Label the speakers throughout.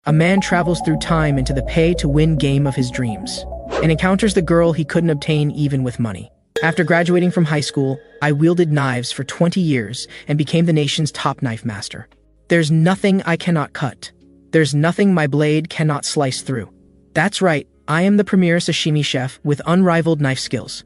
Speaker 1: A man travels through time into the pay-to-win game of his dreams and encounters the girl he couldn't obtain even with money. After graduating from high school, I wielded knives for 20 years and became the nation's top knife master. There's nothing I cannot cut. There's nothing my blade cannot slice through. That's right, I am the premier sashimi chef with unrivaled knife skills.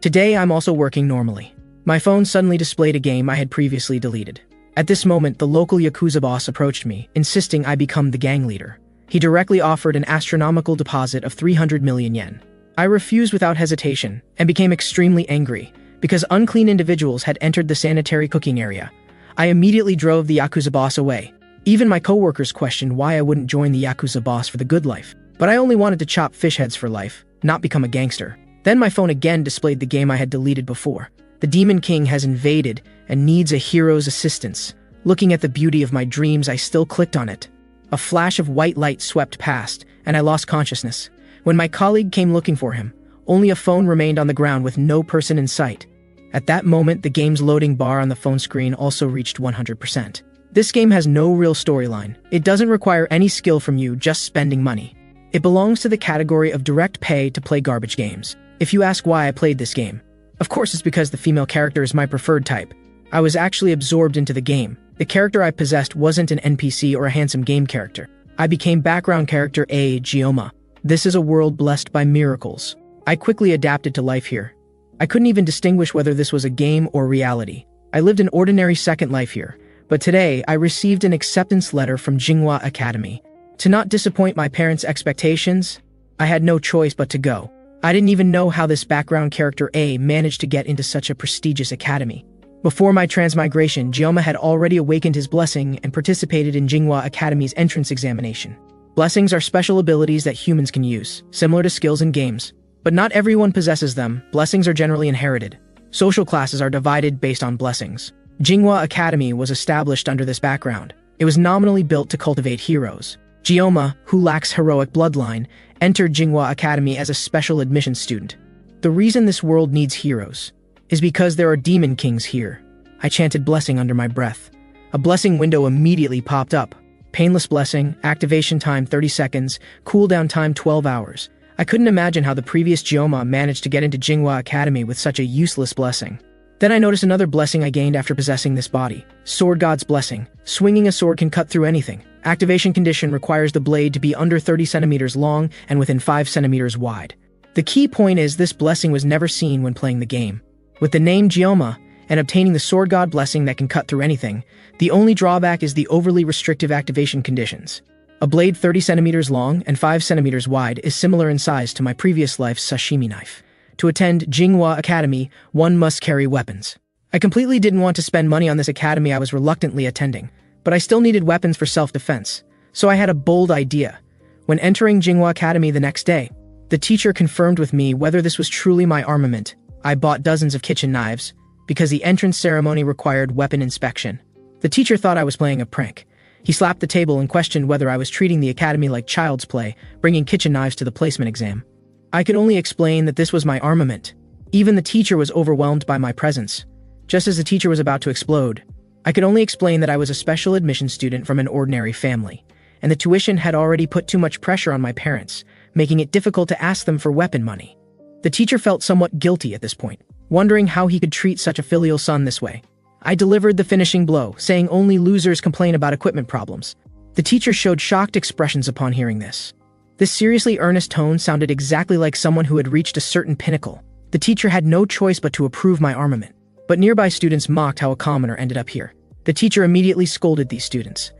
Speaker 1: Today I'm also working normally. My phone suddenly displayed a game I had previously deleted. At this moment, the local Yakuza boss approached me, insisting I become the gang leader. He directly offered an astronomical deposit of 300 million yen. I refused without hesitation and became extremely angry because unclean individuals had entered the sanitary cooking area. I immediately drove the Yakuza boss away. Even my coworkers questioned why I wouldn't join the Yakuza boss for the good life. But I only wanted to chop fish heads for life, not become a gangster. Then my phone again displayed the game I had deleted before. The Demon King has invaded and needs a hero's assistance. Looking at the beauty of my dreams, I still clicked on it. A flash of white light swept past, and I lost consciousness. When my colleague came looking for him, only a phone remained on the ground with no person in sight. At that moment, the game's loading bar on the phone screen also reached 100%. This game has no real storyline. It doesn't require any skill from you, just spending money. It belongs to the category of direct pay to play garbage games. If you ask why I played this game, of course it's because the female character is my preferred type. I was actually absorbed into the game. The character I possessed wasn't an NPC or a handsome game character. I became background character A. Gioma. This is a world blessed by miracles. I quickly adapted to life here. I couldn't even distinguish whether this was a game or reality. I lived an ordinary second life here, but today I received an acceptance letter from MANHWA Academy. To not disappoint my parents' expectations, I had no choice but to go. I didn't even know how this background character A managed to get into such a prestigious academy. Before my transmigration, Gioma had already awakened his blessing and participated in MANHWA Academy's entrance examination. Blessings are special abilities that humans can use, similar to skills in games. But not everyone possesses them. Blessings are generally inherited. Social classes are divided based on blessings. MANHWA Academy was established under this background. It was nominally built to cultivate heroes. Gioma, who lacks heroic bloodline, entered MANHWA Academy as a special admission student. The reason this world needs heroes is because there are demon kings here. I chanted blessing under my breath. A blessing window immediately popped up. Painless blessing, activation time 30 seconds, cooldown time 12 hours. I couldn't imagine how the previous Gioma managed to get into MANHWA Academy with such a useless blessing. Then I noticed another blessing I gained after possessing this body. Sword God's Blessing. Swinging a sword can cut through anything. Activation condition requires the blade to be under 30 centimeters long and within 5 centimeters wide. The key point is this blessing was never seen when playing the game. With the name Gioma and obtaining the Sword God Blessing that can cut through anything, the only drawback is the overly restrictive activation conditions. A blade 30 centimeters long and 5 centimeters wide is similar in size to my previous life's sashimi knife. To attend MANHWA Academy, one must carry weapons. I completely didn't want to spend money on this academy I was reluctantly attending, but I still needed weapons for self-defense, so I had a bold idea. When entering MANHWA Academy the next day, the teacher confirmed with me whether this was truly my armament. I bought dozens of kitchen knives, because the entrance ceremony required weapon inspection. The teacher thought I was playing a prank. He slapped the table and questioned whether I was treating the academy like child's play, bringing kitchen knives to the placement exam. I could only explain that this was my armament. Even the teacher was overwhelmed by my presence. Just as the teacher was about to explode, I could only explain that I was a special admission student from an ordinary family, and the tuition had already put too much pressure on my parents, making it difficult to ask them for weapon money. The teacher felt somewhat guilty at this point, wondering how he could treat such a filial son this way. I delivered the finishing blow, saying only losers complain about equipment problems. The teacher showed shocked expressions upon hearing this. This seriously earnest tone sounded exactly like someone who had reached a certain pinnacle. The teacher had no choice but to approve my armament. But nearby students mocked how a commoner ended up here. The teacher immediately scolded these students.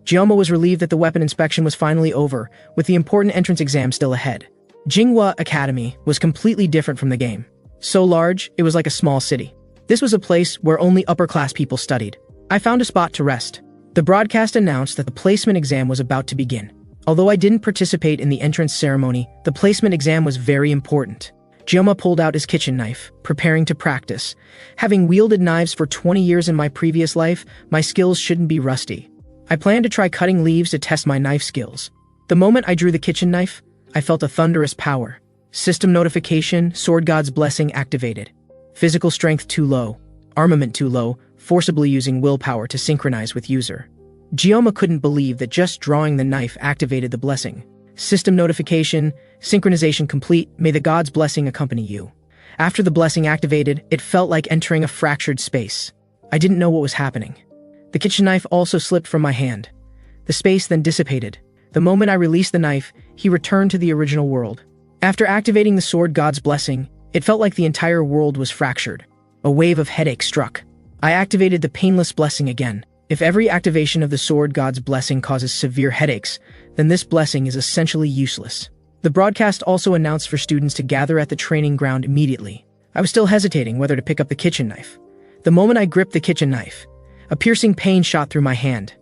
Speaker 1: Gioma was relieved that the weapon inspection was finally over, with the important entrance exam still ahead. MANHWA Academy was completely different from the game. So large, it was like a small city. This was a place where only upper-class people studied. I found a spot to rest. The broadcast announced that the placement exam was about to begin. Although I didn't participate in the entrance ceremony, the placement exam was very important. Gioma pulled out his kitchen knife, preparing to practice. Having wielded knives for 20 years in my previous life, my skills shouldn't be rusty. I planned to try cutting leaves to test my knife skills. The moment I drew the kitchen knife, I felt a thunderous power. System notification, Sword God's Blessing activated. Physical strength too low, armament too low, forcibly using willpower to synchronize with user. Gioma couldn't believe that just drawing the knife activated the blessing. System notification, synchronization complete, may the God's blessing accompany you. After the blessing activated, it felt like entering a fractured space. I didn't know what was happening. The kitchen knife also slipped from my hand. The space then dissipated. The moment I released the knife, he returned to the original world. After activating the sword God's blessing, it felt like the entire world was fractured. A wave of headache struck. I activated the painless blessing again. If every activation of the sword God's blessing causes severe headaches, then this blessing is essentially useless. The broadcast also announced for students to gather at the training ground immediately. I was still hesitating whether to pick up the kitchen knife. The moment I gripped the kitchen knife, a piercing pain shot through my hand.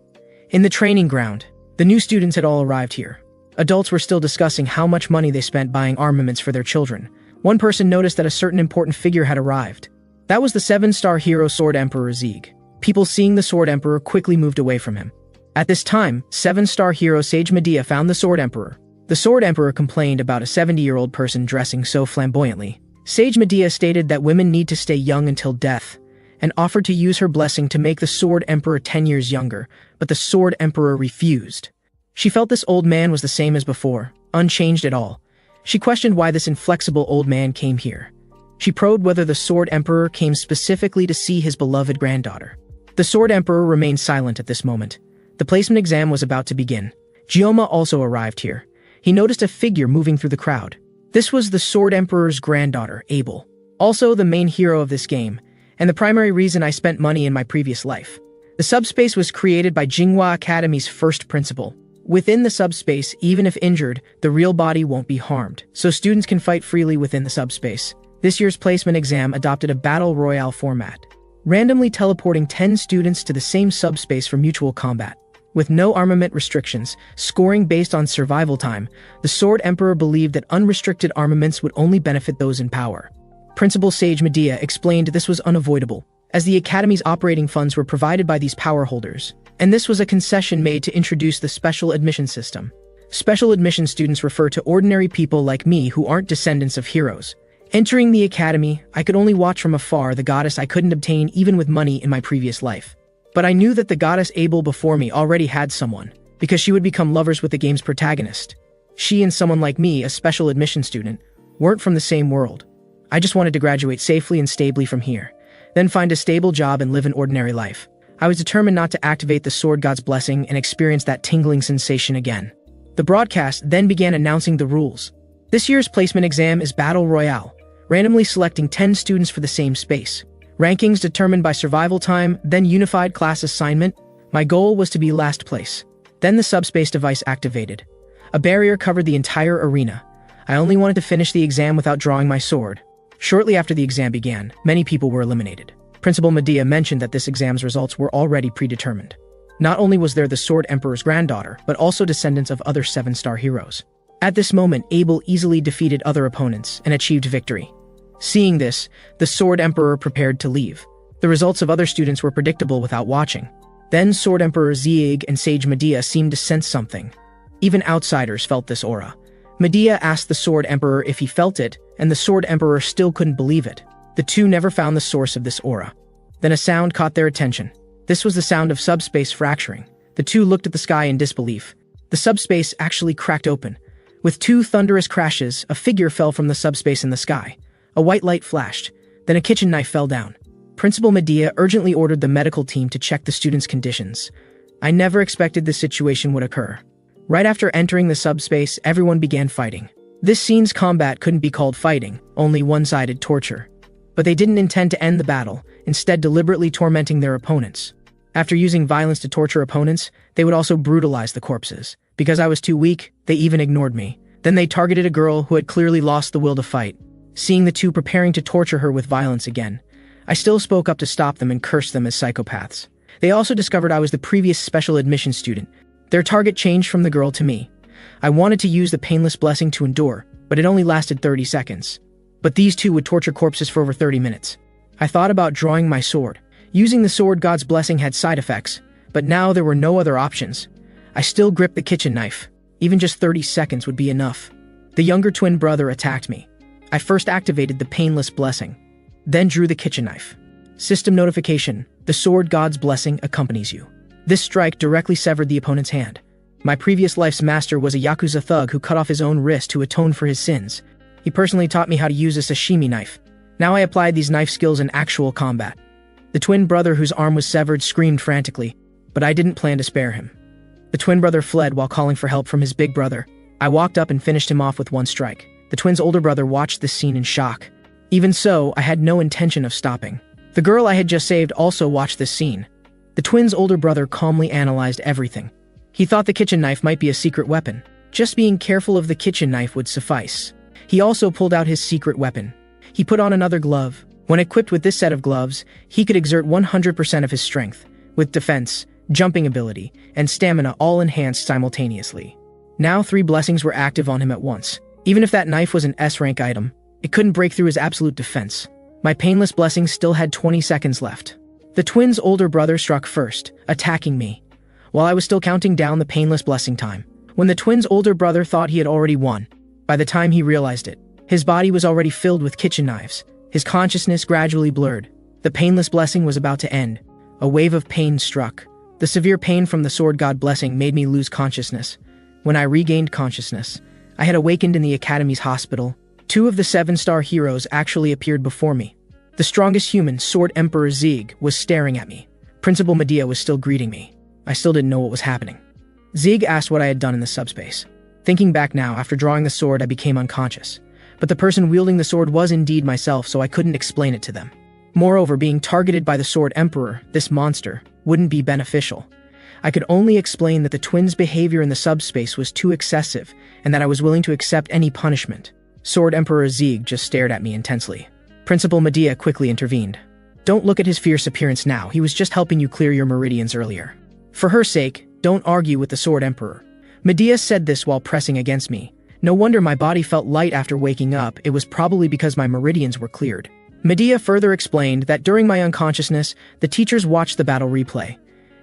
Speaker 1: In the training ground, the new students had all arrived here. Adults were still discussing how much money they spent buying armaments for their children. One person noticed that a certain important figure had arrived. That was the 7-star hero Sword Emperor Zieg. People seeing the Sword Emperor quickly moved away from him. At this time, 7-star hero Sage Medea found the Sword Emperor. The Sword Emperor complained about a 70-year-old person dressing so flamboyantly. Sage Medea stated that women need to stay young until death, and offered to use her blessing to make the Sword Emperor 10 years younger, but the Sword Emperor refused. She felt this old man was the same as before, unchanged at all. She questioned why this inflexible old man came here. She probed whether the Sword Emperor came specifically to see his beloved granddaughter. The Sword Emperor remained silent at this moment. The placement exam was about to begin. Gioma also arrived here. He noticed a figure moving through the crowd. This was the Sword Emperor's granddaughter, Abel. Also the main hero of this game, and the primary reason I spent money in my previous life. The subspace was created by Jinghua Academy's first principal. Within the subspace, even if injured, the real body won't be harmed, so students can fight freely within the subspace. This year's placement exam adopted a battle royale format, randomly teleporting 10 students to the same subspace for mutual combat. With no armament restrictions, scoring based on survival time, the Sword Emperor believed that unrestricted armaments would only benefit those in power. Principal Sage Medea explained this was unavoidable, as the Academy's operating funds were provided by these power holders, and this was a concession made to introduce the special admission system. Special admission students refer to ordinary people like me who aren't descendants of heroes. Entering the Academy, I could only watch from afar the goddess I couldn't obtain even with money in my previous life. But I knew that the goddess Abel before me already had someone, because she would become lovers with the game's protagonist. She and someone like me, a special admission student, weren't from the same world. I just wanted to graduate safely and stably from here, then find a stable job and live an ordinary life. I was determined not to activate the Sword God's blessing and experience that tingling sensation again. The broadcast then began announcing the rules. This year's placement exam is Battle Royale, randomly selecting 10 students for the same space. Rankings determined by survival time, then unified class assignment. My goal was to be last place. Then the subspace device activated. A barrier covered the entire arena. I only wanted to finish the exam without drawing my sword. Shortly after the exam began, many people were eliminated. Principal Medea mentioned that this exam's results were already predetermined. Not only was there the Sword Emperor's granddaughter, but also descendants of other 7-star heroes. At this moment, Abel easily defeated other opponents and achieved victory. Seeing this, the Sword Emperor prepared to leave. The results of other students were predictable without watching. Then Sword Emperor Zieg and Sage Medea seemed to sense something. Even outsiders felt this aura. Medea asked the Sword Emperor if he felt it, and the Sword Emperor still couldn't believe it. The two never found the source of this aura. Then a sound caught their attention. This was the sound of subspace fracturing. The two looked at the sky in disbelief. The subspace actually cracked open. With 2 thunderous crashes, a figure fell from the subspace in the sky. A white light flashed, then a kitchen knife fell down. Principal Medea urgently ordered the medical team to check the students' conditions. I never expected this situation would occur. Right after entering the subspace, everyone began fighting. This scene's combat couldn't be called fighting, only one-sided torture. But they didn't intend to end the battle, instead deliberately tormenting their opponents. After using violence to torture opponents, they would also brutalize the corpses. Because I was too weak, they even ignored me. Then they targeted a girl who had clearly lost the will to fight. Seeing the two preparing to torture her with violence again, I still spoke up to stop them and cursed them as psychopaths. They also discovered I was the previous special admission student. Their target changed from the girl to me. I wanted to use the painless blessing to endure, but it only lasted 30 seconds. But these two would torture corpses for over 30 minutes. I thought about drawing my sword. Using the sword God's blessing had side effects, but now there were no other options. I still gripped the kitchen knife. Even just 30 seconds would be enough. The younger twin brother attacked me. I first activated the painless blessing, then drew the kitchen knife. System notification: the sword God's blessing accompanies you. This strike directly severed the opponent's hand. My previous life's master was a Yakuza thug who cut off his own wrist to atone for his sins. He personally taught me how to use a sashimi knife. Now I applied these knife skills in actual combat. The twin brother whose arm was severed screamed frantically, but I didn't plan to spare him. The twin brother fled while calling for help from his big brother. I walked up and finished him off with one strike. The twins' older brother watched this scene in shock. Even so, I had no intention of stopping. The girl I had just saved also watched this scene. The twins' older brother calmly analyzed everything. He thought the kitchen knife might be a secret weapon. Just being careful of the kitchen knife would suffice. He also pulled out his secret weapon. He put on another glove. When equipped with this set of gloves, he could exert 100% of his strength, with defense, jumping ability, and stamina all enhanced simultaneously. Now 3 blessings were active on him at once. Even if that knife was an S-rank item, it couldn't break through his absolute defense. My painless blessing still had 20 seconds left. The twins' older brother struck first, attacking me, while I was still counting down the painless blessing time. When the twins' older brother thought he had already won, by the time he realized it, his body was already filled with kitchen knives. His consciousness gradually blurred. The painless blessing was about to end. A wave of pain struck. The severe pain from the sword god blessing made me lose consciousness. When I regained consciousness, I had awakened in the Academy's hospital. 2 of the 7-star heroes actually appeared before me. The strongest human, Sword Emperor Zieg, was staring at me. Principal Medea was still greeting me. I still didn't know what was happening. Zieg asked what I had done in the subspace. Thinking back now, after drawing the sword, I became unconscious. But the person wielding the sword was indeed myself, so I couldn't explain it to them. Moreover, being targeted by the Sword Emperor, this monster, wouldn't be beneficial. I could only explain that the twins' behavior in the subspace was too excessive, and that I was willing to accept any punishment. Sword Emperor Zieg just stared at me intensely. Principal Medea quickly intervened. Don't look at his fierce appearance now, he was just helping you clear your meridians earlier. For her sake, don't argue with the Sword Emperor. Medea said this while pressing against me. No wonder my body felt light after waking up, it was probably because my meridians were cleared. Medea further explained that during my unconsciousness, the teachers watched the battle replay.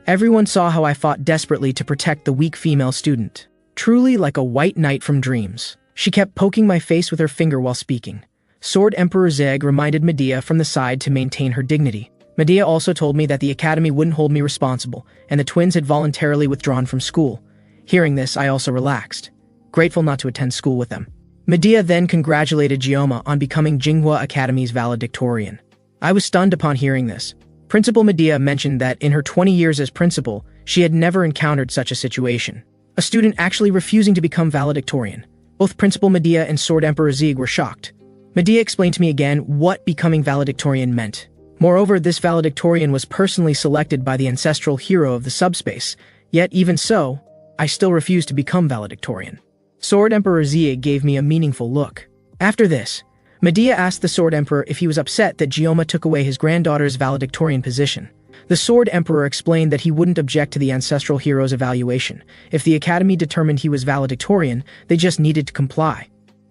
Speaker 1: Everyone saw how I fought desperately to protect the weak female student. Truly like a white knight from dreams. She kept poking my face with her finger while speaking. Sword Emperor Zieg reminded Medea from the side to maintain her dignity. Medea also told me that the Academy wouldn't hold me responsible, and the twins had voluntarily withdrawn from school. Hearing this, I also relaxed, grateful not to attend school with them. Medea then congratulated Gioma on becoming Jinghua Academy's valedictorian. I was stunned upon hearing this. Principal Medea mentioned that in her 20 years as principal, she had never encountered such a situation. A student actually refusing to become valedictorian. Both Principal Medea and Sword Emperor Zieg were shocked. Medea explained to me again what becoming valedictorian meant. Moreover, this valedictorian was personally selected by the ancestral hero of the subspace, yet even so, I still refused to become valedictorian. Sword Emperor Zieg gave me a meaningful look. After this, Medea asked the Sword Emperor if he was upset that Gioma took away his granddaughter's valedictorian position. The Sword Emperor explained that he wouldn't object to the ancestral hero's evaluation. If the Academy determined he was valedictorian, they just needed to comply.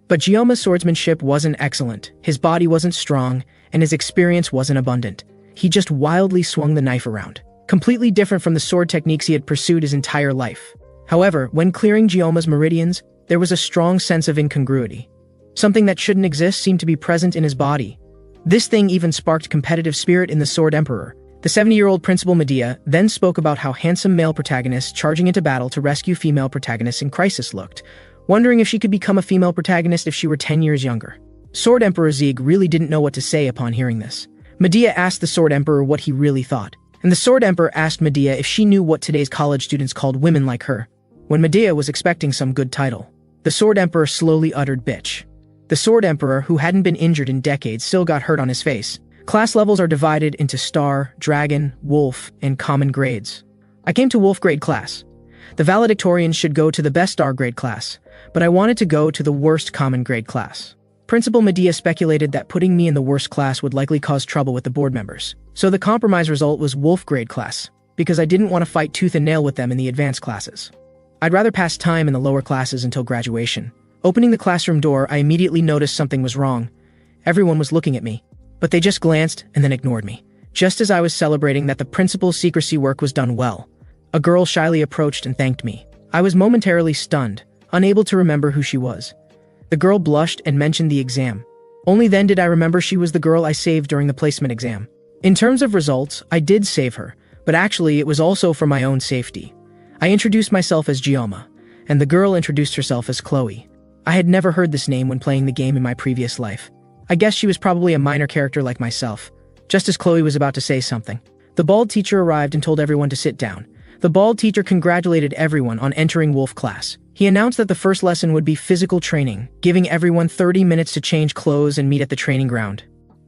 Speaker 1: But Gioma's swordsmanship wasn't excellent, his body wasn't strong, and his experience wasn't abundant. He just wildly swung the knife around, completely different from the sword techniques he had pursued his entire life. However, when clearing Gioma's meridians, there was a strong sense of incongruity. Something that shouldn't exist seemed to be present in his body. This thing even sparked competitive spirit in the Sword Emperor. The 70-year-old Principal Medea then spoke about how handsome male protagonists charging into battle to rescue female protagonists in crisis looked, wondering if she could become a female protagonist if she were 10 years younger. Sword Emperor Zieg really didn't know what to say upon hearing this. Medea asked the Sword Emperor what he really thought, and the Sword Emperor asked Medea if she knew what today's college students called women like her. When Medea was expecting some good title, the Sword Emperor slowly uttered bitch. The Sword Emperor, who hadn't been injured in decades, still got hurt on his face. Class levels are divided into Star, Dragon, Wolf, and Common grades. I came to Wolf grade class. The valedictorians should go to the best Star grade class, but I wanted to go to the worst Common grade class. Principal Medea speculated that putting me in the worst class would likely cause trouble with the board members. So the compromise result was Wolf grade class, because I didn't want to fight tooth and nail with them in the advanced classes. I'd rather pass time in the lower classes until graduation. Opening the classroom door, I immediately noticed something was wrong. Everyone was looking at me, but they just glanced and then ignored me. Just as I was celebrating that the principal's secrecy work was done well, a girl shyly approached and thanked me. I was momentarily stunned, unable to remember who she was. The girl blushed and mentioned the exam. Only then did I remember she was the girl I saved during the placement exam. In terms of results, I did save her, but actually it was also for my own safety. I introduced myself as Gioma, and the girl introduced herself as Chloe. I had never heard this name when playing the game in my previous life. I guess she was probably a minor character like myself. Just as Chloe was about to say something, the bald teacher arrived and told everyone to sit down. The bald teacher congratulated everyone on entering Wolf class. He announced that the first lesson would be physical training, giving everyone 30 minutes to change clothes and meet at the training ground.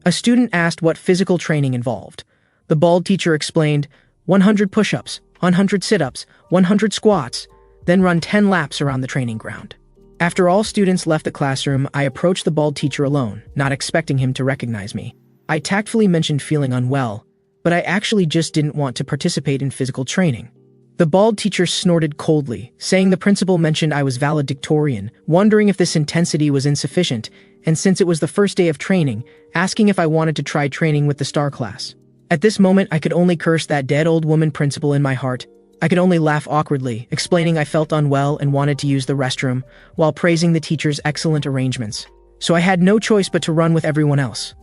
Speaker 1: A student asked what physical training involved. The bald teacher explained, 100 push-ups, 100 sit-ups, 100 squats, then run 10 laps around the training ground. After all students left the classroom, I approached the bald teacher alone, not expecting him to recognize me. I tactfully mentioned feeling unwell, but I actually just didn't want to participate in physical training. The bald teacher snorted coldly, saying the principal mentioned I was valedictorian, wondering if this intensity was insufficient, and since it was the first day of training, asking if I wanted to try training with the star class. At this moment, I could only curse that dead old woman principal in my heart. I could only laugh awkwardly, explaining I felt unwell and wanted to use the restroom, while praising the teacher's excellent arrangements. So I had no choice but to run with everyone else.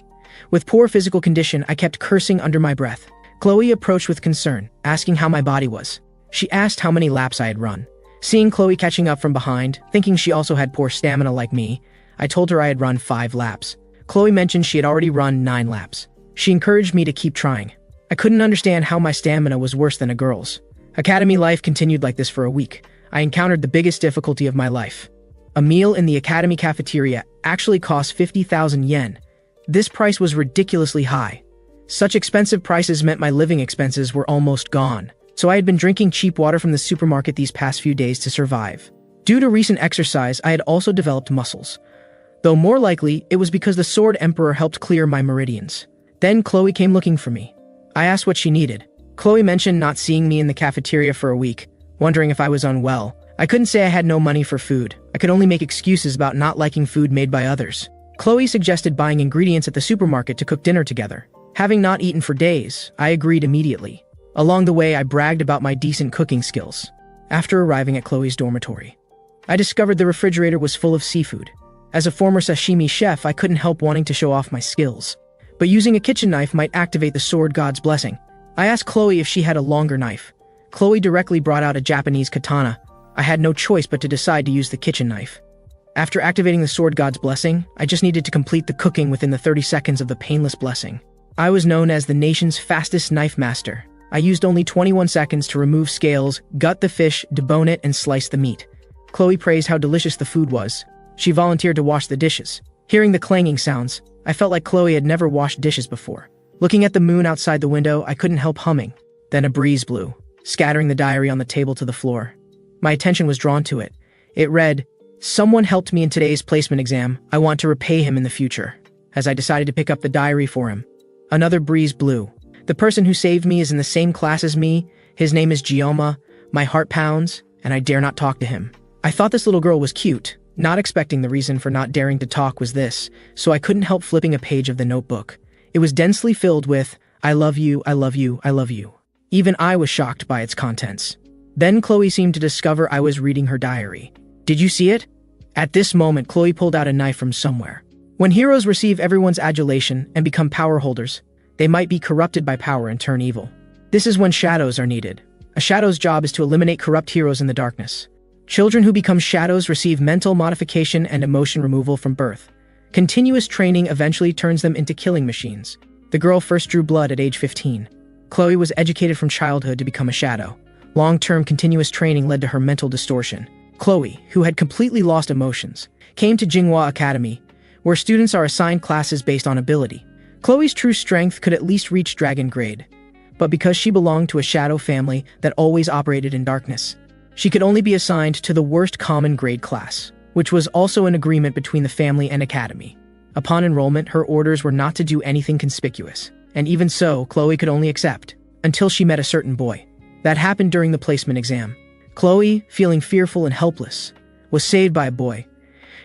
Speaker 1: With poor physical condition, I kept cursing under my breath. Chloe approached with concern, asking how my body was. She asked how many laps I had run. Seeing Chloe catching up from behind, thinking she also had poor stamina like me, I told her I had run 5 laps. Chloe mentioned she had already run 9 laps. She encouraged me to keep trying. I couldn't understand how my stamina was worse than a girl's. Academy life continued like this for a week. I encountered the biggest difficulty of my life. A meal in the academy cafeteria actually cost 50,000 yen. This price was ridiculously high. Such expensive prices meant my living expenses were almost gone. So I had been drinking cheap water from the supermarket these past few days to survive. Due to recent exercise, I had also developed muscles. Though more likely, it was because the Sword Emperor helped clear my meridians. Then Chloe came looking for me. I asked what she needed. Chloe mentioned not seeing me in the cafeteria for a week, wondering if I was unwell. I couldn't say I had no money for food. I could only make excuses about not liking food made by others. Chloe suggested buying ingredients at the supermarket to cook dinner together. Having not eaten for days, I agreed immediately. Along the way, I bragged about my decent cooking skills. After arriving at Chloe's dormitory, I discovered the refrigerator was full of seafood. As a former sashimi chef, I couldn't help wanting to show off my skills. But using a kitchen knife might activate the sword god's blessing. I asked Chloe if she had a longer knife. Chloe directly brought out a Japanese katana. I had no choice but to decide to use the kitchen knife. After activating the sword god's blessing, I just needed to complete the cooking within the 30 seconds of the painless blessing. I was known as the nation's fastest knife master. I used only 21 seconds to remove scales, gut the fish, debone it, and slice the meat. Chloe praised how delicious the food was. She volunteered to wash the dishes. Hearing the clanging sounds, I felt like Chloe had never washed dishes before. Looking at the moon outside the window, I couldn't help humming. Then a breeze blew, scattering the diary on the table to the floor. My attention was drawn to it. It read, "Someone helped me in today's placement exam. I want to repay him in the future." As I decided to pick up the diary for him, another breeze blew. The person who saved me is in the same class as me. His name is Gioma. My heart pounds, and I dare not talk to him. I thought this little girl was cute, not expecting the reason for not daring to talk was this, so I couldn't help flipping a page of the notebook. It was densely filled with, "I love you, I love you, I love you." Even I was shocked by its contents. Then Chloe seemed to discover I was reading her diary. "Did you see it?" At this moment, Chloe pulled out a knife from somewhere. When heroes receive everyone's adulation and become power holders, they might be corrupted by power and turn evil. This is when shadows are needed. A shadow's job is to eliminate corrupt heroes in the darkness. Children who become shadows receive mental modification and emotion removal from birth. Continuous training eventually turns them into killing machines. The girl first drew blood at age 15. Chloe was educated from childhood to become a shadow. Long-term continuous training led to her mental distortion. Chloe, who had completely lost emotions, came to Jinghua Academy, where students are assigned classes based on ability. Chloe's true strength could at least reach dragon grade, but because she belonged to a shadow family that always operated in darkness, she could only be assigned to the worst common grade class, which was also an agreement between the family and academy. Upon enrollment, her orders were not to do anything conspicuous, and even so, Chloe could only accept, until she met a certain boy. That happened during the placement exam. Chloe, feeling fearful and helpless, was saved by a boy.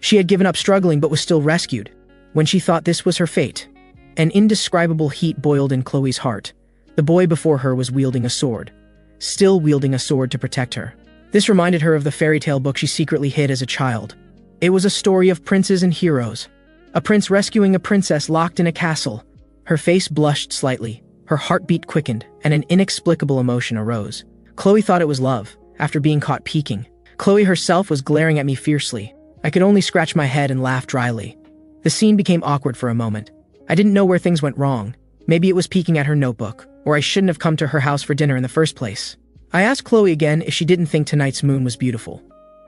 Speaker 1: She had given up struggling but was still rescued. When she thought this was her fate, an indescribable heat boiled in Chloe's heart. The boy before her was wielding a sword, still wielding a sword to protect her. This reminded her of the fairy tale book she secretly hid as a child. It was a story of princes and heroes. A prince rescuing a princess locked in a castle. Her face blushed slightly. Her heartbeat quickened, and an inexplicable emotion arose. Chloe thought it was love, after being caught peeking. Chloe herself was glaring at me fiercely. I could only scratch my head and laugh dryly. The scene became awkward for a moment. I didn't know where things went wrong. Maybe it was peeking at her notebook, or I shouldn't have come to her house for dinner in the first place. I asked Chloe again if she didn't think tonight's moon was beautiful.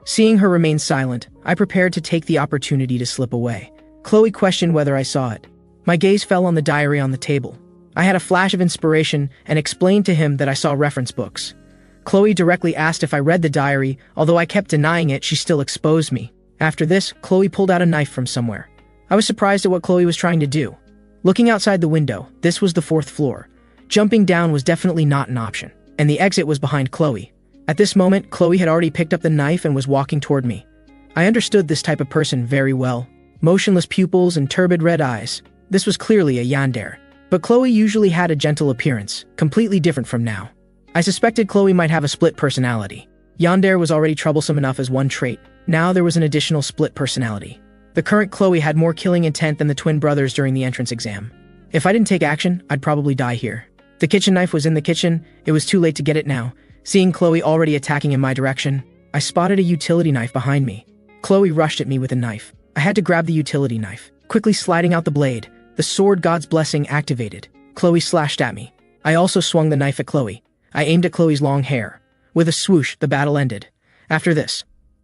Speaker 1: Seeing her remain silent, I prepared to take the opportunity to slip away. Chloe questioned whether I saw it. My gaze fell on the diary on the table. I had a flash of inspiration and explained to him that I saw reference books. Chloe directly asked if I read the diary. Although I kept denying it, she still exposed me. After this, Chloe pulled out a knife from somewhere. I was surprised at what Chloe was trying to do. Looking outside the window, this was the 4th floor. Jumping down was definitely not an option, and the exit was behind Chloe. At this moment, Chloe had already picked up the knife and was walking toward me. I understood this type of person very well. Motionless pupils and turbid red eyes. This was clearly a yandere. But Chloe usually had a gentle appearance, completely different from now. I suspected Chloe might have a split personality. Yandere was already troublesome enough as one trait. Now there was an additional split personality. The current Chloe had more killing intent than the twin brothers during the entrance exam. If I didn't take action, I'd probably die here. The kitchen knife was in the kitchen. It was too late to get it now. Seeing Chloe already attacking in my direction, I spotted a utility knife behind me. Chloe rushed at me with a knife. I had to grab the utility knife. Quickly sliding out the blade, the sword god's blessing activated. Chloe slashed at me. I also swung the knife at Chloe. I aimed at Chloe's long hair. With a swoosh, the battle ended. After this,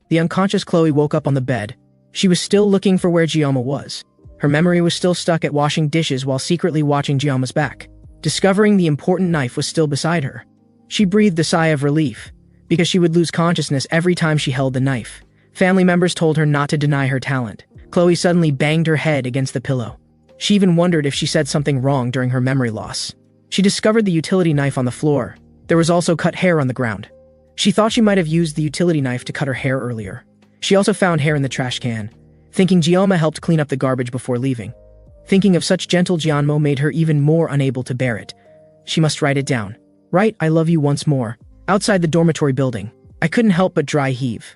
Speaker 1: the unconscious Chloe woke up on the bed. She was still looking for where Giamma was. Her memory was still stuck at washing dishes while secretly watching Giamma's back. Discovering the important knife was still beside her. She breathed a sigh of relief, because she would lose consciousness every time she held the knife. Family members told her not to deny her talent. Chloe suddenly banged her head against the pillow. She even wondered if she said something wrong during her memory loss. She discovered the utility knife on the floor. There was also cut hair on the ground. She thought she might have used the utility knife to cut her hair earlier. She also found hair in the trash can, thinking Giamma helped clean up the garbage before leaving. Thinking of such gentle Giamma made her even more unable to bear it. She must write it down. Write, "I love you" once more. Outside the dormitory building, I couldn't help but dry heave.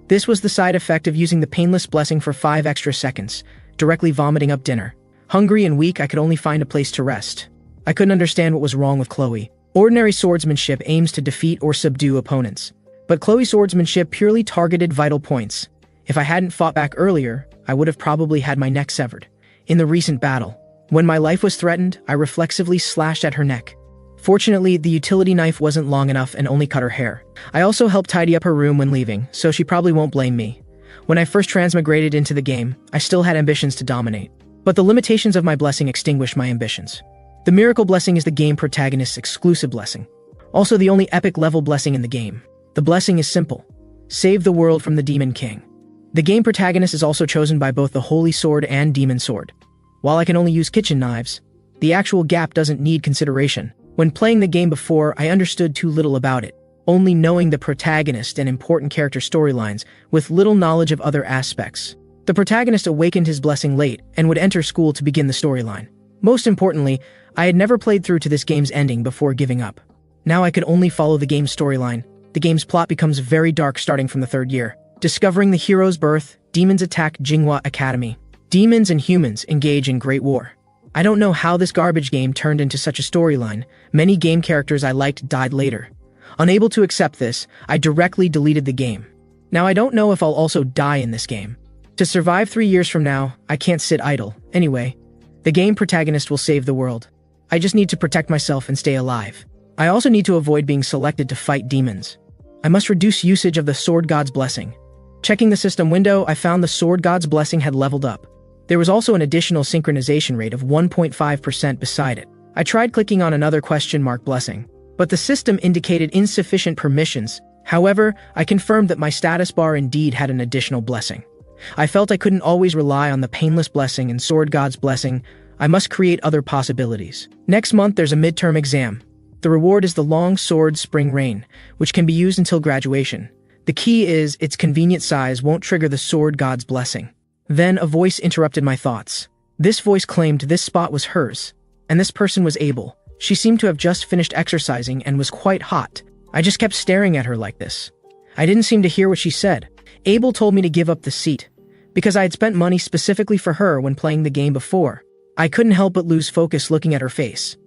Speaker 1: This was the side effect of using the painless blessing for 5 extra seconds, directly vomiting up dinner. Hungry and weak, I could only find a place to rest. I couldn't understand what was wrong with Chloe. Ordinary swordsmanship aims to defeat or subdue opponents, but Chloe's swordsmanship purely targeted vital points. If I hadn't fought back earlier, I would have probably had my neck severed. In the recent battle, when my life was threatened, I reflexively slashed at her neck. Fortunately, the utility knife wasn't long enough and only cut her hair. I also helped tidy up her room when leaving, so she probably won't blame me. When I first transmigrated into the game, I still had ambitions to dominate. But the limitations of my blessing extinguished my ambitions. The miracle blessing is the game protagonist's exclusive blessing. Also the only epic level blessing in the game. The blessing is simple. Save the world from the Demon King. The game protagonist is also chosen by both the Holy Sword and Demon Sword. While I can only use kitchen knives, the actual gap doesn't need consideration. When playing the game before, I understood too little about it, only knowing the protagonist and important character storylines with little knowledge of other aspects. The protagonist awakened his blessing late and would enter school to begin the storyline. Most importantly, I had never played through to this game's ending before giving up. Now I could only follow the game's storyline. The game's plot becomes very dark starting from the 3rd year. Discovering the hero's birth, demons attack Jinghua Academy. Demons and humans engage in great war. I don't know how this garbage game turned into such a storyline. Many game characters I liked died later. Unable to accept this, I directly deleted the game. Now I don't know if I'll also die in this game. To survive 3 years from now, I can't sit idle. Anyway, the game protagonist will save the world. I just need to protect myself and stay alive. I also need to avoid being selected to fight demons. I must reduce usage of the Sword God's Blessing. Checking the system window, I found the Sword God's Blessing had leveled up. There was also an additional synchronization rate of 1.5% beside it. I tried clicking on another question mark blessing, but the system indicated insufficient permissions. However, I confirmed that my status bar indeed had an additional blessing. I felt I couldn't always rely on the Painless Blessing and Sword God's Blessing. I must create other possibilities. Next month, there's a midterm exam. The reward is the Long Sword Spring Rain, which can be used until graduation. The key is its convenient size won't trigger the Sword God's Blessing. Then a voice interrupted my thoughts. This voice claimed this spot was hers, and this person was Abel. She seemed to have just finished exercising and was quite hot. I just kept staring at her like this. I didn't seem to hear what she said. Abel told me to give up the seat, because I had spent money specifically for her when playing the game before. I couldn't help but lose focus looking at her face.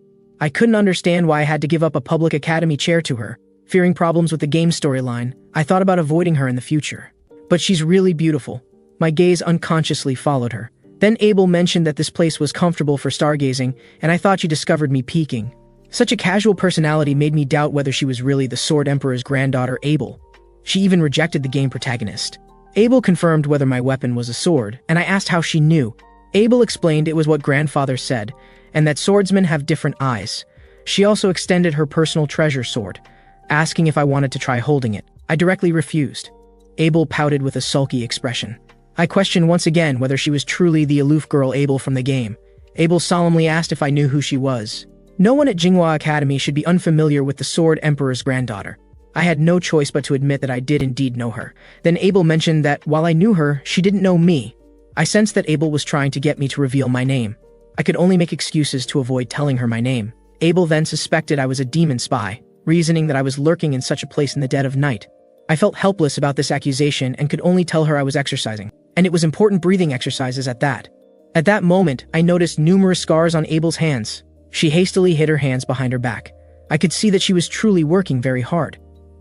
Speaker 1: I couldn't understand why I had to give up a public academy chair to her. Fearing problems with the game storyline, I thought about avoiding her in the future. But she's really beautiful. My gaze unconsciously followed her. Then Abel mentioned that this place was comfortable for stargazing, and I thought she discovered me peeking. Such a casual personality made me doubt whether she was really the Sword Emperor's granddaughter, Abel. She even rejected the game protagonist. Abel confirmed whether my weapon was a sword, and I asked how she knew. Abel explained it was what grandfather said, and that swordsmen have different eyes. She also extended her personal treasure sword, asking if I wanted to try holding it. I directly refused. Abel pouted with a sulky expression. I questioned once again whether she was truly the aloof girl Abel from the game. Abel solemnly asked if I knew who she was. No one at MANHWA Academy should be unfamiliar with the Sword Emperor's granddaughter. I had no choice but to admit that I did indeed know her. Then Abel mentioned that while I knew her, she didn't know me. I sensed that Abel was trying to get me to reveal my name. I could only make excuses to avoid telling her my name. Abel then suspected I was a demon spy, reasoning that I was lurking in such a place in the dead of night. I felt helpless about this accusation and could only tell her I was exercising, and it was important breathing exercises at that. At that moment, I noticed numerous scars on Abel's hands. She hastily hid her hands behind her back. I could see that she was truly working very hard.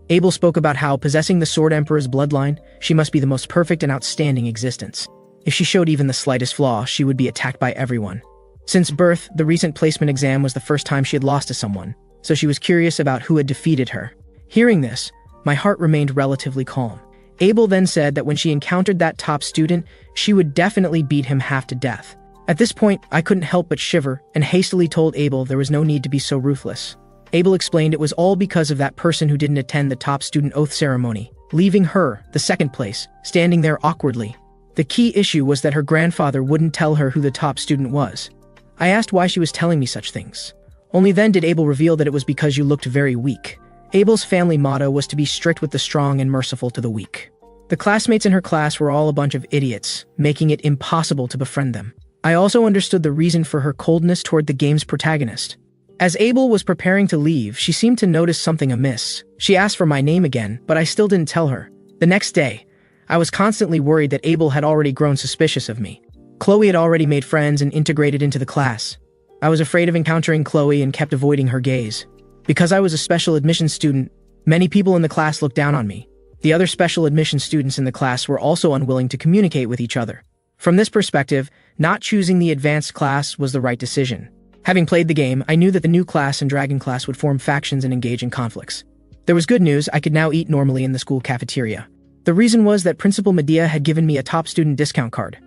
Speaker 1: Abel spoke about how, possessing the Sword Emperor's bloodline, she must be the most perfect and outstanding existence. If she showed even the slightest flaw, she would be attacked by everyone. Since birth, the recent placement exam was the first time she had lost to someone, so she was curious about who had defeated her. Hearing this, my heart remained relatively calm. Abel then said that when she encountered that top student, she would definitely beat him half to death. At this point, I couldn't help but shiver and hastily told Abel there was no need to be so ruthless. Abel explained it was all because of that person who didn't attend the top student oath ceremony, leaving her, the second place, standing there awkwardly. The key issue was that her grandfather wouldn't tell her who the top student was. I asked why she was telling me such things. Only then did Abel reveal that it was because you looked very weak. Abel's family motto was to be strict with the strong and merciful to the weak. The classmates in her class were all a bunch of idiots, making it impossible to befriend them. I also understood the reason for her coldness toward the game's protagonist. As Abel was preparing to leave, she seemed to notice something amiss. She asked for my name again, but I still didn't tell her. The next day, I was constantly worried that Abel had already grown suspicious of me. Chloe had already made friends and integrated into the class. I was afraid of encountering Chloe and kept avoiding her gaze. Because I was a special admission student, many people in the class looked down on me. The other special admission students in the class were also unwilling to communicate with each other. From this perspective, not choosing the advanced class was the right decision. Having played the game, I knew that the new class and Dragon class would form factions and engage in conflicts. There was good news: I could now eat normally in the school cafeteria. The reason was that Principal Medea had given me a top student discount card.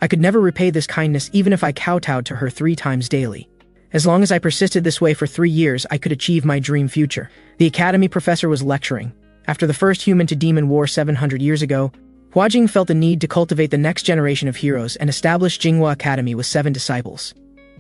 Speaker 1: I could never repay this kindness even if I kowtowed to her 3 times daily. As long as I persisted this way for 3 years, I could achieve my dream future. The academy professor was lecturing. After the first human-to-demon war 700 years ago, Huajing felt the need to cultivate the next generation of heroes and establish Jinghua Academy with 7 disciples.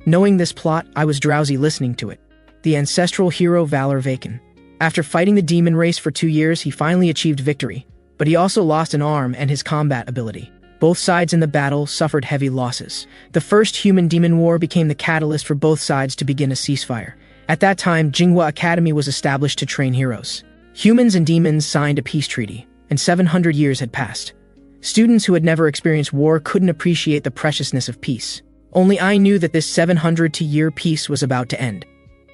Speaker 1: Knowing this plot, I was drowsy listening to it. The ancestral hero Valor Vaken. After fighting the demon race for 2 years, he finally achieved victory, but he also lost an arm and his combat ability. Both sides in the battle suffered heavy losses. The first human-demon war became the catalyst for both sides to begin a ceasefire. At that time, Jinghua Academy was established to train heroes. Humans and demons signed a peace treaty, and 700 years had passed. Students who had never experienced war couldn't appreciate the preciousness of peace. Only I knew that this 700-year peace was about to end.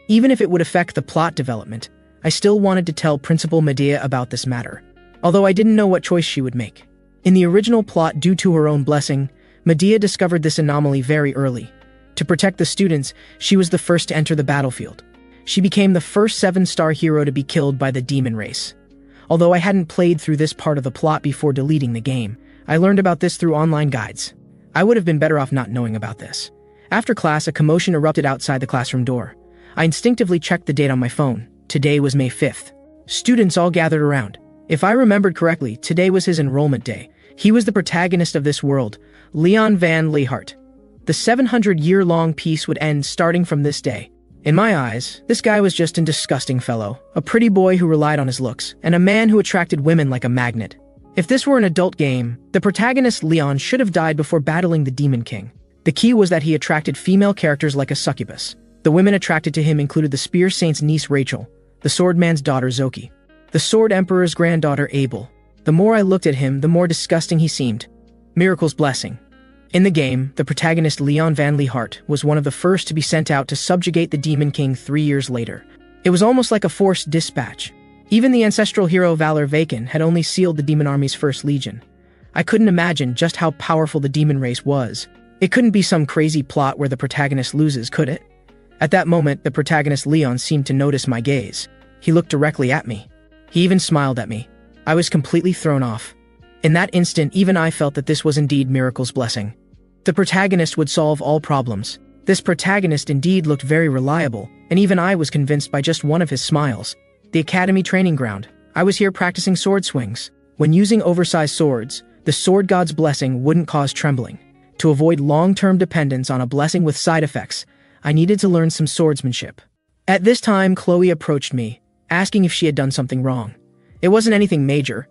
Speaker 1: Even if it would affect the plot development, I still wanted to tell Principal Medea about this matter, although I didn't know what choice she would make. In the original plot, due to her own blessing, Medea discovered this anomaly very early. To protect the students, she was the first to enter the battlefield. She became the first 7-star hero to be killed by the demon race. Although I hadn't played through this part of the plot before deleting the game, I learned about this through online guides. I would have been better off not knowing about this. After class, a commotion erupted outside the classroom door. I instinctively checked the date on my phone. Today was May 5th. Students all gathered around. If I remembered correctly, today was his enrollment day. He was the protagonist of this world, Leon van Leehart. The 700-year-long peace would end starting from this day. In my eyes, this guy was just a disgusting fellow, a pretty boy who relied on his looks, and a man who attracted women like a magnet. If this were an adult game, the protagonist Leon should have died before battling the Demon King. The key was that he attracted female characters like a succubus. The women attracted to him included the Spear Saint's niece Rachel, the Swordman's daughter Zoki, the Sword Emperor's granddaughter Abel. The more I looked at him, the more disgusting he seemed. Miracle's blessing. In the game, the protagonist Leon Van Leehart was one of the first to be sent out to subjugate the Demon King 3 years later. It was almost like a forced dispatch. Even the ancestral hero Valor Vacan had only sealed the demon army's first legion. I couldn't imagine just how powerful the demon race was. It couldn't be some crazy plot where the protagonist loses, could it? At that moment, the protagonist Leon seemed to notice my gaze. He looked directly at me. He even smiled at me. I was completely thrown off. In that instant, even I felt that this was indeed Miracle's blessing. The protagonist would solve all problems. This protagonist indeed looked very reliable, and even I was convinced by just one of his smiles. The academy training ground. I was here practicing sword swings. When using oversized swords, the sword god's blessing wouldn't cause trembling. To avoid long-term dependence on a blessing with side effects, I needed to learn some swordsmanship. At this time, Chloe approached me, asking if she had done something wrong. It wasn't anything major.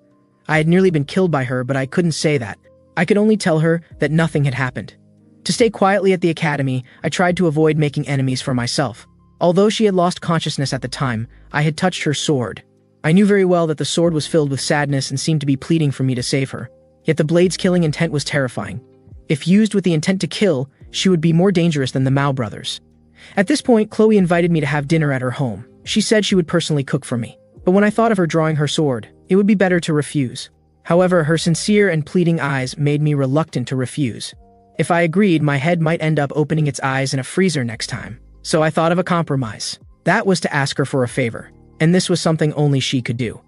Speaker 1: I had nearly been killed by her, but I couldn't say that. I could only tell her that nothing had happened. To stay quietly at the academy, I tried to avoid making enemies for myself. Although she had lost consciousness at the time, I had touched her sword. I knew very well that the sword was filled with sadness and seemed to be pleading for me to save her. Yet the blade's killing intent was terrifying. If used with the intent to kill, she would be more dangerous than the Mao brothers. At this point, Chloe invited me to have dinner at her home. She said she would personally cook for me. But when I thought of her drawing her sword, it would be better to refuse. However, her sincere and pleading eyes made me reluctant to refuse. If I agreed, my head might end up opening its eyes in a freezer next time. So I thought of a compromise. That was to ask her for a favor, and this was something only she could do.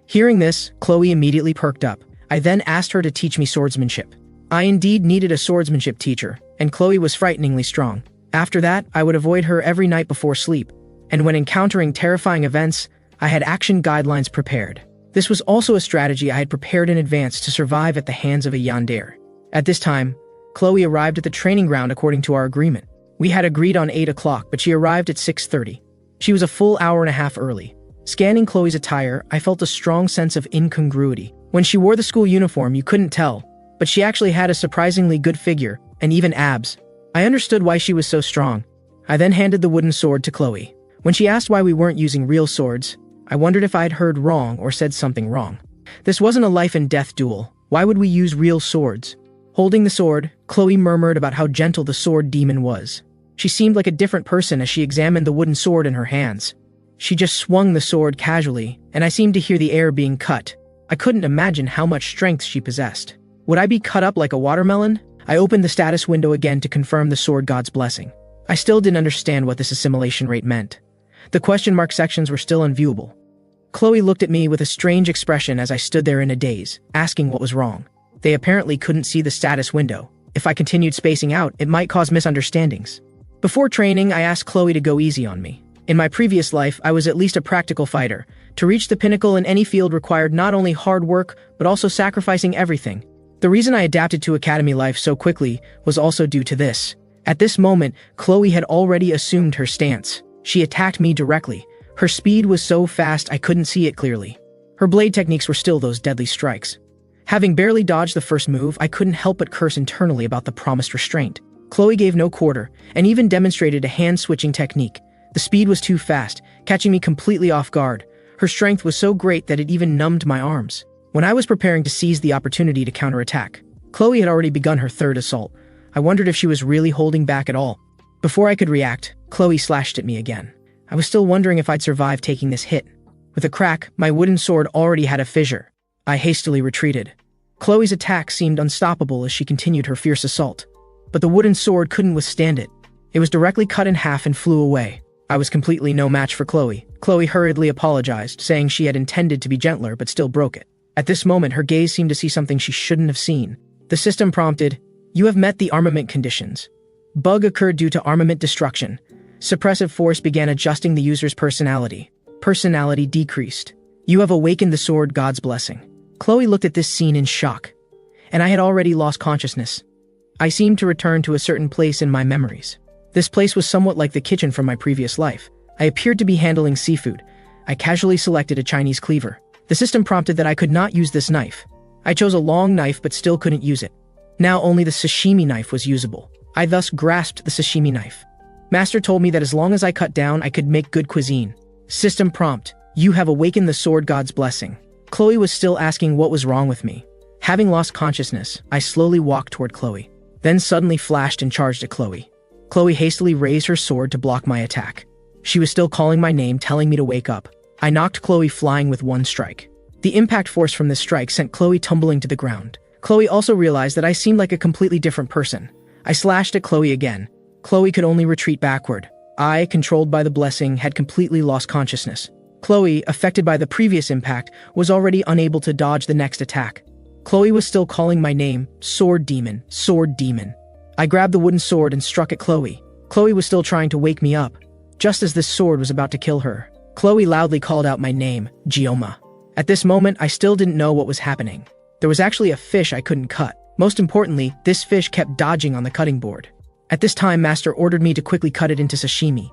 Speaker 1: Hearing this, Chloe immediately perked up. I then asked her to teach me swordsmanship. I indeed needed a swordsmanship teacher, and Chloe was frighteningly strong. After that, I would avoid her every night before sleep, and when encountering terrifying events, I had action guidelines prepared. This was also a strategy I had prepared in advance to survive at the hands of a yandere. At this time, Chloe arrived at the training ground according to our agreement. We had agreed on 8 o'clock, but she arrived at 6:30. She was a full hour and a half early. Scanning Chloe's attire, I felt a strong sense of incongruity. When she wore the school uniform, you couldn't tell, but she actually had a surprisingly good figure, and even abs. I understood why she was so strong. I then handed the wooden sword to Chloe. When she asked why we weren't using real swords, I wondered if I had heard wrong or said something wrong. This wasn't a life and death duel. Why would we use real swords? Holding the sword, Chloe murmured about how gentle the sword demon was. She seemed like a different person as she examined the wooden sword in her hands. She just swung the sword casually, and I seemed to hear the air being cut. I couldn't imagine how much strength she possessed. Would I be cut up like a watermelon? I opened the status window again to confirm the sword god's blessing. I still didn't understand what this assimilation rate meant. The question mark sections were still unviewable. Chloe looked at me with a strange expression as I stood there in a daze, asking what was wrong. They apparently couldn't see the status window. If I continued spacing out, it might cause misunderstandings. Before training, I asked Chloe to go easy on me. In my previous life, I was at least a practical fighter. To reach the pinnacle in any field required not only hard work, but also sacrificing everything. The reason I adapted to academy life so quickly was also due to this. At this moment, Chloe had already assumed her stance. She attacked me directly. Her speed was so fast I couldn't see it clearly. Her blade techniques were still those deadly strikes. Having barely dodged the first move, I couldn't help but curse internally about the promised restraint. Chloe gave no quarter, and even demonstrated a hand-switching technique. The speed was too fast, catching me completely off guard. Her strength was so great that it even numbed my arms. When I was preparing to seize the opportunity to counterattack, Chloe had already begun her third assault. I wondered if she was really holding back at all. Before I could react, Chloe slashed at me again. I was still wondering if I'd survive taking this hit. With a crack, my wooden sword already had a fissure. I hastily retreated. Chloe's attack seemed unstoppable as she continued her fierce assault. But the wooden sword couldn't withstand it. It was directly cut in half and flew away. I was completely no match for Chloe. Chloe hurriedly apologized, saying she had intended to be gentler but still broke it. At this moment, her gaze seemed to see something she shouldn't have seen. The system prompted, "You have met the armament conditions." Bug occurred due to armament destruction. Suppressive force began adjusting the user's personality. Personality decreased. You have awakened the sword god's blessing. Chloe looked at this scene in shock. And I had already lost consciousness. I seemed to return to a certain place in my memories. This place was somewhat like the kitchen from my previous life. I appeared to be handling seafood. I casually selected a Chinese cleaver. The system prompted that I could not use this knife. I chose a long knife but still couldn't use it. Now only the sashimi knife was usable. I thus grasped the sashimi knife. Master told me that as long as I cut down, I could make good cuisine. System prompt, you have awakened the sword god's blessing. Chloe was still asking what was wrong with me. Having lost consciousness, I slowly walked toward Chloe. then suddenly flashed and charged at Chloe. Chloe hastily raised her sword to block my attack. She was still calling my name, telling me to wake up. I knocked Chloe flying with one strike. The impact force from this strike sent Chloe tumbling to the ground. Chloe also realized that I seemed like a completely different person. I slashed at Chloe again. Chloe could only retreat backward. I, controlled by the blessing, had completely lost consciousness. Chloe, affected by the previous impact, was already unable to dodge the next attack. Chloe was still calling my name, Sword Demon, Sword Demon. I grabbed the wooden sword and struck at Chloe. Chloe was still trying to wake me up. Just as this sword was about to kill her, Chloe loudly called out my name, Gioma. At this moment, I still didn't know what was happening. There was actually a fish I couldn't cut. Most importantly, this fish kept dodging on the cutting board. At this time, Master ordered me to quickly cut it into sashimi.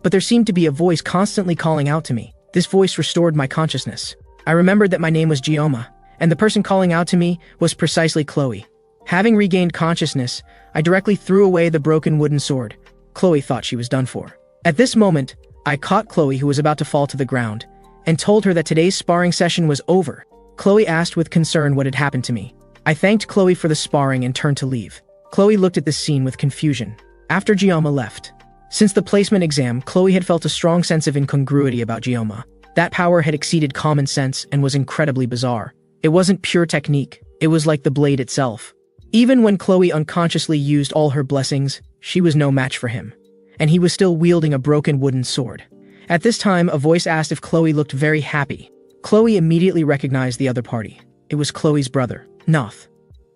Speaker 1: But there seemed to be a voice constantly calling out to me. This voice restored my consciousness. I remembered that my name was Gioma, and the person calling out to me was precisely Chloe. Having regained consciousness, I directly threw away the broken wooden sword. Chloe thought she was done for. At this moment, I caught Chloe, who was about to fall to the ground, and told her that today's sparring session was over. Chloe asked with concern what had happened to me. I thanked Chloe for the sparring and turned to leave. Chloe looked at this scene with confusion. After Gioma left, since the placement exam, Chloe had felt a strong sense of incongruity about Gioma. That power had exceeded common sense and was incredibly bizarre. It wasn't pure technique, it was like the blade itself. Even when Chloe unconsciously used all her blessings, she was no match for him. And he was still wielding a broken wooden sword. At this time, a voice asked if Chloe looked very happy. Chloe immediately recognized the other party. It was Chloe's brother, Noth.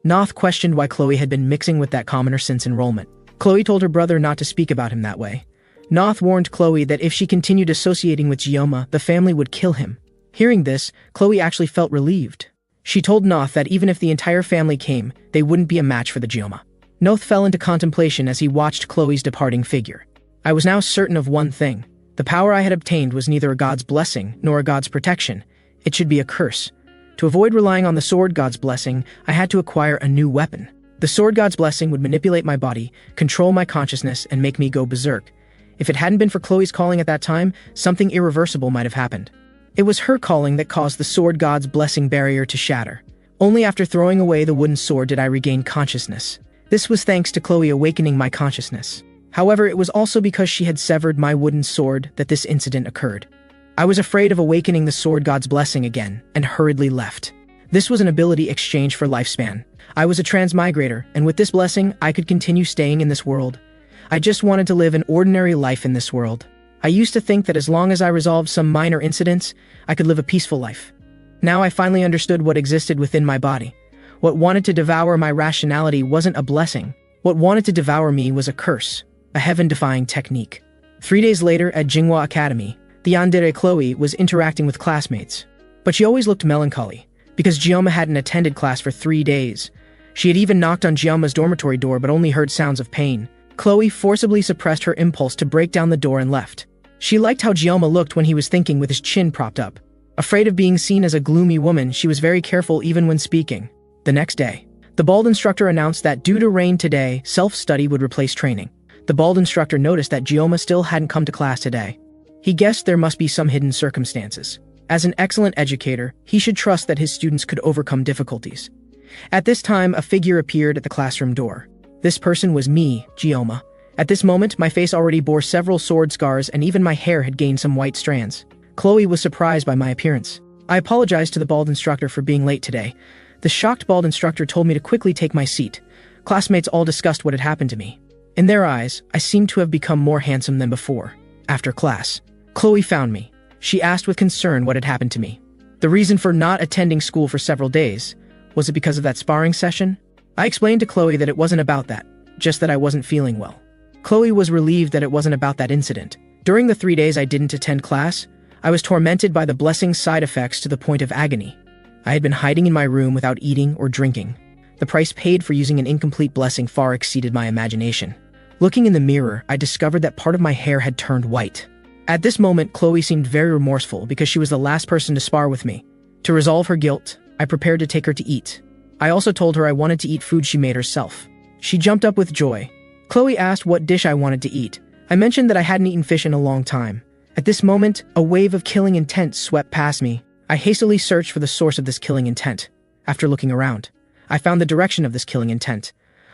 Speaker 1: Noth questioned why Chloe had been mixing with that commoner since enrollment. Chloe told her brother not to speak about him that way. Noth warned Chloe that if she continued associating with Gioma, the family would kill him. Hearing this, Chloe actually felt relieved. She told Noth that even if the entire family came, they wouldn't be a match for the Gioma. Noth fell into contemplation as he watched Chloe's departing figure. I was now certain of one thing. The power I had obtained was neither a god's blessing nor a god's protection. It should be a curse. To avoid relying on the sword god's blessing, I had to acquire a new weapon. The sword god's blessing would manipulate my body, control my consciousness, and make me go berserk. If it hadn't been for Chloe's calling at that time, something irreversible might have happened. It was her calling that caused the sword god's blessing barrier to shatter. Only after throwing away the wooden sword did I regain consciousness. This was thanks to Chloe awakening my consciousness. However, it was also because she had severed my wooden sword that this incident occurred. I was afraid of awakening the sword god's blessing again, and hurriedly left. This was an ability exchanged for lifespan. I was a transmigrator, and with this blessing, I could continue staying in this world. I just wanted to live an ordinary life in this world. I used to think that as long as I resolved some minor incidents, I could live a peaceful life. Now I finally understood what existed within my body. What wanted to devour my rationality wasn't a blessing. What wanted to devour me was a curse, a heaven-defying technique. 3 days later at Jinghua Academy, the yandere Chloe was interacting with classmates. But she always looked melancholy, because Gioma hadn't attended class for 3 days. She had even knocked on Gioma's dormitory door but only heard sounds of pain. Chloe forcibly suppressed her impulse to break down the door and left. She liked how Gioma looked when he was thinking with his chin propped up. Afraid of being seen as a gloomy woman, she was very careful even when speaking. The next day, the bald instructor announced that due to rain today, self-study would replace training. The bald instructor noticed that Gioma still hadn't come to class today. He guessed there must be some hidden circumstances. As an excellent educator, he should trust that his students could overcome difficulties. At this time, a figure appeared at the classroom door. This person was me, Gioma. At this moment, my face already bore several sword scars and even my hair had gained some white strands. Chloe was surprised by my appearance. I apologized to the bald instructor for being late today. The shocked bald instructor told me to quickly take my seat. Classmates all discussed what had happened to me. In their eyes, I seemed to have become more handsome than before. After class, Chloe found me. She asked with concern what had happened to me. The reason for not attending school for several days. Was it because of that sparring session? I explained to Chloe that it wasn't about that, just that I wasn't feeling well. Chloe was relieved that it wasn't about that incident. During the 3 days I didn't attend class, I was tormented by the blessing's side effects to the point of agony. I had been hiding in my room without eating or drinking. The price paid for using an incomplete blessing far exceeded my imagination. Looking in the mirror, I discovered that part of my hair had turned white. At this moment, Chloe seemed very remorseful because she was the last person to spar with me. To resolve her guilt, I prepared to take her to eat. I also told her I wanted to eat food she made herself. She jumped up with joy. Chloe asked what dish I wanted to eat. I mentioned that I hadn't eaten fish in a long time. At this moment, a wave of killing intent swept past me. I hastily searched for the source of this killing intent. After looking around, I found the direction of this killing intent.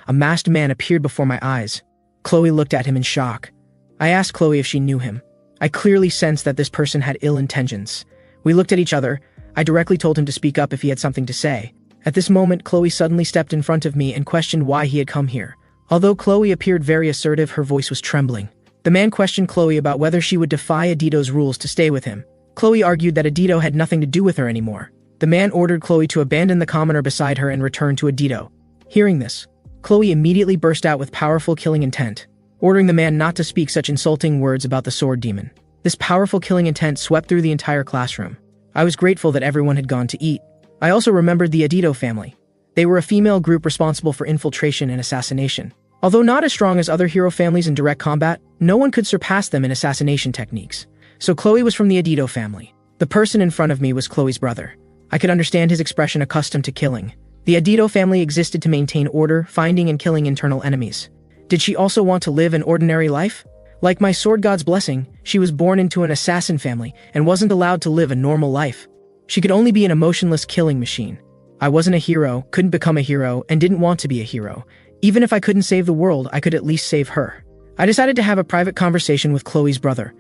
Speaker 1: a masked man appeared before my eyes. Chloe looked at him in shock. I asked Chloe if she knew him. I clearly sensed that this person had ill intentions. We looked at each other. I directly told him to speak up if he had something to say. At this moment, Chloe suddenly stepped in front of me and questioned why he had come here. Although Chloe appeared very assertive, her voice was trembling. The man questioned Chloe about whether she would defy Adito's rules to stay with him. Chloe argued that Adito had nothing to do with her anymore. The man ordered Chloe to abandon the commoner beside her and return to Adito. Hearing this, Chloe immediately burst out with powerful killing intent, ordering the man not to speak such insulting words about the sword demon. This powerful killing intent swept through the entire classroom. I was grateful that everyone had gone to eat. I also remembered the Adito family. They were a female group responsible for infiltration and assassination. Although not as strong as other hero families in direct combat, no one could surpass them in assassination techniques. So Chloe was from the Adito family. The person in front of me was Chloe's brother. I could understand his expression, accustomed to killing. The Adito family existed to maintain order, finding and killing internal enemies. Did she also want to live an ordinary life? Like my sword god's blessing, she was born into an assassin family and wasn't allowed to live a normal life. She could only be an emotionless killing machine. I wasn't a hero, couldn't become a hero, and didn't want to be a hero. Even if I couldn't save the world, I could at least save her. I decided to have a private conversation with Chloe's brother.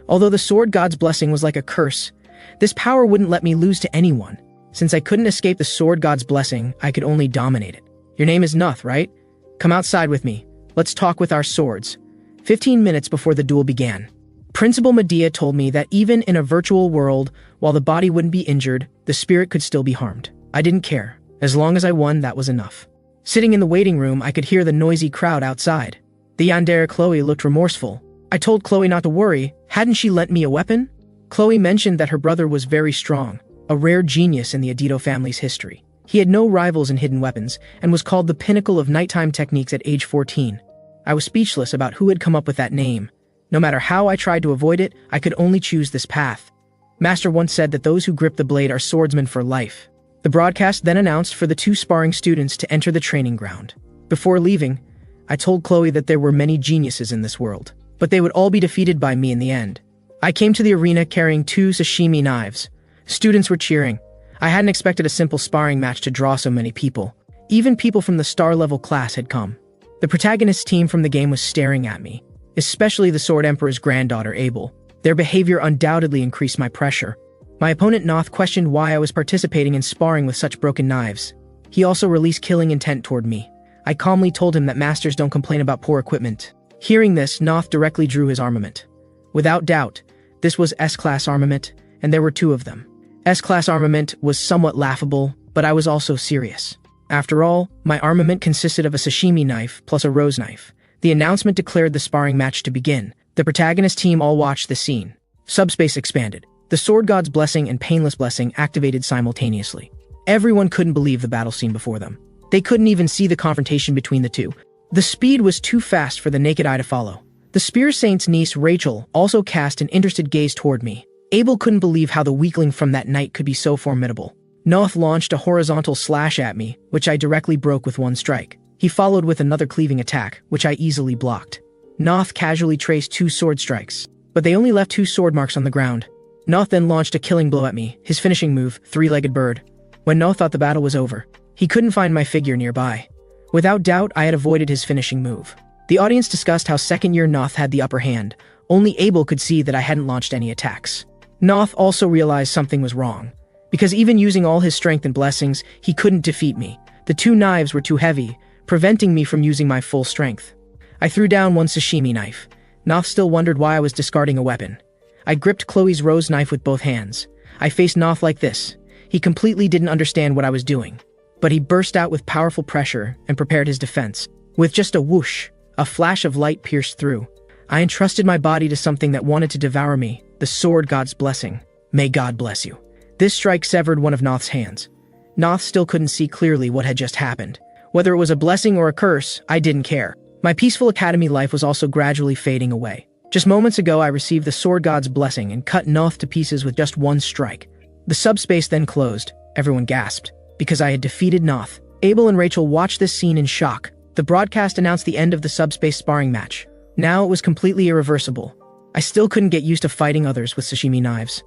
Speaker 1: Although the sword god's blessing was like a curse, this power wouldn't let me lose to anyone. Since I couldn't escape the sword god's blessing, I could only dominate it. Your name is Nuth, right? Come outside with me. Let's talk with our swords. 15 minutes before the duel began, Principal Medea told me that even in a virtual world, while the body wouldn't be injured, the spirit could still be harmed. I didn't care. As long as I won, that was enough. Sitting in the waiting room, I could hear the noisy crowd outside. The yandere Chloe looked remorseful. I told Chloe not to worry. Hadn't she lent me a weapon? Chloe mentioned that her brother was very strong, a rare genius in the Adito family's history. He had no rivals in hidden weapons and was called the pinnacle of nighttime techniques at age 14. I was speechless about who had come up with that name. No matter how I tried to avoid it, I could only choose this path. Master once said that those who grip the blade are swordsmen for life. The broadcast then announced for the 2 sparring students to enter the training ground. Before leaving, I told Chloe that there were many geniuses in this world, but they would all be defeated by me in the end. I came to the arena carrying 2 sashimi knives. Students were cheering. I hadn't expected a simple sparring match to draw so many people. Even people from the star-level class had come. The protagonist team from the game was staring at me, especially the Sword Emperor's granddaughter, Abel. Their behavior undoubtedly increased my pressure. My opponent Noth questioned why I was participating in sparring with such broken knives. He also released killing intent toward me. I calmly told him that masters don't complain about poor equipment. Hearing this, Noth directly drew his armament. Without doubt, this was S-class armament, and there were 2 of them. S-class armament was somewhat laughable, but I was also serious. After all, my armament consisted of a sashimi knife plus a rose knife. The announcement declared the sparring match to begin. The protagonist team all watched the scene. Subspace expanded. The Sword God's Blessing and Painless Blessing activated simultaneously. Everyone couldn't believe the battle scene before them. They couldn't even see the confrontation between the 2. The speed was too fast for the naked eye to follow. The Spear Saint's niece, Rachel, also cast an interested gaze toward me. Abel couldn't believe how the weakling from that night could be so formidable. Noth launched a horizontal slash at me, which I directly broke with 1 strike. He followed with another cleaving attack, which I easily blocked. Noth casually traced 2 sword strikes, but they only left 2 sword marks on the ground. Noth then launched a killing blow at me, his finishing move, 3-legged bird. When Noth thought the battle was over, he couldn't find my figure nearby. Without doubt, I had avoided his finishing move. The audience discussed how second-year Noth had the upper hand. Only Abel could see that I hadn't launched any attacks. Noth also realized something was wrong, because even using all his strength and blessings, he couldn't defeat me. The 2 knives were too heavy, preventing me from using my full strength. I threw down 1 sashimi knife. Noth still wondered why I was discarding a weapon. I gripped Chloe's rose knife with both hands. I faced Noth like this. He completely didn't understand what I was doing, but he burst out with powerful pressure and prepared his defense. With just a whoosh, a flash of light pierced through. I entrusted my body to something that wanted to devour me, the Sword God's Blessing. May God bless you. This strike severed one of Noth's hands. Noth still couldn't see clearly what had just happened. Whether it was a blessing or a curse, I didn't care. My peaceful academy life was also gradually fading away. Just moments ago, I received the Sword God's Blessing and cut Noth to pieces with just 1 strike. The subspace then closed. Everyone gasped, because I had defeated Noth. Abel and Rachel watched this scene in shock. The broadcast announced the end of the subspace sparring match. Now it was completely irreversible. I still couldn't get used to fighting others with sashimi knives.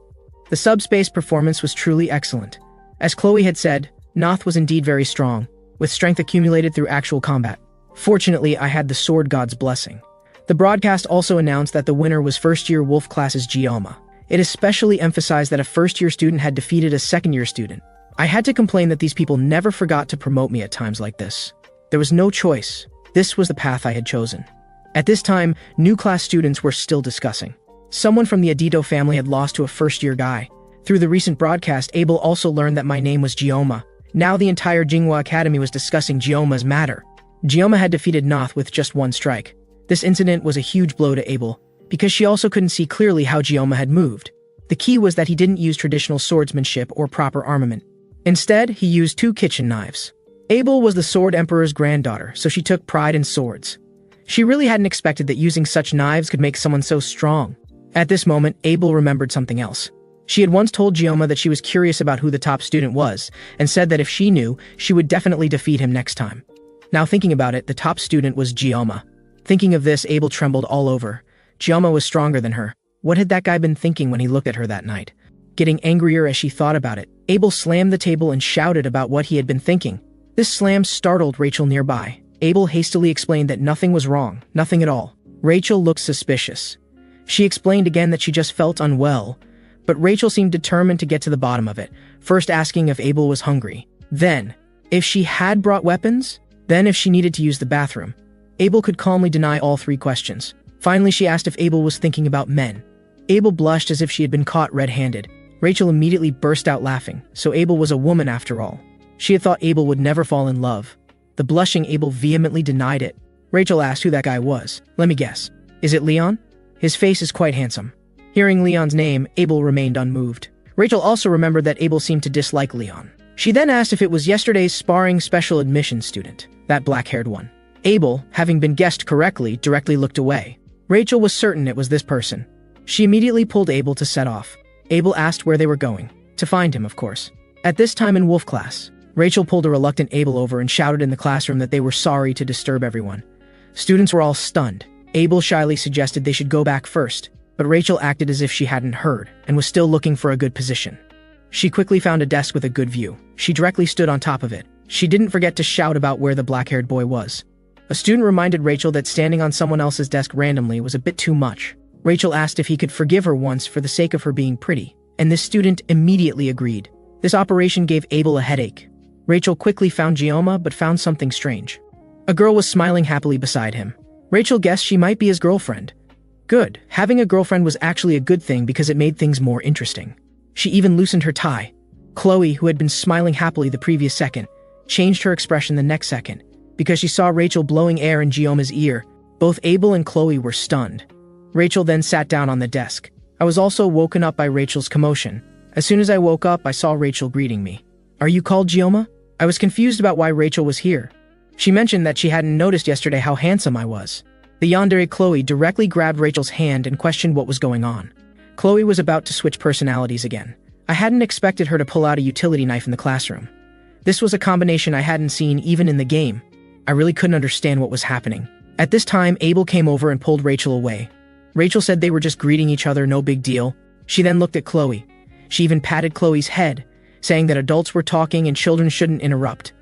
Speaker 1: The subspace performance was truly excellent. As Chloe had said, Noth was indeed very strong, with strength accumulated through actual combat. Fortunately, I had the sword god's blessing. The broadcast also announced that the winner was first-year Wolf class's Gioma. It especially emphasized that a first-year student had defeated a second-year student. I had to complain that these people never forgot to promote me at times like this. There was no choice. This was the path I had chosen. At this time, new class students were still discussing. Someone from the Adito family had lost to a first-year guy. Through the recent broadcast, Abel also learned that my name was Gioma. Now the entire Jinghua Academy was discussing Gioma's matter. Gioma had defeated Noth with just one strike. This incident was a huge blow to Abel, because she also couldn't see clearly how Gioma had moved. The key was that he didn't use traditional swordsmanship or proper armament. Instead, he used 2 kitchen knives. Abel was the Sword Emperor's granddaughter, so she took pride in swords. She really hadn't expected that using such knives could make someone so strong. At this moment, Abel remembered something else. She had once told Gioma that she was curious about who the top student was, and said that if she knew, she would definitely defeat him next time. Now thinking about it, the top student was Gioma. Thinking of this, Abel trembled all over. Gioma was stronger than her. What had that guy been thinking when he looked at her that night? Getting angrier as she thought about it, Abel slammed the table and shouted about what he had been thinking. This slam startled Rachel nearby. Abel hastily explained that nothing was wrong, nothing at all. Rachel looked suspicious. She explained again that she just felt unwell, but Rachel seemed determined to get to the bottom of it, first asking if Abel was hungry. Then, if she had brought weapons? Then if she needed to use the bathroom? Abel could calmly deny all 3 questions. Finally, she asked if Abel was thinking about men. Abel blushed as if she had been caught red-handed. Rachel immediately burst out laughing, so Abel was a woman after all. She had thought Abel would never fall in love. The blushing Abel vehemently denied it. Rachel asked who that guy was. Let me guess. Is it Leon? His face is quite handsome. Hearing Leon's name, Abel remained unmoved. Rachel also remembered that Abel seemed to dislike Leon. She then asked if it was yesterday's sparring special admission student, that black-haired one. Abel, having been guessed correctly, directly looked away. Rachel was certain it was this person. She immediately pulled Abel to set off. Abel asked where they were going. To find him, of course. At this time in Wolf class, Rachel pulled a reluctant Abel over and shouted in the classroom that they were sorry to disturb everyone. Students were all stunned. Abel shyly suggested they should go back first, but Rachel acted as if she hadn't heard and was still looking for a good position. She quickly found a desk with a good view. She directly stood on top of it. She didn't forget to shout about where the black-haired boy was. A student reminded Rachel that standing on someone else's desk randomly was a bit too much. Rachel asked if he could forgive her once for the sake of her being pretty, and this student immediately agreed. This operation gave Abel a headache. Rachel quickly found Gioma, but found something strange. A girl was smiling happily beside him. Rachel guessed she might be his girlfriend. Good. Having a girlfriend was actually a good thing because it made things more interesting. She even loosened her tie. Chloe, who had been smiling happily the previous second, changed her expression the next second, because she saw Rachel blowing air in Gioma's ear. Both Abel and Chloe were stunned. Rachel then sat down on the desk. I was also woken up by Rachel's commotion. As soon as I woke up, I saw Rachel greeting me. Are you called Gioma? I was confused about why Rachel was here. She mentioned that she hadn't noticed yesterday how handsome I was. The yandere Chloe directly grabbed Rachel's hand and questioned what was going on. Chloe was about to switch personalities again. I hadn't expected her to pull out a utility knife in the classroom. This was a combination I hadn't seen even in the game. I really couldn't understand what was happening. At this time, Abel came over and pulled Rachel away. Rachel said they were just greeting each other, no big deal. She then looked at Chloe. She even patted Chloe's head, saying that adults were talking and children shouldn't interrupt.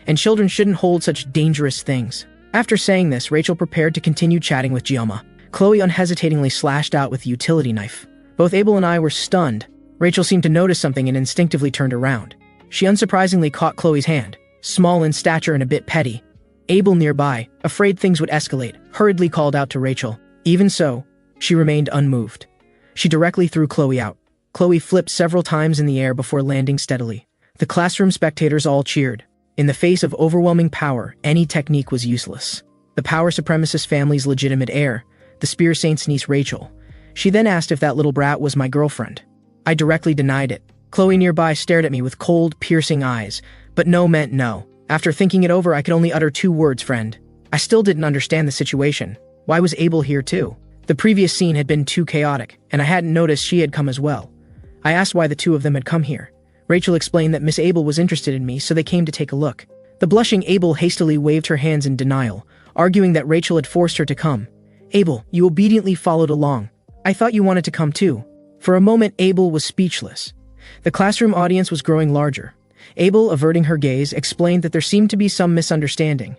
Speaker 1: And children shouldn't hold such dangerous things. After saying this, Rachel prepared to continue chatting with Gioma. Chloe unhesitatingly slashed out with the utility knife. Both Abel and I were stunned. Rachel seemed to notice something and instinctively turned around. She unsurprisingly caught Chloe's hand, small in stature and a bit petty. Abel nearby, afraid things would escalate, hurriedly called out to Rachel. Even so, she remained unmoved. She directly threw Chloe out. Chloe flipped several times in the air before landing steadily. The classroom spectators all cheered. In the face of overwhelming power, any technique was useless. The power supremacist family's legitimate heir, the Spear Saint's niece Rachel. She then asked if that little brat was my girlfriend. I directly denied it. Chloe nearby stared at me with cold, piercing eyes, but no meant no. After thinking it over, I could only utter 2 words, friend. I still didn't understand the situation. Why was Abel here too? The previous scene had been too chaotic, and I hadn't noticed she had come as well. I asked why the 2 of them had come here. Rachel explained that Miss Abel was interested in me, so they came to take a look. The blushing Abel hastily waved her hands in denial, arguing that Rachel had forced her to come. Abel, you obediently followed along. I thought you wanted to come too. For a moment, Abel was speechless. The classroom audience was growing larger. Abel, averting her gaze, explained that there seemed to be some misunderstanding.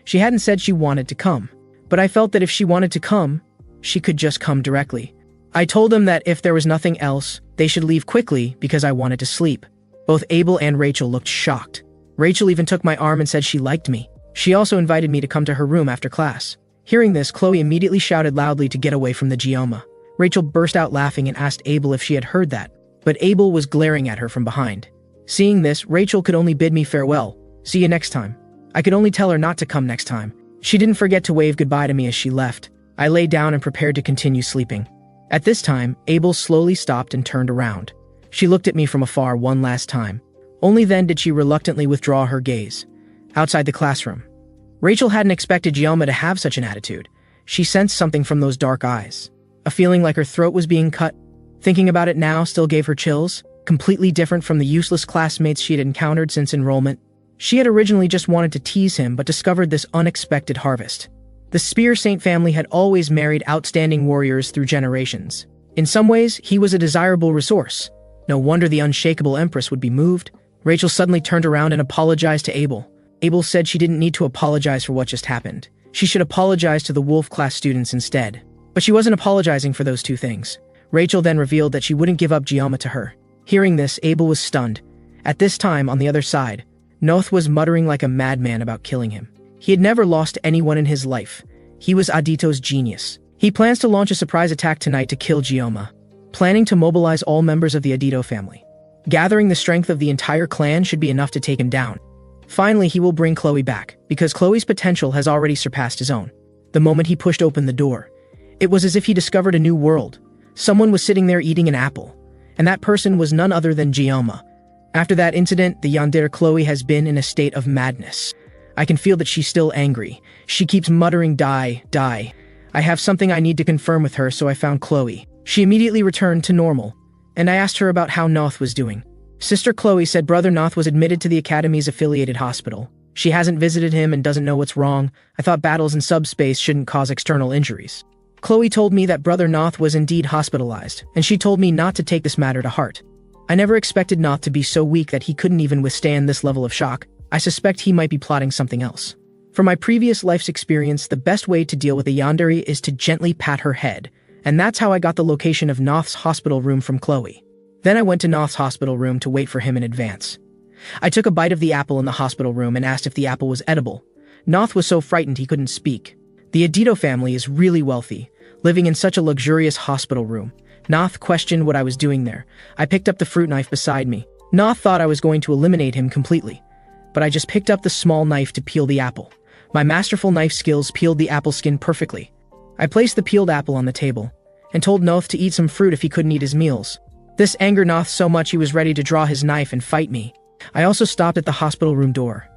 Speaker 1: She hadn't said she wanted to come, but I felt that if she wanted to come, she could just come directly. I told them that if there was nothing else, they should leave quickly because I wanted to sleep. Both Abel and Rachel looked shocked. Rachel even took my arm and said she liked me. She also invited me to come to her room after class. Hearing this, Chloe immediately shouted loudly to get away from the Gioma. Rachel burst out laughing and asked Abel if she had heard that, but Abel was glaring at her from behind. Seeing this, Rachel could only bid me farewell. See you next time. I could only tell her not to come next time. She didn't forget to wave goodbye to me as she left. I lay down and prepared to continue sleeping. At this time, Abel slowly stopped and turned around. She looked at me from afar one last time. Only then did she reluctantly withdraw her gaze. Outside the classroom, Rachel hadn't expected Gioma to have such an attitude. She sensed something from those dark eyes. A feeling like her throat was being cut. Thinking about it now still gave her chills, completely different from the useless classmates she had encountered since enrollment. She had originally just wanted to tease him but discovered this unexpected harvest. The Spear Saint family had always married outstanding warriors through generations. In some ways, he was a desirable resource. No wonder the unshakable Empress would be moved. Rachel suddenly turned around and apologized to Abel. Abel said she didn't need to apologize for what just happened. She should apologize to the Wolf class students instead. But she wasn't apologizing for those two things. Rachel then revealed that she wouldn't give up Gioma to her. Hearing this, Abel was stunned. At this time, on the other side, Noth was muttering like a madman about killing him. He had never lost anyone in his life. He was Adito's genius. He plans to launch a surprise attack tonight to kill Gioma, planning to mobilize all members of the Adito family. Gathering the strength of the entire clan should be enough to take him down. Finally, he will bring Chloe back, because Chloe's potential has already surpassed his own. The moment he pushed open the door, it was as if he discovered a new world. Someone was sitting there eating an apple, and that person was none other than Gioma. After that incident, the yandere Chloe has been in a state of madness. I can feel that she's still angry. She keeps muttering, "Die, die." I have something I need to confirm with her, so I found Chloe. She immediately returned to normal, and I asked her about how Noth was doing. Sister Chloe said brother Noth was admitted to the Academy's affiliated hospital. She hasn't visited him and doesn't know what's wrong. I thought battles in subspace shouldn't cause external injuries. Chloe told me that brother Noth was indeed hospitalized, and she told me not to take this matter to heart. I never expected Noth to be so weak that he couldn't even withstand this level of shock. I suspect he might be plotting something else. From my previous life's experience, the best way to deal with a yandere is to gently pat her head, and that's how I got the location of Noth's hospital room from Chloe. Then I went to Noth's hospital room to wait for him in advance. I took a bite of the apple in the hospital room and asked if the apple was edible. Noth was so frightened he couldn't speak. The Adito family is really wealthy, living in such a luxurious hospital room. Noth questioned what I was doing there. I picked up the fruit knife beside me. Noth thought I was going to eliminate him completely, but I just picked up the small knife to peel the apple. My masterful knife skills peeled the apple skin perfectly. I placed the peeled apple on the table and told Noth to eat some fruit if he couldn't eat his meals. This angered Noth so much he was ready to draw his knife and fight me. I also stopped at the hospital room door.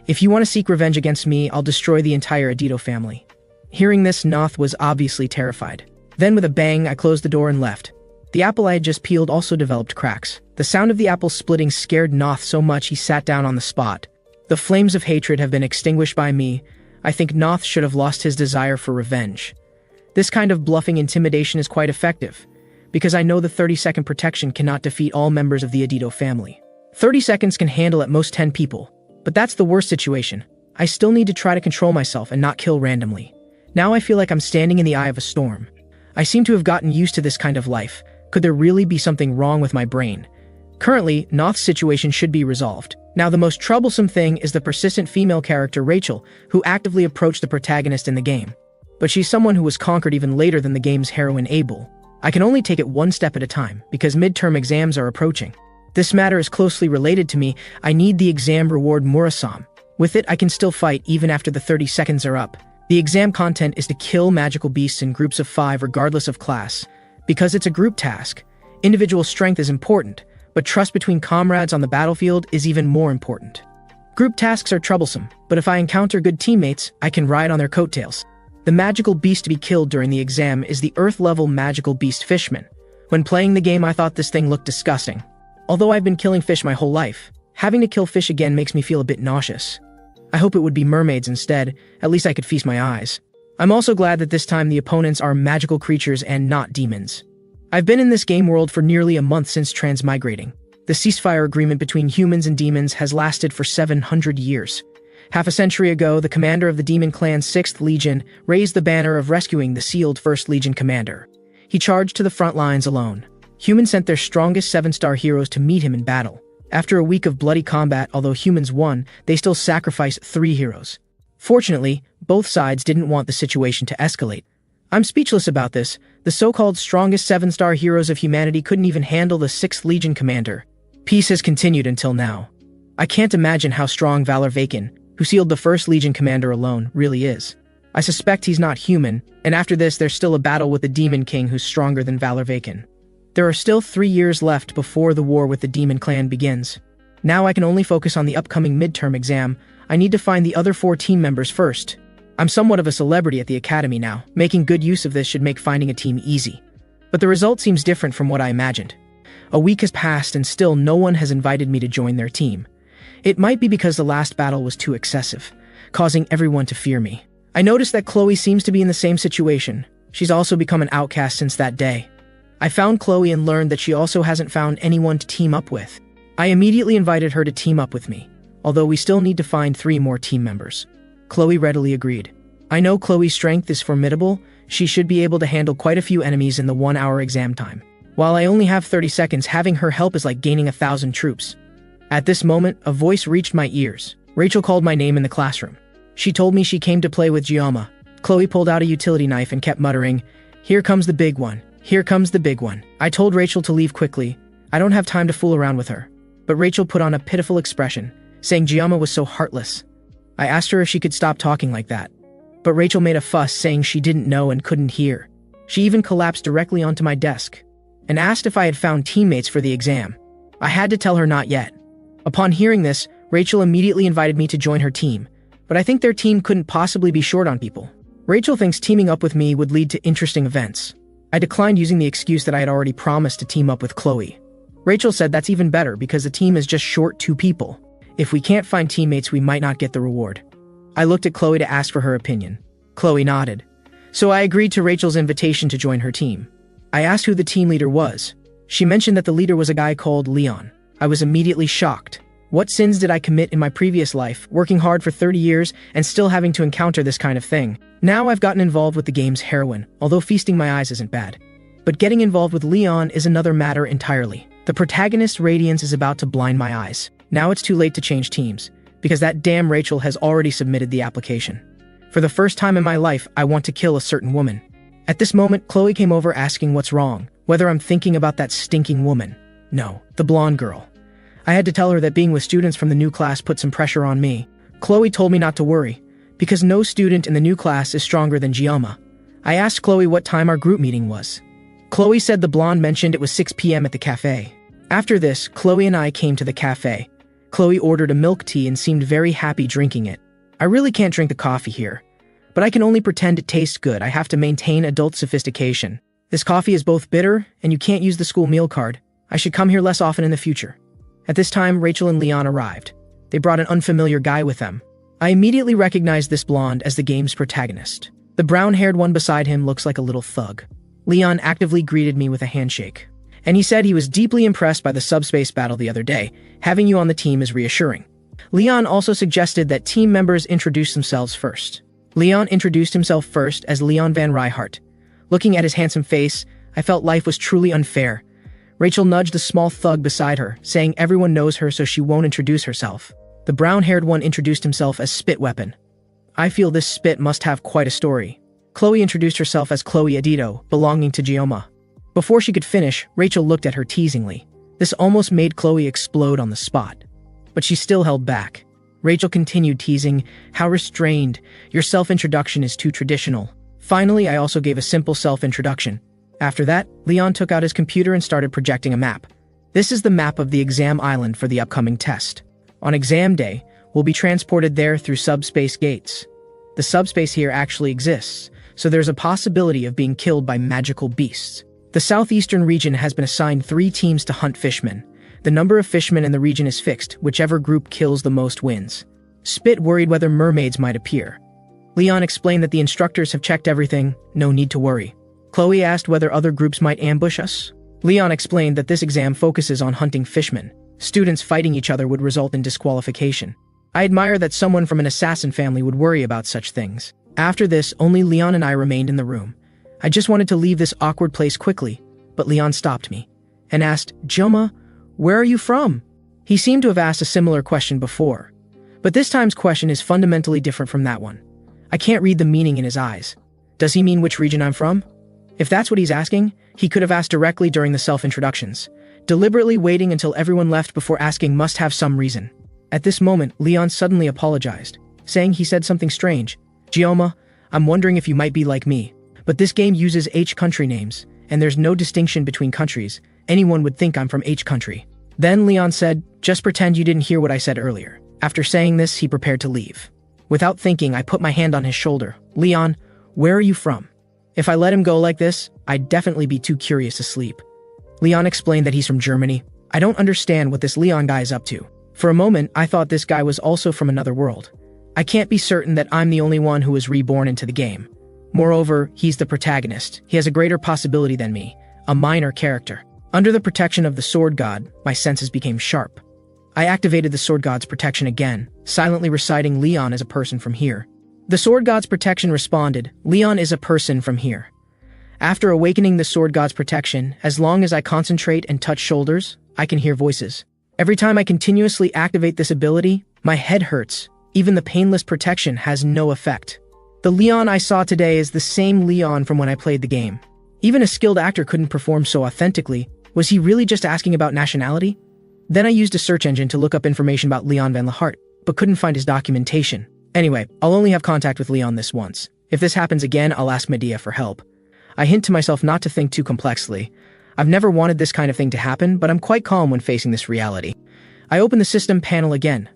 Speaker 1: If you want to seek revenge against me, I'll destroy the entire Adito family. Hearing this, Noth was obviously terrified. Then with a bang, I closed the door and left. The apple I had just peeled also developed cracks. The sound of the apple splitting scared Noth so much he sat down on the spot. The flames of hatred have been extinguished by me. I think Noth should have lost his desire for revenge. This kind of bluffing intimidation is quite effective, because I know the 30-second protection cannot defeat all members of the Adito family. 30 seconds can handle at most 10 people, but that's the worst situation. I still need to try to control myself and not kill randomly. Now I feel like I'm standing in the eye of a storm. I seem to have gotten used to this kind of life. Could there really be something wrong with my brain? Currently, Noth's situation should be resolved. Now the most troublesome thing is the persistent female character Rachel, who actively approached the protagonist in the game. But she's someone who was conquered even later than the game's heroine Abel. I can only take it one step at a time, because midterm exams are approaching. This matter is closely related to me. I need the exam reward Murasame. With it, I can still fight even after the 30 seconds are up. The exam content is to kill magical beasts in groups of 5 regardless of class. Because it's a group task, individual strength is important, but trust between comrades on the battlefield is even more important. Group tasks are troublesome, but if I encounter good teammates, I can ride on their coattails. The magical beast to be killed during the exam is the Earth-level magical beast Fishman. When playing the game, I thought this thing looked disgusting. Although I've been killing fish my whole life, having to kill fish again makes me feel a bit nauseous. I hope it would be mermaids instead. At least I could feast my eyes. I'm also glad that this time the opponents are magical creatures and not demons. I've been in this game world for nearly a month since transmigrating. The ceasefire agreement between humans and demons has lasted for 700 years. Half a century ago, the commander of the Demon Clan's 6th Legion raised the banner of rescuing the sealed 1st Legion commander. He charged to the front lines alone. Humans sent their strongest 7-star heroes to meet him in battle. After a week of bloody combat, although humans won, they still sacrificed 3 heroes. Fortunately, both sides didn't want the situation to escalate. I'm speechless about this. The so-called strongest 7-star heroes of humanity couldn't even handle the 6th Legion commander. Peace has continued until now. I can't imagine how strong Valor Vacan, who sealed the 1st Legion commander alone, really is. I suspect he's not human, and after this there's still a battle with the Demon King who's stronger than Valor Vacan. There are still 3 years left before the war with the Demon Clan begins. Now I can only focus on the upcoming midterm exam. I need to find the other 4 team members first. I'm somewhat of a celebrity at the academy now. Making good use of this should make finding a team easy. But the result seems different from what I imagined. A week has passed and still no one has invited me to join their team. It might be because the last battle was too excessive, causing everyone to fear me. I noticed that Chloe seems to be in the same situation. She's also become an outcast since that day. I found Chloe and learned that she also hasn't found anyone to team up with. I immediately invited her to team up with me, although we still need to find 3 more team members. Chloe readily agreed. I know Chloe's strength is formidable. She should be able to handle quite a few enemies in the 1-hour exam time. While I only have 30 seconds, having her help is like gaining 1,000 troops. At this moment, a voice reached my ears. Rachel called my name in the classroom. She told me she came to play with Gioma. Chloe pulled out a utility knife and kept muttering, "Here comes the big one. Here comes the big one." I told Rachel to leave quickly. I don't have time to fool around with her. But Rachel put on a pitiful expression, saying Gioma was so heartless. I asked her if she could stop talking like that. But Rachel made a fuss, saying she didn't know and couldn't hear. She even collapsed directly onto my desk and asked if I had found teammates for the exam. I had to tell her not yet. Upon hearing this, Rachel immediately invited me to join her team, but I think their team couldn't possibly be short on people. Rachel thinks teaming up with me would lead to interesting events. I declined using the excuse that I had already promised to team up with Chloe. Rachel said that's even better because the team is just short 2 people. If we can't find teammates, we might not get the reward. I looked at Chloe to ask for her opinion. Chloe nodded. So I agreed to Rachel's invitation to join her team. I asked who the team leader was. She mentioned that the leader was a guy called Leon. I was immediately shocked. What sins did I commit in my previous life, working hard for 30 years and still having to encounter this kind of thing? Now I've gotten involved with the game's heroine, although feasting my eyes isn't bad. But getting involved with Leon is another matter entirely. The protagonist's radiance is about to blind my eyes. Now it's too late to change teams, because that damn Rachel has already submitted the application. For the first time in my life, I want to kill a certain woman. At this moment, Chloe came over asking what's wrong, whether I'm thinking about that stinking woman. No, the blonde girl. I had to tell her that being with students from the new class put some pressure on me. Chloe told me not to worry, because no student in the new class is stronger than Gioma. I asked Chloe what time our group meeting was. Chloe said the blonde mentioned it was 6 p.m. at the cafe. After this, Chloe and I came to the cafe. Chloe ordered a milk tea and seemed very happy drinking it. I really can't drink the coffee here, but I can only pretend it tastes good. I have to maintain adult sophistication. This coffee is both bitter, and you can't use the school meal card. I should come here less often in the future. At this time, Rachel and Leon arrived. They brought an unfamiliar guy with them. I immediately recognized this blonde as the game's protagonist. The brown-haired one beside him looks like a little thug. Leon actively greeted me with a handshake. And he said he was deeply impressed by the subspace battle the other day. Having you on the team is reassuring. Leon also suggested that team members introduce themselves first. Leon introduced himself first as Leon Van Ryhart. Looking at his handsome face, I felt life was truly unfair. Rachel nudged the small thug beside her, saying everyone knows her so she won't introduce herself. The brown-haired one introduced himself as Spit Weapon. I feel this Spit must have quite a story. Chloe introduced herself as Chloe Adito, belonging to Gioma. Before she could finish, Rachel looked at her teasingly. This almost made Chloe explode on the spot. But she still held back. Rachel continued teasing, "How restrained. Your self-introduction is too traditional." Finally, I also gave a simple self-introduction. After that, Leon took out his computer and started projecting a map. This is the map of the exam island for the upcoming test. On exam day, we'll be transported there through subspace gates. The subspace here actually exists, so there's a possibility of being killed by magical beasts. The southeastern region has been assigned 3 teams to hunt fishmen. The number of fishmen in the region is fixed. Whichever group kills the most wins. Spit worried whether mermaids might appear. Leon explained that the instructors have checked everything, no need to worry. Chloe asked whether other groups might ambush us. Leon explained that this exam focuses on hunting fishmen. Students fighting each other would result in disqualification. I admire that someone from an assassin family would worry about such things. After this, only Leon and I remained in the room. I just wanted to leave this awkward place quickly, but Leon stopped me and asked, "Joma, where are you from?" He seemed to have asked a similar question before, but this time's question is fundamentally different from that one. I can't read the meaning in his eyes. Does he mean which region I'm from? If that's what he's asking, he could have asked directly during the self-introductions. Deliberately waiting until everyone left before asking must have some reason. At this moment, Leon suddenly apologized, saying he said something strange. "Gioma, I'm wondering if you might be like me, but this game uses H country names, and there's no distinction between countries. Anyone would think I'm from H country." Then Leon said, "Just pretend you didn't hear what I said earlier." After saying this, he prepared to leave. Without thinking, I put my hand on his shoulder. "Leon, where are you from?" If I let him go like this, I'd definitely be too curious to sleep. Leon explained that he's from Germany. I don't understand what this Leon guy is up to. For a moment, I thought this guy was also from another world. I can't be certain that I'm the only one who was reborn into the game. Moreover, he's the protagonist. He has a greater possibility than me, a minor character. Under the protection of the Sword God, my senses became sharp. I activated the Sword God's protection again, silently reciting Leon is a person from here. The Sword God's protection responded, "Leon is a person from here." After awakening the Sword God's protection, as long as I concentrate and touch shoulders, I can hear voices. Every time I continuously activate this ability, my head hurts. Even the painless protection has no effect. The Leon I saw today is the same Leon from when I played the game. Even a skilled actor couldn't perform so authentically. Was he really just asking about nationality? Then I used a search engine to look up information about Leon van Lahart, but couldn't find his documentation. Anyway, I'll only have contact with Leon this once. If this happens again, I'll ask Medea for help. I hint to myself not to think too complexly. I've never wanted this kind of thing to happen, but I'm quite calm when facing this reality. I open the system panel again.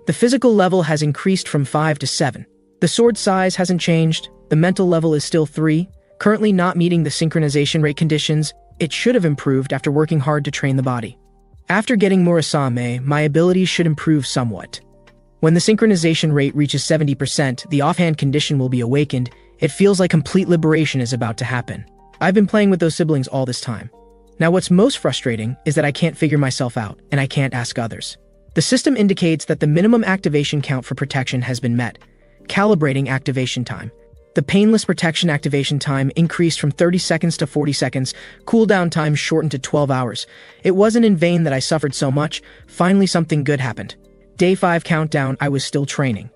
Speaker 1: The physical level has increased from 5 to 7. The sword size hasn't changed. The mental level is still 3, currently not meeting the synchronization rate conditions. It should have improved after working hard to train the body. After getting Murasame, my abilities should improve somewhat. When the synchronization rate reaches 70%, the offhand condition will be awakened. It feels like complete liberation is about to happen. I've been playing with those siblings all this time. Now what's most frustrating is that I can't figure myself out, and I can't ask others. The system indicates that the minimum activation count for protection has been met. Calibrating activation time. The painless protection activation time increased from 30 seconds to 40 seconds, cooldown time shortened to 12 hours. It wasn't in vain that I suffered so much. Finally something good happened. Day 5 countdown, I was still training.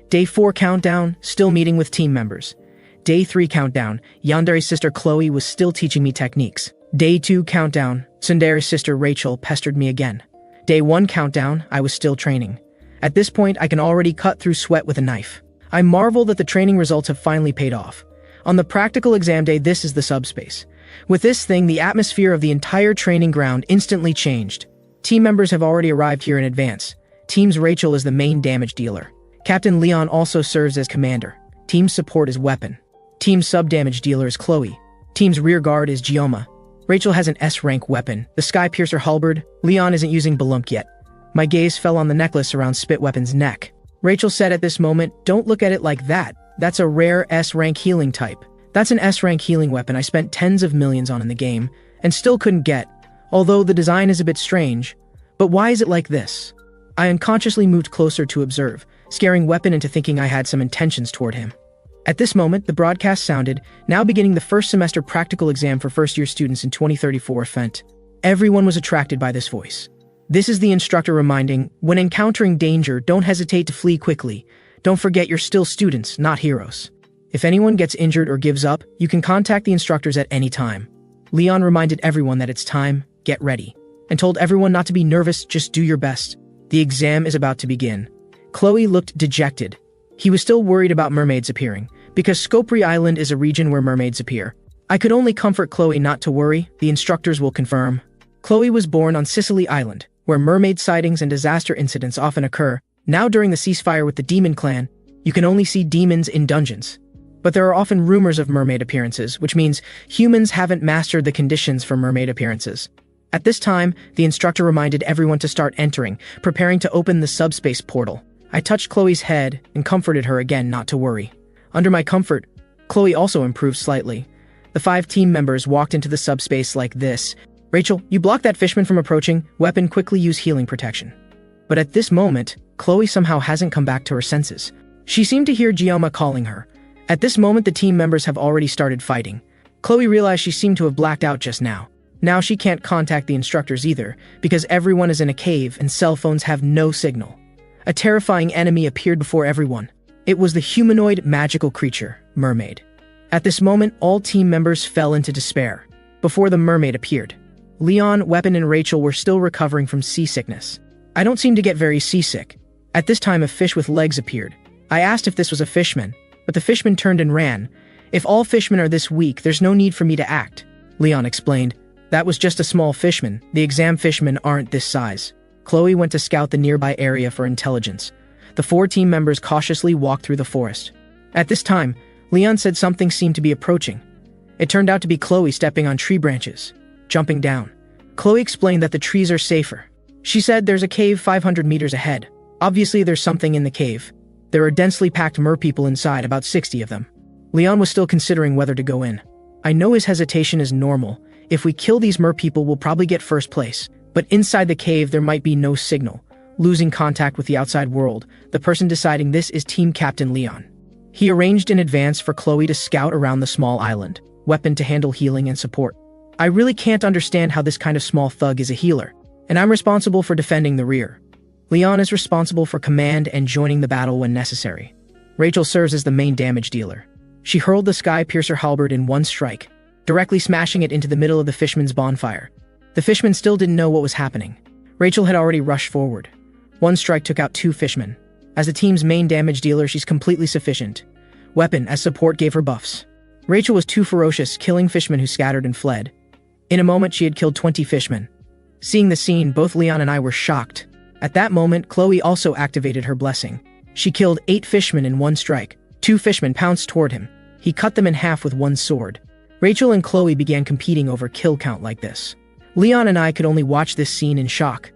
Speaker 1: Day 4 countdown, still meeting with team members. Day 3 countdown, Yandere's sister Chloe was still teaching me techniques. Day 2 countdown, Tsundere's sister Rachel pestered me again. Day 1 countdown, I was still training. At this point, I can already cut through sweat with a knife. I marvel that the training results have finally paid off. On the practical exam day, this is the subspace. With this thing, the atmosphere of the entire training ground instantly changed. Team members have already arrived here in advance. Team's Rachel is the main damage dealer. Captain Leon also serves as commander. Team's support is weapon. Team's sub-damage dealer is Chloe. Team's rear guard is Gioma. Rachel has an S-rank weapon, the Sky Piercer halberd. Leon isn't using Balump yet. My gaze fell on the necklace around Spit Weapon's neck. Rachel said at this moment, "Don't look at it like that. That's a rare S-rank healing type. That's an S-rank healing weapon I spent tens of millions on in the game, and still couldn't get, although the design is a bit strange. But why is it like this?" I unconsciously moved closer to observe, scaring Weapon into thinking I had some intentions toward him. At this moment, the broadcast sounded, now beginning the first semester practical exam for first-year students in 2034 Fent. Everyone was attracted by this voice. This is the instructor reminding, when encountering danger, don't hesitate to flee quickly. Don't forget you're still students, not heroes. If anyone gets injured or gives up, you can contact the instructors at any time. Leon reminded everyone that it's time, get ready, and told everyone not to be nervous, just do your best. The exam is about to begin. Chloe looked dejected. He was still worried about mermaids appearing, because Scopri Island is a region where mermaids appear. I could only comfort Chloe not to worry, the instructors will confirm. Chloe was born on Sicily Island, where mermaid sightings and disaster incidents often occur. Now during the ceasefire with the Demon Clan, you can only see demons in dungeons. But there are often rumors of mermaid appearances, which means humans haven't mastered the conditions for mermaid appearances. At this time, the instructor reminded everyone to start entering, preparing to open the subspace portal. I touched Chloe's head and comforted her again not to worry. Under my comfort, Chloe also improved slightly. The 5 team members walked into the subspace like this. "Rachel, you block that fishman from approaching. Weapon, quickly use healing protection." But at this moment, Chloe somehow hasn't come back to her senses. She seemed to hear Giamma calling her. At this moment, the team members have already started fighting. Chloe realized she seemed to have blacked out just now. Now she can't contact the instructors either, because everyone is in a cave and cell phones have no signal. A terrifying enemy appeared before everyone. It was the humanoid magical creature, Mermaid. At this moment, all team members fell into despair. Before the mermaid appeared, Leon, Weapon, and Rachel were still recovering from seasickness. I don't seem to get very seasick. At this time, a fish with legs appeared. I asked if this was a fishman, but the fishman turned and ran. If all fishmen are this weak, there's no need for me to act. Leon explained. That was just a small fishman. The exam fishmen aren't this size. Chloe went to scout the nearby area for intelligence. The 4 team members cautiously walked through the forest. At this time, Leon said something seemed to be approaching. It turned out to be Chloe stepping on tree branches, jumping down. Chloe explained that the trees are safer. She said there's a cave 500 meters ahead. Obviously there's something in the cave. There are densely packed merpeople inside, about 60 of them. Leon was still considering whether to go in. I know his hesitation is normal. If we kill these merpeople, we'll probably get first place. But inside the cave, there might be no signal. Losing contact with the outside world, the person deciding this is Team Captain Leon. He arranged in advance for Chloe to scout around the small island, Weapon to handle healing and support. I really can't understand how this kind of small thug is a healer, and I'm responsible for defending the rear. Leon is responsible for command and joining the battle when necessary. Rachel serves as the main damage dealer. She hurled the Sky Piercer halberd in one strike, directly smashing it into the middle of the fishman's bonfire. The fishmen still didn't know what was happening. Rachel had already rushed forward. One strike took out 2 fishmen. As the team's main damage dealer, she's completely sufficient. Weapon, as support, gave her buffs. Rachel was too ferocious, killing fishmen who scattered and fled. In a moment, she had killed 20 fishmen. Seeing the scene, both Leon and I were shocked. At that moment, Chloe also activated her blessing. She killed 8 fishmen in one strike. 2 fishmen pounced toward him. He cut them in half with one sword. Rachel and Chloe began competing over kill count like this. Leon and I could only watch this scene in shock.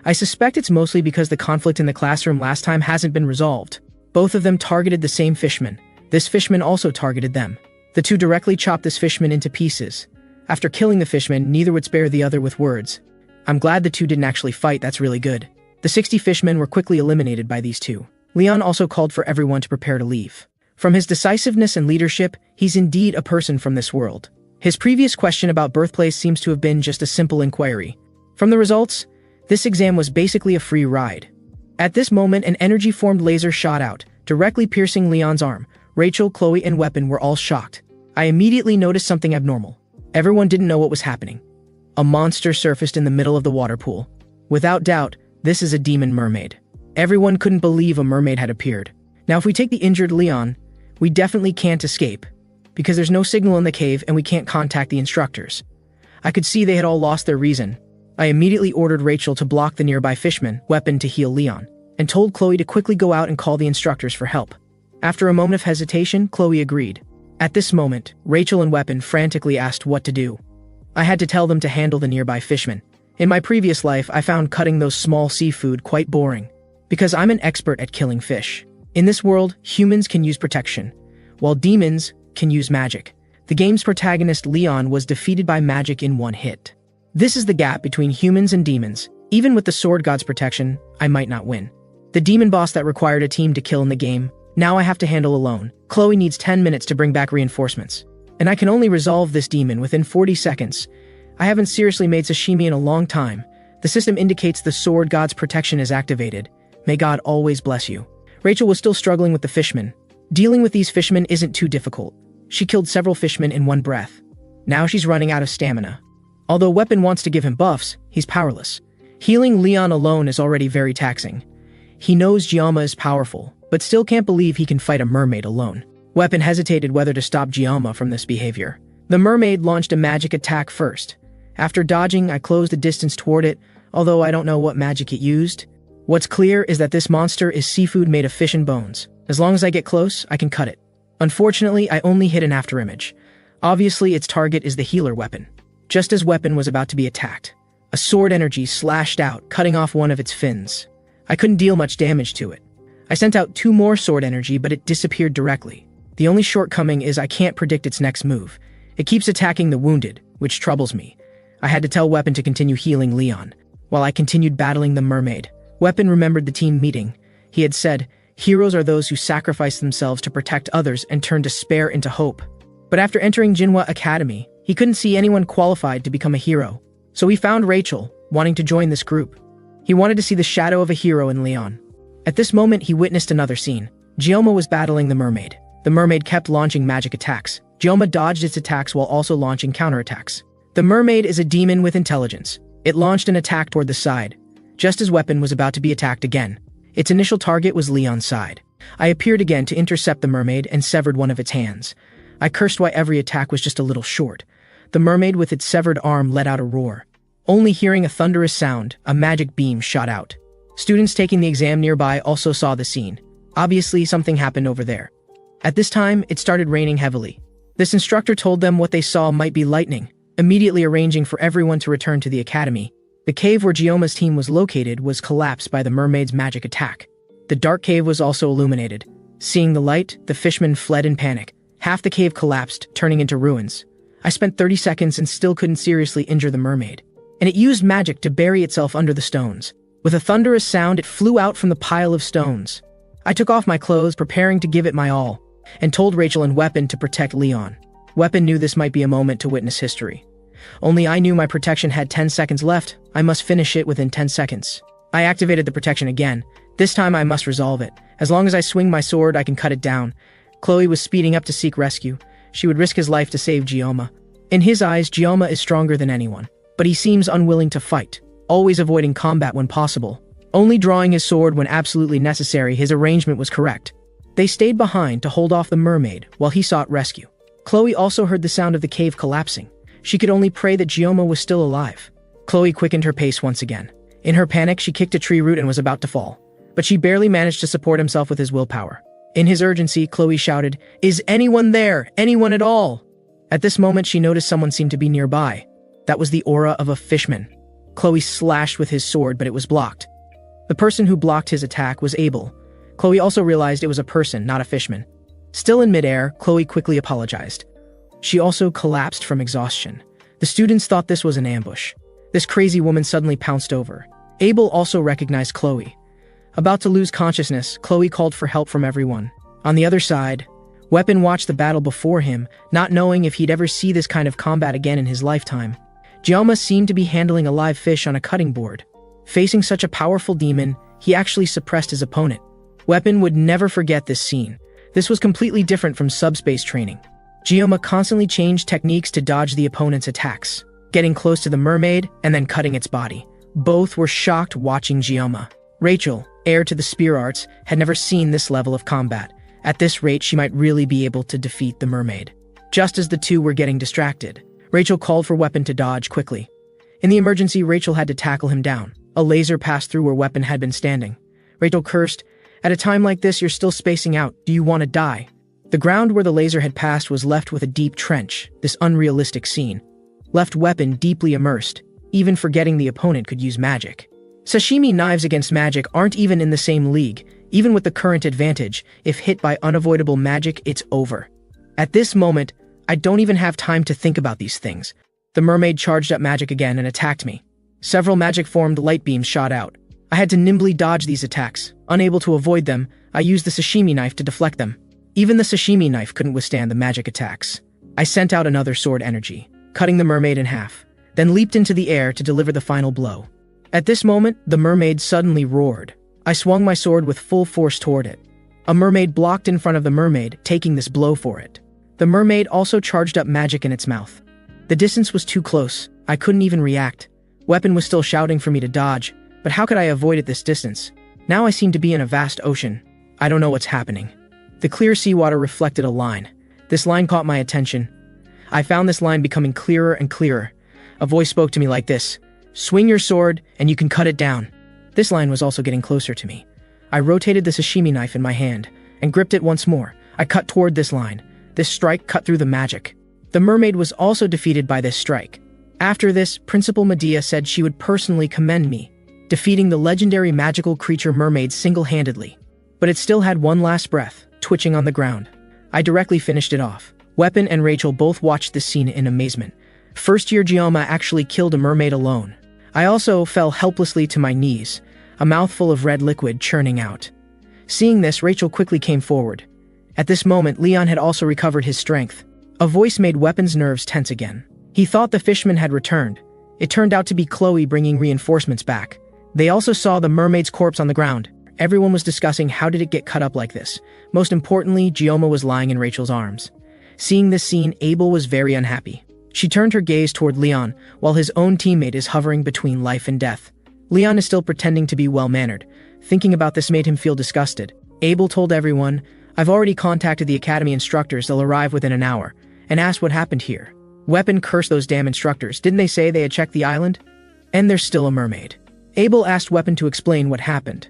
Speaker 1: I suspect it's mostly because the conflict in the classroom last time hasn't been resolved. Both of them targeted the same fishman. This fishman also targeted them. The 2 directly chopped this fishman into pieces. After killing the fishman, neither would spare the other with words. I'm glad the 2 didn't actually fight, that's really good. The 60 fishmen were quickly eliminated by these 2. Leon also called for everyone to prepare to leave. From his decisiveness and leadership, he's indeed a person from this world. His previous question about birthplace seems to have been just a simple inquiry. From the results, this exam was basically a free ride. At this moment, an energy-formed laser shot out, directly piercing Leon's arm. Rachel, Chloe, and Weapon were all shocked. I immediately noticed something abnormal. Everyone didn't know what was happening. A monster surfaced in the middle of the water pool. Without doubt, this is a demon mermaid. Everyone couldn't believe a mermaid had appeared. Now, if we take the injured Leon, we definitely can't escape, because there's no signal in the cave and we can't contact the instructors. I could see they had all lost their reason. I immediately ordered Rachel to block the nearby fishman, Weapon, to heal Leon, and told Chloe to quickly go out and call the instructors for help. After a moment of hesitation, Chloe agreed. At this moment, Rachel and Weapon frantically asked what to do. I had to tell them to handle the nearby fishman. In my previous life, I found cutting those small seafood quite boring, because I'm an expert at killing fish. In this world, humans can use protection, while demons can use magic. The game's protagonist, Leon, was defeated by magic in one hit. This is the gap between humans and demons. Even with the sword god's protection, I might not win. The demon boss that required a team to kill in the game, now I have to handle alone. Chloe needs 10 minutes to bring back reinforcements, and I can only resolve this demon within 40 seconds. I haven't seriously made sashimi in a long time. The system indicates the sword god's protection is activated. May God always bless you. Rachel was still struggling with the fishmen. Dealing with these fishmen isn't too difficult. She killed several fishmen in one breath. Now she's running out of stamina. Although Weapon wants to give him buffs, he's powerless. Healing Leon alone is already very taxing. He knows Giamma is powerful, but still can't believe he can fight a mermaid alone. Weapon hesitated whether to stop Giamma from this behavior. The mermaid launched a magic attack first. After dodging, I closed the distance toward it, although I don't know what magic it used. What's clear is that this monster is seafood made of fish and bones. As long as I get close, I can cut it. Unfortunately, I only hit an afterimage. Obviously, its target is the healer Weapon. Just as Weapon was about to be attacked, a sword energy slashed out, cutting off one of its fins. I couldn't deal much damage to it. I sent out 2 more sword energy, but it disappeared directly. The only shortcoming is I can't predict its next move. It keeps attacking the wounded, which troubles me. I had to tell Weapon to continue healing Leon, while I continued battling the mermaid. Weapon remembered the team meeting. He had said, "Heroes are those who sacrifice themselves to protect others and turn despair into hope." But after entering MANHWA Academy, he couldn't see anyone qualified to become a hero. So he found Rachel, wanting to join this group. He wanted to see the shadow of a hero in Leon. At this moment, he witnessed another scene. Gioma was battling the mermaid. The mermaid kept launching magic attacks. Gioma dodged its attacks while also launching counterattacks. The mermaid is a demon with intelligence. It launched an attack toward the side, just as Weapon was about to be attacked again. Its initial target was Leon's side. I appeared again to intercept the mermaid and severed one of its hands. I cursed why every attack was just a little short. The mermaid with its severed arm let out a roar. Only hearing a thunderous sound, a magic beam shot out. Students taking the exam nearby also saw the scene. Obviously, something happened over there. At this time, it started raining heavily. This instructor told them what they saw might be lightning, immediately arranging for everyone to return to the academy. The cave where Gioma's team was located was collapsed by the mermaid's magic attack. The dark cave was also illuminated. Seeing the light, the fishermen fled in panic. Half the cave collapsed, turning into ruins. I spent 30 seconds and still couldn't seriously injure the mermaid. And it used magic to bury itself under the stones. With a thunderous sound, it flew out from the pile of stones. I took off my clothes, preparing to give it my all, and told Rachel and Weapon to protect Leon. Weapon knew this might be a moment to witness history. Only I knew my protection had 10 seconds left. I must finish it within 10 seconds. I activated the protection again. This time I must resolve it. As long as I swing my sword, I can cut it down. Chloe was speeding up to seek rescue. She would risk his life to save Gioma. In his eyes, Gioma is stronger than anyone. But he seems unwilling to fight, always avoiding combat when possible. Only drawing his sword when absolutely necessary. His arrangement was correct. They stayed behind to hold off the mermaid while he sought rescue. Chloe also heard the sound of the cave collapsing. She could only pray that Gioma was still alive. Chloe quickened her pace once again. In her panic, she kicked a tree root and was about to fall. But she barely managed to support himself with his willpower. In his urgency, Chloe shouted, "Is anyone there? Anyone at all?" At this moment, she noticed someone seemed to be nearby. That was the aura of a fishman. Chloe slashed with his sword, but it was blocked. The person who blocked his attack was Abel. Chloe also realized it was a person, not a fishman. Still in midair, Chloe quickly apologized. She also collapsed from exhaustion. The students thought this was an ambush. This crazy woman suddenly pounced over. Abel also recognized Chloe. About to lose consciousness, Chloe called for help from everyone. On the other side, Weapon watched the battle before him, not knowing if he'd ever see this kind of combat again in his lifetime. Gioma seemed to be handling a live fish on a cutting board. Facing such a powerful demon, he actually suppressed his opponent. Weapon would never forget this scene. This was completely different from subspace training. Gioma constantly changed techniques to dodge the opponent's attacks, getting close to the mermaid and then cutting its body. Both were shocked watching Gioma. Rachel, heir to the spear arts, had never seen this level of combat. At this rate, she might really be able to defeat the mermaid. Just as the two were getting distracted, Rachel called for Weapon to dodge quickly. In the emergency, Rachel had to tackle him down. A laser passed through where Weapon had been standing. Rachel cursed, "At a time like this, you're still spacing out. Do you want to die?" The ground where the laser had passed was left with a deep trench. This unrealistic scene left Weapon deeply immersed, even forgetting the opponent could use magic. Sashimi knives against magic aren't even in the same league. Even with the current advantage, if hit by unavoidable magic, it's over. At this moment, I don't even have time to think about these things. The mermaid charged up magic again and attacked me. Several magic-formed light beams shot out. I had to nimbly dodge these attacks. Unable to avoid them, I used the sashimi knife to deflect them. Even the sashimi knife couldn't withstand the magic attacks. I sent out another sword energy, cutting the mermaid in half, then leaped into the air to deliver the final blow. At this moment, the mermaid suddenly roared. I swung my sword with full force toward it. A mermaid blocked in front of the mermaid, taking this blow for it. The mermaid also charged up magic in its mouth. The distance was too close. I couldn't even react. Weapon was still shouting for me to dodge, but how could I avoid at this distance? Now I seem to be in a vast ocean. I don't know what's happening. The clear seawater reflected a line. This line caught my attention. I found this line becoming clearer and clearer. A voice spoke to me like this: "Swing your sword, and you can cut it down." This line was also getting closer to me. I rotated the sashimi knife in my hand and gripped it once more. I cut toward this line. This strike cut through the magic. The mermaid was also defeated by this strike. After this, Principal Medea said she would personally commend me, defeating the legendary magical creature mermaid single-handedly. But it still had one last breath, twitching on the ground. I directly finished it off. Weapon and Rachel both watched this scene in amazement. First-year Gioma actually killed a mermaid alone. I also fell helplessly to my knees. a mouthful of red liquid churning out. Seeing this, Rachel quickly came forward. At this moment, Leon had also recovered his strength. A voice made Weapon's nerves tense again. He thought the fisherman had returned. It turned out to be Chloe bringing reinforcements back. They also saw the mermaid's corpse on the ground. Everyone was discussing how did it get cut up like this. Most importantly, Gioma was lying in Rachel's arms. Seeing this scene, Abel was very unhappy. She turned her gaze toward Leon, while his own teammate is hovering between life and death. Leon is still pretending to be well-mannered. Thinking about this made him feel disgusted. Abel told everyone, "I've already contacted the academy instructors, they'll arrive within an hour," and asked what happened here. Weapon cursed those damn instructors. Didn't they say they had checked the island? And there's still a mermaid. Abel asked Weapon to explain what happened.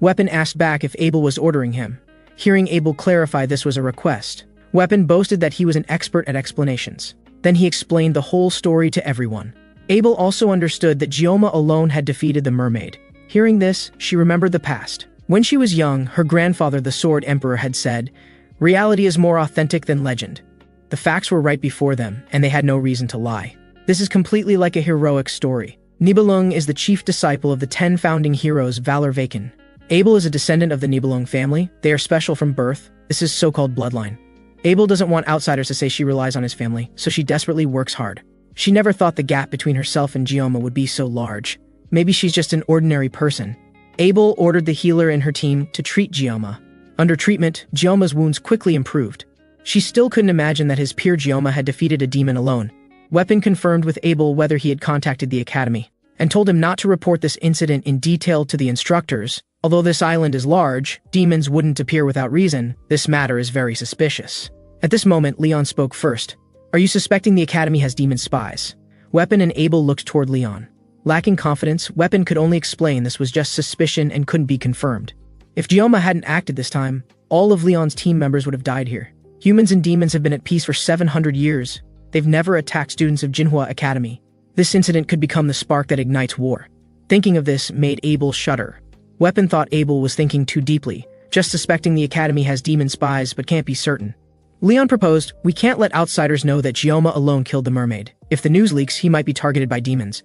Speaker 1: Weapon asked back if Abel was ordering him. Hearing Abel clarify this was a request, Weapon boasted that he was an expert at explanations. Then he explained the whole story to everyone. Abel also understood that Gioma alone had defeated the mermaid. Hearing this, she remembered the past. When she was young, her grandfather, the Sword Emperor, had said, "Reality is more authentic than legend." The facts were right before them, and they had no reason to lie. This is completely like a heroic story. Nibelung is the chief disciple of the 10 founding heroes Valor Vaken. Abel is a descendant of the Nibelung family. They are special from birth. This is so-called bloodline. Abel doesn't want outsiders to say she relies on his family, so she desperately works hard. She never thought the gap between herself and Gioma would be so large. Maybe she's just an ordinary person. Abel ordered the healer in her team to treat Gioma. Under treatment, Gioma's wounds quickly improved. She still couldn't imagine that his peer Gioma had defeated a demon alone. Weapon confirmed with Abel whether he had contacted the academy, and told him not to report this incident in detail to the instructors. Although this island is large, demons wouldn't appear without reason. This matter is very suspicious. At this moment, Leon spoke first. "Are you suspecting the academy has demon spies?" Weapon and Abel looked toward Leon. Lacking confidence, Weapon could only explain this was just suspicion and couldn't be confirmed. If Gioma hadn't acted this time, all of Leon's team members would have died here. Humans and demons have been at peace for 700 years. They've never attacked students of MANHWA Academy. This incident could become the spark that ignites war. Thinking of this made Abel shudder. Weapon thought Abel was thinking too deeply, just suspecting the academy has demon spies but can't be certain. Leon proposed, "We can't let outsiders know that Gioma alone killed the mermaid. If the news leaks, he might be targeted by demons.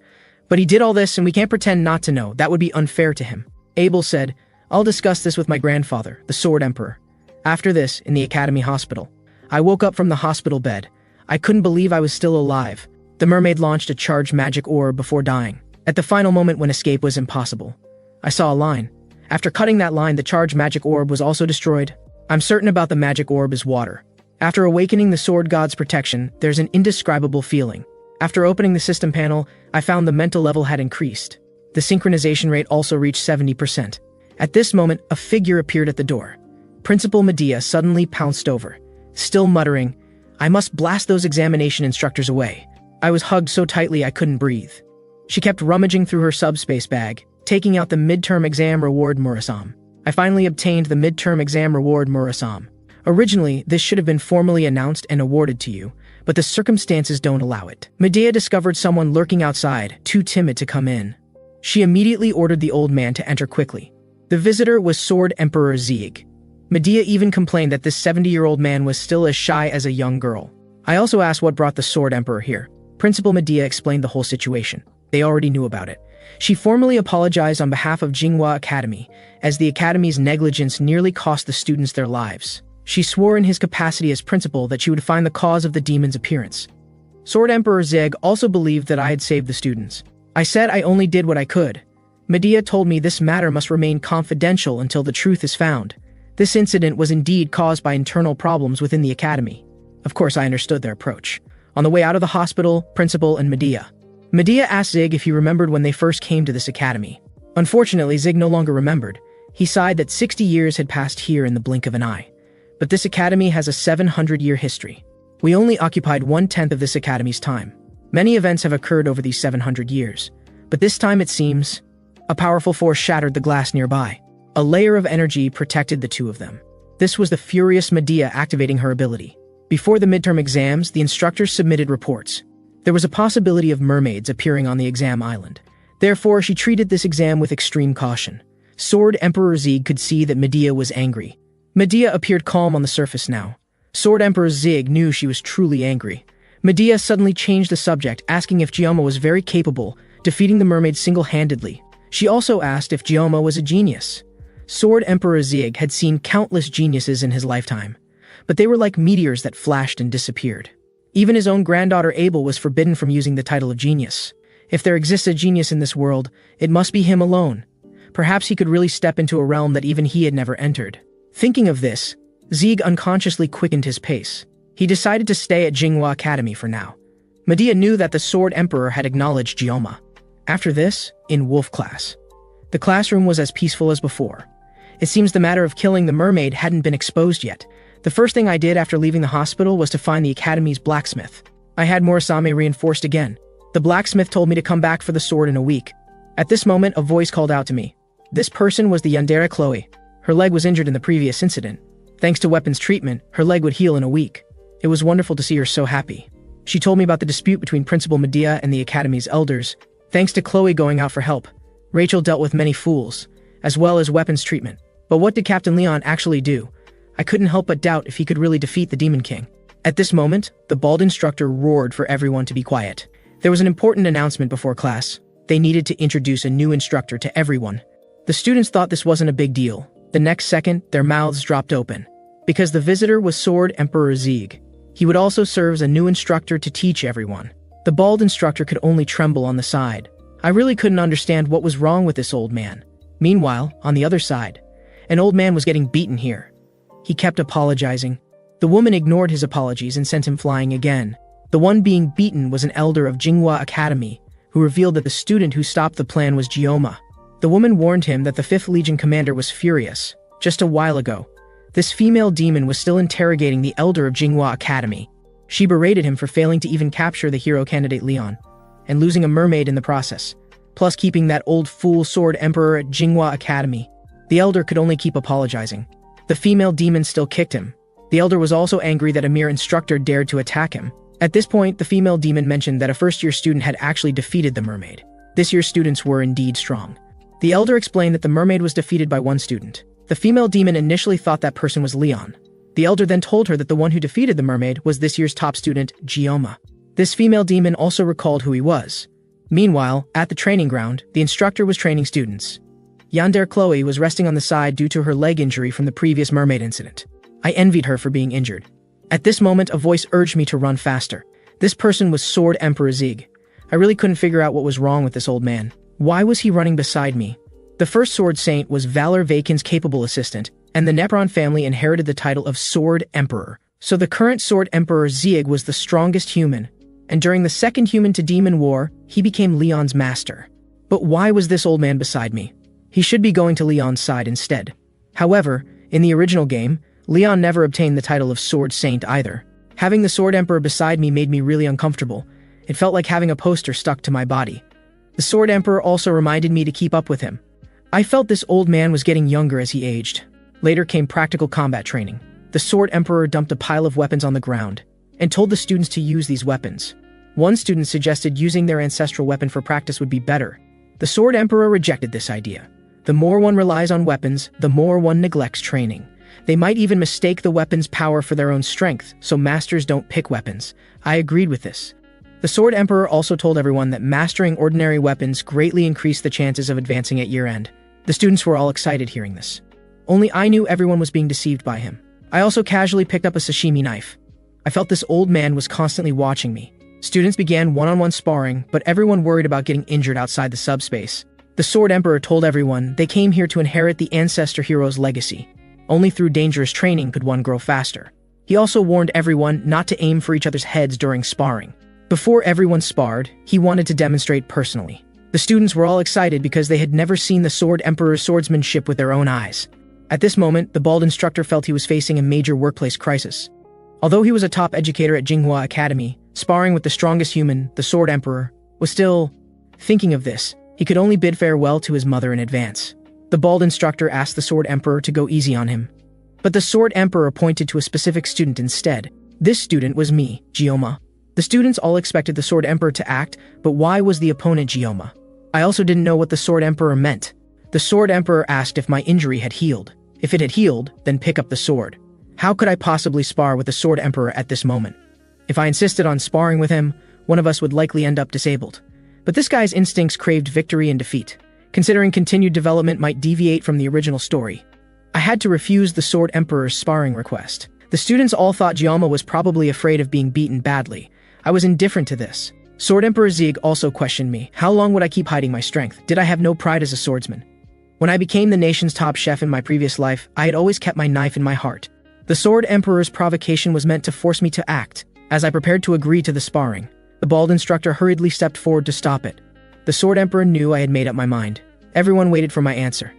Speaker 1: But he did all this and we can't pretend not to know. That would be unfair to him." Abel said, "I'll discuss this with my grandfather, the Sword Emperor." After this, in the academy hospital, I woke up from the hospital bed. I couldn't believe I was still alive. The mermaid launched a charged magic orb before dying. At the final moment when escape was impossible, I saw a line. After cutting that line, the charged magic orb was also destroyed. I'm certain about the magic orb is water. After awakening the sword god's protection, there's an indescribable feeling. After opening the system panel, I found the mental level had increased. The synchronization rate also reached 70%. At this moment, a figure appeared at the door. Principal Medea suddenly pounced over. Still muttering, "I must blast those examination instructors away." I was hugged so tightly I couldn't breathe. She kept rummaging through her subspace bag, taking out the midterm exam reward Murasam. I finally obtained the midterm exam reward Murasam. Originally, this should have been formally announced and awarded to you, but the circumstances don't allow it. Medea discovered someone lurking outside, too timid to come in. She immediately ordered the old man to enter quickly. The visitor was Sword Emperor Zieg. Medea even complained that this 70-year-old man was still as shy as a young girl. I also asked what brought the Sword Emperor here. Principal Medea explained the whole situation. They already knew about it. She formally apologized on behalf of Jinghua Academy, as the academy's negligence nearly cost the students their lives. She swore in his capacity as principal that she would find the cause of the demon's appearance. Sword Emperor Zeg also believed that I had saved the students. I said I only did what I could. Medea told me this matter must remain confidential until the truth is found. This incident was indeed caused by internal problems within the academy. Of course, I understood their approach. On the way out of the hospital, Principal and Medea asked Zig if he remembered when they first came to this academy. Unfortunately, Zig no longer remembered. He sighed that 60 years had passed here in the blink of an eye. But this academy has a 700-year history. We only occupied 1/10 of this academy's time. Many events have occurred over these 700 years. But this time, it seems, a powerful force shattered the glass nearby. A layer of energy protected the two of them. This was the furious Medea activating her ability. Before the midterm exams, the instructors submitted reports. There was a possibility of mermaids appearing on the exam island. Therefore, she treated this exam with extreme caution. Sword Emperor Zig could see that Medea was angry. Medea appeared calm on the surface now. Sword Emperor Zig knew she was truly angry. Medea suddenly changed the subject, asking if Gioma was very capable, defeating the mermaid single-handedly. She also asked if Gyoma was a genius. Sword Emperor Zieg had seen countless geniuses in his lifetime, but they were like meteors that flashed and disappeared. Even his own granddaughter Abel was forbidden from using the title of genius. If there exists a genius in this world, it must be him alone. Perhaps he could really step into a realm that even he had never entered. Thinking of this, Zieg unconsciously quickened his pace. He decided to stay at Jinghua Academy for now. Medea knew that the Sword Emperor had acknowledged Gyoma. After this, in Wolf class. The classroom was as peaceful as before. It seems the matter of killing the mermaid hadn't been exposed yet. The first thing I did after leaving the hospital was to find the academy's blacksmith. I had Morisame reinforced again. The blacksmith told me to come back for the sword in a week. At this moment, a voice called out to me. This person was the yandere Chloe. Her leg was injured in the previous incident. Thanks to weapons treatment, her leg would heal in a week. It was wonderful to see her so happy. She told me about the dispute between Principal Medea and the academy's elders. Thanks to Chloe going out for help, Rachel dealt with many fools, as well as weapons treatment. But what did Captain Leon actually do? I couldn't help but doubt if he could really defeat the Demon King. At this moment, the bald instructor roared for everyone to be quiet. There was an important announcement before class. They needed to introduce a new instructor to everyone. The students thought this wasn't a big deal. The next second, their mouths dropped open. Because the visitor was Sword Emperor Zieg. He would also serve as a new instructor to teach everyone. The bald instructor could only tremble on the side. I really couldn't understand what was wrong with this old man. Meanwhile, on the other side, an old man was getting beaten here. He kept apologizing. The woman ignored his apologies and sent him flying again. The one being beaten was an elder of Jinghua Academy, who revealed that the student who stopped the plan was Gyoma. The woman warned him that the 5th Legion commander was furious. Just a while ago, this female demon was still interrogating the elder of Jinghua Academy. She berated him for failing to even capture the hero candidate Leon, and losing a mermaid in the process, plus keeping that old fool Sword Emperor at Jinghua Academy. The elder could only keep apologizing. The female demon still kicked him. The elder was also angry that a mere instructor dared to attack him. At this point, the female demon mentioned that a first-year student had actually defeated the mermaid. This year's students were indeed strong. The elder explained that the mermaid was defeated by one student. The female demon initially thought that person was Leon. The elder then told her that the one who defeated the mermaid was this year's top student, Gyoma. This female demon also recalled who he was. Meanwhile, at the training ground, the instructor was training students. Yandere Chloe was resting on the side due to her leg injury from the previous mermaid incident. I envied her for being injured. At this moment, a voice urged me to run faster. This person was Sword Emperor Zieg. I really couldn't figure out what was wrong with this old man. Why was he running beside me? The first Sword Saint was Valor Vacan's capable assistant, and the Nepron family inherited the title of Sword Emperor. So the current Sword Emperor Zieg was the strongest human, and during the second human-to-demon war, he became Leon's master. But why was this old man beside me? He should be going to Leon's side instead. However, in the original game, Leon never obtained the title of Sword Saint either. Having the Sword Emperor beside me made me really uncomfortable. It felt like having a poster stuck to my body. The Sword Emperor also reminded me to keep up with him. I felt this old man was getting younger as he aged. Later came practical combat training. The Sword Emperor dumped a pile of weapons on the ground and told the students to use these weapons. One student suggested using their ancestral weapon for practice would be better. The Sword Emperor rejected this idea. The more one relies on weapons, the more one neglects training. They might even mistake the weapon's power for their own strength, so masters don't pick weapons. I agreed with this. The Sword Emperor also told everyone that mastering ordinary weapons greatly increased the chances of advancing at year-end. The students were all excited hearing this. Only I knew everyone was being deceived by him. I also casually picked up a sashimi knife. I felt this old man was constantly watching me. Students began one-on-one sparring, but everyone worried about getting injured outside the subspace. The Sword Emperor told everyone they came here to inherit the ancestor hero's legacy. Only through dangerous training could one grow faster. He also warned everyone not to aim for each other's heads during sparring. Before everyone sparred, he wanted to demonstrate personally. The students were all excited because they had never seen the Sword Emperor's swordsmanship with their own eyes. At this moment, the bald instructor felt he was facing a major workplace crisis. Although he was a top educator at Jinghua Academy, sparring with the strongest human, the Sword Emperor, was still... Thinking of this, he could only bid farewell to his mother in advance. The bald instructor asked the Sword Emperor to go easy on him. But the Sword Emperor pointed to a specific student instead. This student was me, Gyoma. The students all expected the Sword Emperor to act, but why was the opponent Gyoma? I also didn't know what the Sword Emperor meant. The Sword Emperor asked if my injury had healed. If it had healed, then pick up the sword. How could I possibly spar with the Sword Emperor at this moment? If I insisted on sparring with him, one of us would likely end up disabled. But this guy's instincts craved victory and defeat. considering continued development might deviate from the original story. I had to refuse the Sword Emperor's sparring request. The students all thought Gyoma was probably afraid of being beaten badly. I was indifferent to this. Sword Emperor Zieg also questioned me. How long would I keep hiding my strength? Did I have no pride as a swordsman? When I became the nation's top chef in my previous life, I had always kept my knife in my heart. The Sword Emperor's provocation was meant to force me to act. As I prepared to agree to the sparring, the bald instructor hurriedly stepped forward to stop it. The Sword Emperor knew I had made up my mind. Everyone waited for my answer.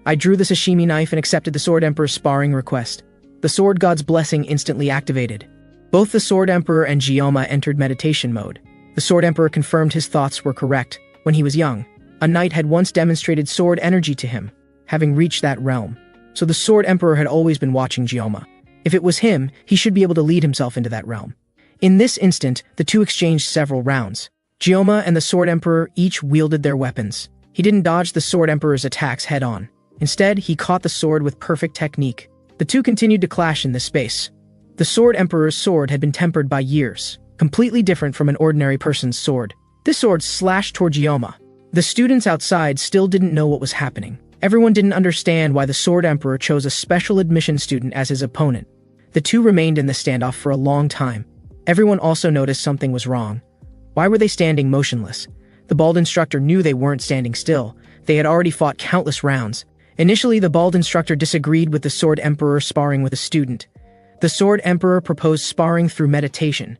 Speaker 1: I drew the sashimi knife and accepted the Sword Emperor's sparring request. The Sword God's blessing instantly activated. Both the Sword Emperor and Gyoma entered meditation mode. The Sword Emperor confirmed his thoughts were correct. When he was young, a knight had once demonstrated sword energy to him, having reached that realm. So the Sword Emperor had always been watching Gyoma. If it was him, he should be able to lead himself into that realm. In this instant, the two exchanged several rounds. Gyoma and the Sword Emperor each wielded their weapons. He didn't dodge the Sword Emperor's attacks head-on. Instead, he caught the sword with perfect technique. The two continued to clash in this space. The Sword Emperor's sword had been tempered by years, completely different from an ordinary person's sword. This sword slashed toward Gyoma. The students outside still didn't know what was happening. Everyone didn't understand why the Sword Emperor chose a special admission student as his opponent. The two remained in the standoff for a long time. Everyone also noticed something was wrong. Why were they standing motionless? The bald instructor knew they weren't standing still. They had already fought countless rounds. Initially, the bald instructor disagreed with the Sword Emperor sparring with a student. The Sword Emperor proposed sparring through meditation.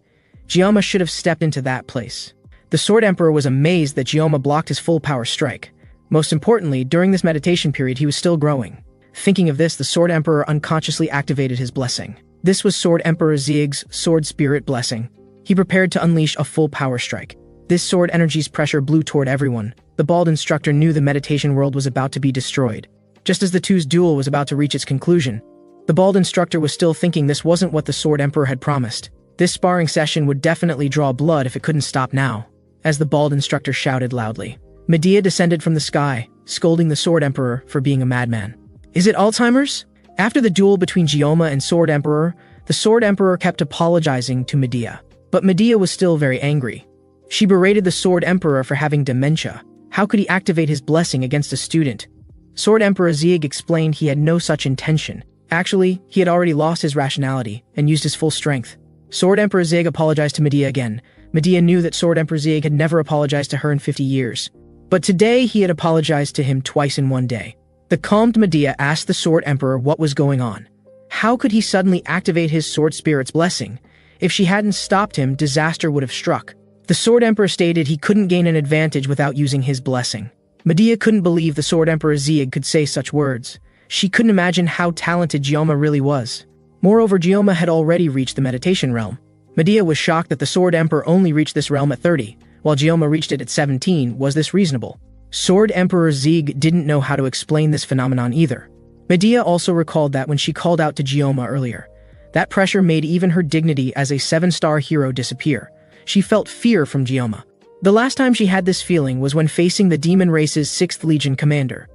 Speaker 1: Gyoma should have stepped into that place. The Sword Emperor was amazed that Gyoma blocked his full power strike. Most importantly, during this meditation period, he was still growing. Thinking of this, the Sword Emperor unconsciously activated his blessing. This was Sword Emperor Zieg's Sword Spirit blessing. He prepared to unleash a full power strike. This sword energy's pressure blew toward everyone. The bald instructor knew the meditation world was about to be destroyed. Just as the two's duel was about to reach its conclusion, the bald instructor was still thinking this wasn't what the Sword Emperor had promised. This sparring session would definitely draw blood if it couldn't stop now. As the bald instructor shouted loudly, Medea descended from the sky, scolding the Sword Emperor for being a madman. Is it Alzheimer's? After the duel between Gyoma and Sword Emperor, the Sword Emperor kept apologizing to Medea. But Medea was still very angry. She berated the Sword Emperor for having dementia. How could he activate his blessing against a student? Sword Emperor Zieg explained he had no such intention. Actually, he had already lost his rationality and used his full strength. Sword Emperor Zieg apologized to Medea again. Medea knew that Sword Emperor Zieg had never apologized to her in 50 years. But today he had apologized to him twice in one day. The calmed Medea asked the Sword Emperor what was going on. How could he suddenly activate his Sword Spirit's blessing? If she hadn't stopped him, disaster would have struck. The Sword Emperor stated he couldn't gain an advantage without using his blessing. Medea couldn't believe the Sword Emperor Zieg could say such words. She couldn't imagine how talented Gyoma really was. Moreover, Gyoma had already reached the meditation realm. Medea was shocked that the Sword Emperor only reached this realm at 30, while Gyoma reached it at 17. Was this reasonable? Sword Emperor Zieg didn't know how to explain this phenomenon either. Medea also recalled that when she called out to Gyoma earlier, that pressure made even her dignity as a 7-star hero disappear. She felt fear from Gyoma. The last time she had this feeling was when facing the demon race's 6th Legion commander.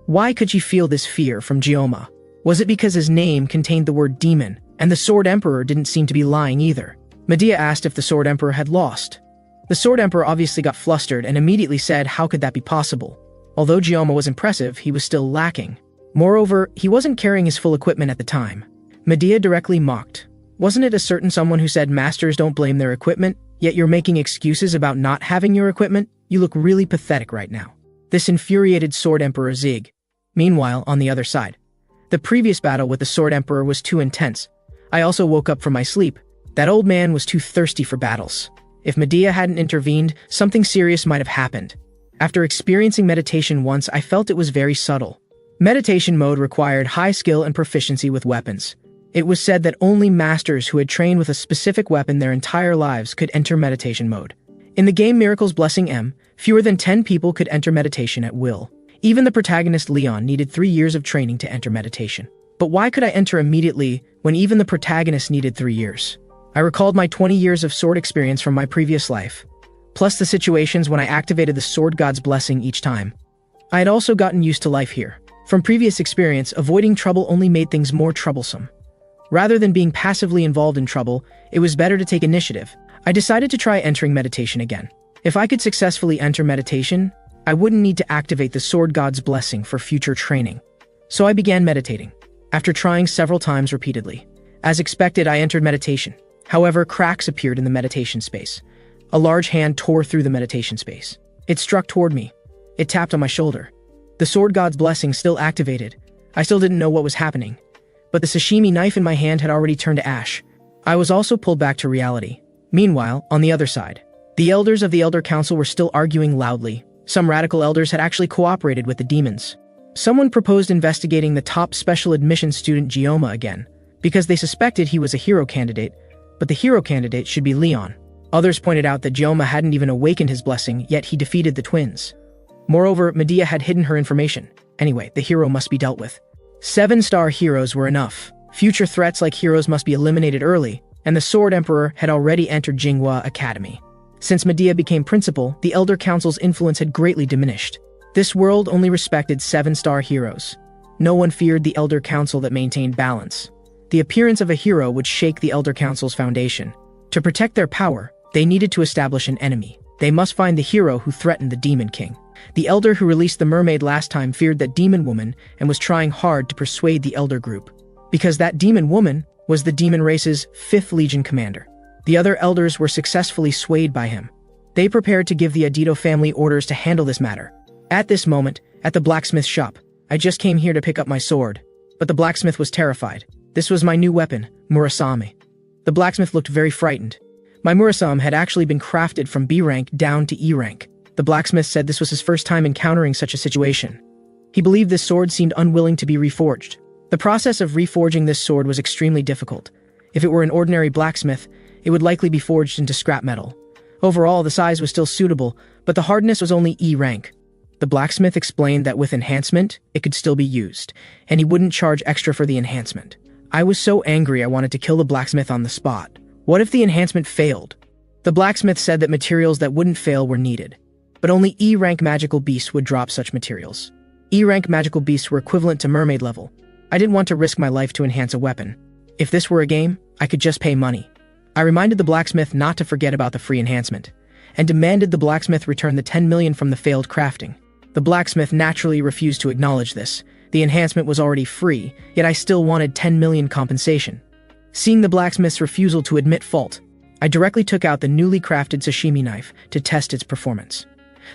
Speaker 1: Why could she feel this fear from Gyoma? Was it because his name contained the word demon, and the Sword Emperor didn't seem to be lying either? Medea asked if the Sword Emperor had lost. The Sword Emperor obviously got flustered and immediately said how could that be possible? Although Gyoma was impressive, he was still lacking. Moreover, he wasn't carrying his full equipment at the time. Medea directly mocked. Wasn't it a certain someone who said masters don't blame their equipment, yet you're making excuses about not having your equipment? You look really pathetic right now. This infuriated Sword Emperor Zieg. Meanwhile, on the other side, the previous battle with the Sword Emperor was too intense. I also woke up from my sleep. That old man was too thirsty for battles. If Medea hadn't intervened, something serious might have happened. After experiencing meditation once, I felt it was very subtle. Meditation mode required high skill and proficiency with weapons. It was said that only masters who had trained with a specific weapon their entire lives could enter meditation mode. In the game Miracle's Blessing M, fewer than 10 people could enter meditation at will. Even the protagonist Leon needed 3 years of training to enter meditation. But why could I enter immediately when even the protagonist needed 3 years? I recalled my 20 years of sword experience from my previous life, plus the situations when I activated the Sword God's blessing each time. I had also gotten used to life here. From previous experience, avoiding trouble only made things more troublesome. Rather than being passively involved in trouble, it was better to take initiative. I decided to try entering meditation again. If I could successfully enter meditation, I wouldn't need to activate the sword god's blessing for future training. So I began meditating, after trying several times repeatedly. As expected, I entered meditation. However, cracks appeared in the meditation space. A large hand tore through the meditation space. It struck toward me. It tapped on my shoulder. The sword god's blessing still activated. I still didn't know what was happening. But the sashimi knife in my hand had already turned to ash. I was also pulled back to reality. Meanwhile, on the other side, the elders of the Elder Council were still arguing loudly. Some radical elders had actually cooperated with the demons. Someone proposed investigating the top special admission student Gioma again, because they suspected he was a hero candidate, but the hero candidate should be Leon. Others pointed out that Gioma hadn't even awakened his blessing, yet he defeated the twins. Moreover, Medea had hidden her information. Anyway, the hero must be dealt with. 7-star heroes were enough. Future threats like heroes must be eliminated early, and the Sword Emperor had already entered Jinghua Academy. Since Medea became principal, the Elder Council's influence had greatly diminished. This world only respected 7-star heroes. No one feared the Elder Council that maintained balance. The appearance of a hero would shake the Elder Council's foundation. To protect their power, they needed to establish an enemy. They must find the hero who threatened the Demon King. The Elder who released the mermaid last time feared that Demon Woman and was trying hard to persuade the Elder group. Because that Demon Woman was the Demon race's 5th Legion commander. The other elders were successfully swayed by him. They prepared to give the Adito family orders to handle this matter. At this moment, at the blacksmith shop, I just came here to pick up my sword. But the blacksmith was terrified. This was my new weapon, Murasame. The blacksmith looked very frightened. My Murasame had actually been crafted from B rank down to E rank. The blacksmith said this was his first time encountering such a situation. He believed this sword seemed unwilling to be reforged. The process of reforging this sword was extremely difficult. If it were an ordinary blacksmith, it would likely be forged into scrap metal. Overall, the size was still suitable, but the hardness was only E rank. The blacksmith explained that with enhancement, it could still be used, and he wouldn't charge extra for the enhancement. I was so angry I wanted to kill the blacksmith on the spot. What if the enhancement failed? The blacksmith said that materials that wouldn't fail were needed, but only E rank magical beasts would drop such materials. E rank magical beasts were equivalent to mermaid level. I didn't want to risk my life to enhance a weapon. If this were a game, I could just pay money. I reminded the blacksmith not to forget about the free enhancement, and demanded the blacksmith return the 10 million from the failed crafting. The blacksmith naturally refused to acknowledge this. The enhancement was already free, yet I still wanted 10 million compensation. Seeing the blacksmith's refusal to admit fault, I directly took out the newly crafted sashimi knife to test its performance.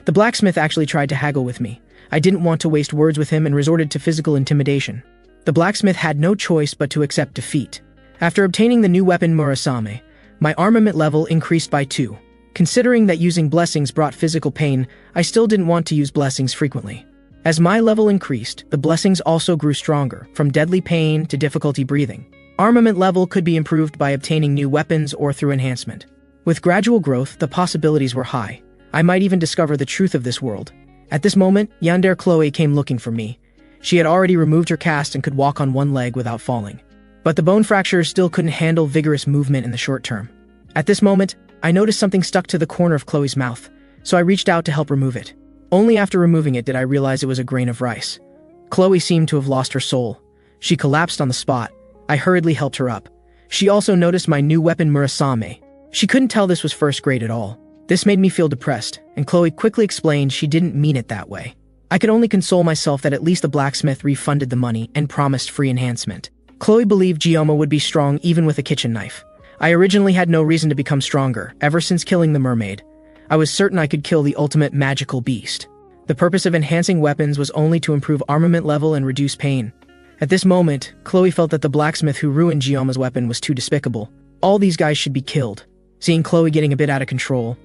Speaker 1: The blacksmith actually tried to haggle with me. I didn't want to waste words with him and resorted to physical intimidation. The blacksmith had no choice but to accept defeat. After obtaining the new weapon Murasame, my armament level increased by 2. Considering that using blessings brought physical pain, I still didn't want to use blessings frequently. As my level increased, the blessings also grew stronger, from deadly pain to difficulty breathing. Armament level could be improved by obtaining new weapons or through enhancement. With gradual growth, the possibilities were high. I might even discover the truth of this world. At this moment, Yandere Chloe came looking for me. She had already removed her cast and could walk on one leg without falling. But the bone fractures still couldn't handle vigorous movement in the short term. At this moment, I noticed something stuck to the corner of Chloe's mouth, so I reached out to help remove it. Only after removing it did I realize it was a grain of rice. Chloe seemed to have lost her soul. She collapsed on the spot. I hurriedly helped her up. She also noticed my new weapon Murasame. She couldn't tell this was first grade at all. This made me feel depressed, and Chloe quickly explained she didn't mean it that way. I could only console myself that at least the blacksmith refunded the money and promised free enhancement. Chloe believed Gioma would be strong even with a kitchen knife. I originally had no reason to become stronger, ever since killing the mermaid. I was certain I could kill the ultimate magical beast. The purpose of enhancing weapons was only to improve armament level and reduce pain. At this moment, Chloe felt that the blacksmith who ruined Gioma's weapon was too despicable. All these guys should be killed. Seeing Chloe getting a bit out of control,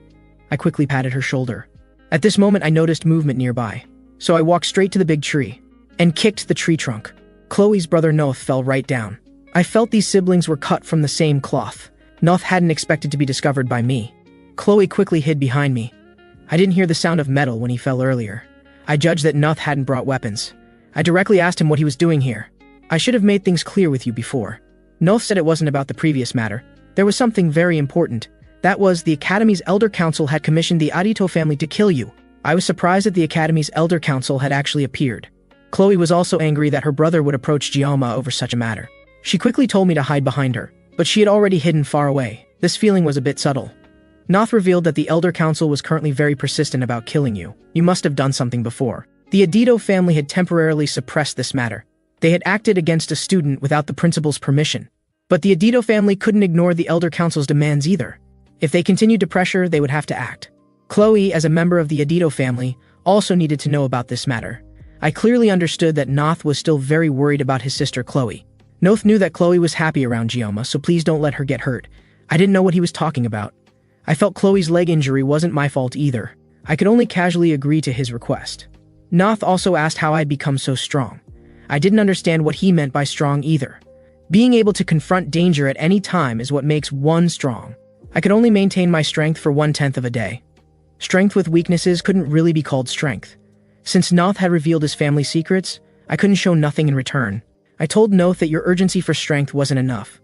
Speaker 1: I quickly patted her shoulder. At this moment, I noticed movement nearby, so I walked straight to the big tree and kicked the tree trunk. Chloe's brother Noth fell right down. I felt these siblings were cut from the same cloth. Noth hadn't expected to be discovered by me. Chloe quickly hid behind me. I didn't hear the sound of metal when he fell earlier. I judged that Noth hadn't brought weapons. I directly asked him what he was doing here. I should have made things clear with you before. Noth said it wasn't about the previous matter. There was something very important. That was, the Academy's Elder Council had commissioned the Adito family to kill you. I was surprised that the Academy's Elder Council had actually appeared. Chloe was also angry that her brother would approach Gioma over such a matter. She quickly told me to hide behind her, but she had already hidden far away. This feeling was a bit subtle. Noth revealed that the Elder Council was currently very persistent about killing you. You must have done something before. The Adito family had temporarily suppressed this matter. They had acted against a student without the principal's permission. But the Adito family couldn't ignore the Elder Council's demands either. If they continued to pressure, they would have to act. Chloe, as a member of the Adito family, also needed to know about this matter. I clearly understood that Noth was still very worried about his sister Chloe. Noth knew that Chloe was happy around Gioma, so please don't let her get hurt. I didn't know what he was talking about. I felt Chloe's leg injury wasn't my fault either. I could only casually agree to his request. Noth also asked how I'd become so strong. I didn't understand what he meant by strong either. Being able to confront danger at any time is what makes one strong. I could only maintain my strength for 1/10 of a day. Strength with weaknesses couldn't really be called strength. Since Noth had revealed his family secrets, I couldn't show nothing in return. I told Noth that your urgency for strength wasn't enough.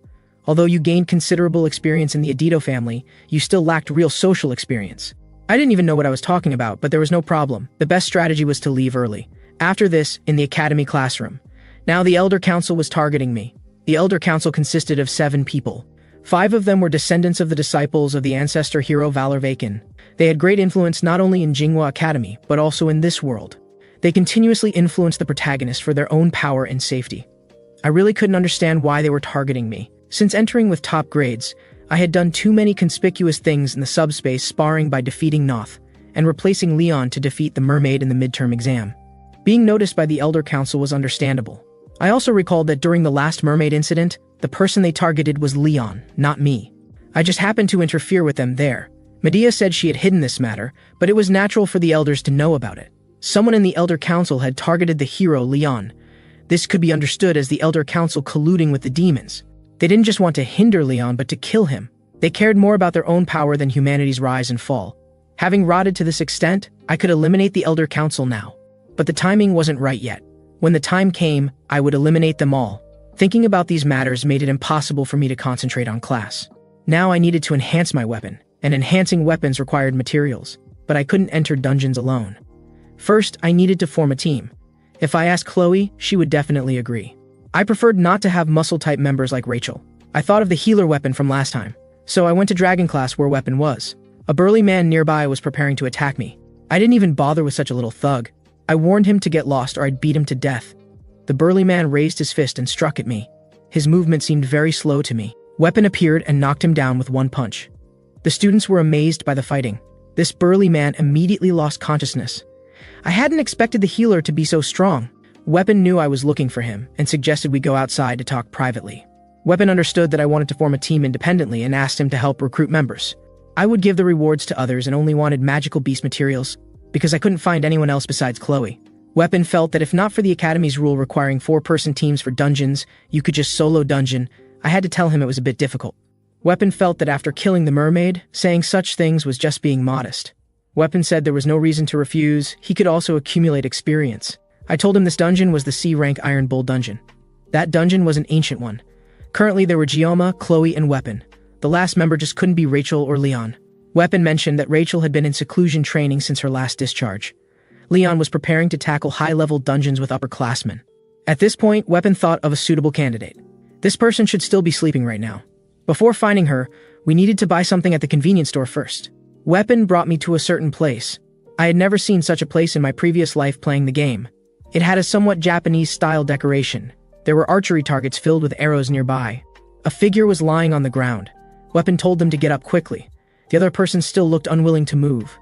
Speaker 1: Although you gained considerable experience in the Adito family, you still lacked real social experience. I didn't even know what I was talking about, but there was no problem. The best strategy was to leave early. After this, in the academy classroom. Now the Elder Council was targeting me. The Elder Council consisted of 7 people. 5 of them were descendants of the disciples of the ancestor hero Valor Vakin. They had great influence not only in Jinghua Academy, but also in this world. They continuously influenced the protagonist for their own power and safety. I really couldn't understand why they were targeting me. Since entering with top grades, I had done too many conspicuous things in the subspace, sparring by defeating Noth, and replacing Leon to defeat the mermaid in the midterm exam. Being noticed by the Elder Council was understandable. I also recalled that during the last mermaid incident, the person they targeted was Leon, not me. I just happened to interfere with them there. Medea said she had hidden this matter, but it was natural for the elders to know about it. Someone in the Elder Council had targeted the hero, Leon. This could be understood as the Elder Council colluding with the demons. They didn't just want to hinder Leon, but to kill him. They cared more about their own power than humanity's rise and fall. Having rotted to this extent, I could eliminate the Elder Council now. But the timing wasn't right yet. When the time came, I would eliminate them all. Thinking about these matters made it impossible for me to concentrate on class. Now I needed to enhance my weapon, and enhancing weapons required materials, but I couldn't enter dungeons alone. First, I needed to form a team. If I asked Chloe, she would definitely agree. I preferred not to have muscle-type members like Rachel. I thought of the healer weapon from last time, so I went to Dragon class where weapon was. A burly man nearby was preparing to attack me. I didn't even bother with such a little thug. I warned him to get lost or I'd beat him to death. The burly man raised his fist and struck at me. His movement seemed very slow to me. Weapon appeared and knocked him down with one punch. The students were amazed by the fighting. This burly man immediately lost consciousness. I hadn't expected the healer to be so strong. Weapon knew I was looking for him and suggested we go outside to talk privately. Weapon understood that I wanted to form a team independently and asked him to help recruit members. I would give the rewards to others and only wanted magical beast materials because I couldn't find anyone else besides Chloe. Weapon felt that if not for the Academy's rule requiring 4-person teams for dungeons, you could just solo dungeon. I had to tell him it was a bit difficult. Weapon felt that after killing the mermaid, saying such things was just being modest. Weapon said there was no reason to refuse. He could also accumulate experience. I told him this dungeon was the C-rank Iron Bull dungeon. That dungeon was an ancient one. Currently there were Gioma, Chloe, and Weapon. The last member just couldn't be Rachel or Leon. Weapon mentioned that Rachel had been in seclusion training since her last discharge. Leon was preparing to tackle high-level dungeons with upperclassmen. At this point, Weapon thought of a suitable candidate. This person should still be sleeping right now. Before finding her, we needed to buy something at the convenience store first. Weapon brought me to a certain place. I had never seen such a place in my previous life playing the game. It had a somewhat Japanese-style decoration. There were archery targets filled with arrows nearby. A figure was lying on the ground. Weapon told them to get up quickly. The other person still looked unwilling to move.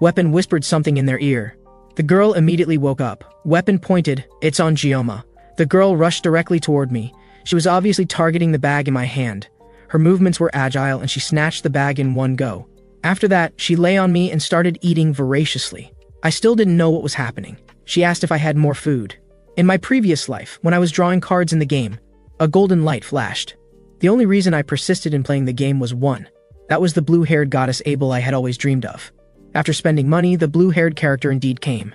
Speaker 1: Weapon whispered something in their ear. The girl immediately woke up. Weapon pointed, "It's on Gioma." The girl rushed directly toward me. She was obviously targeting the bag in my hand. Her movements were agile and she snatched the bag in one go. After that, she lay on me and started eating voraciously. I still didn't know what was happening. She asked if I had more food. In my previous life, when I was drawing cards in the game, a golden light flashed. The only reason I persisted in playing the game was one. That was the blue-haired goddess Abel I had always dreamed of. After spending money, the blue-haired character indeed came.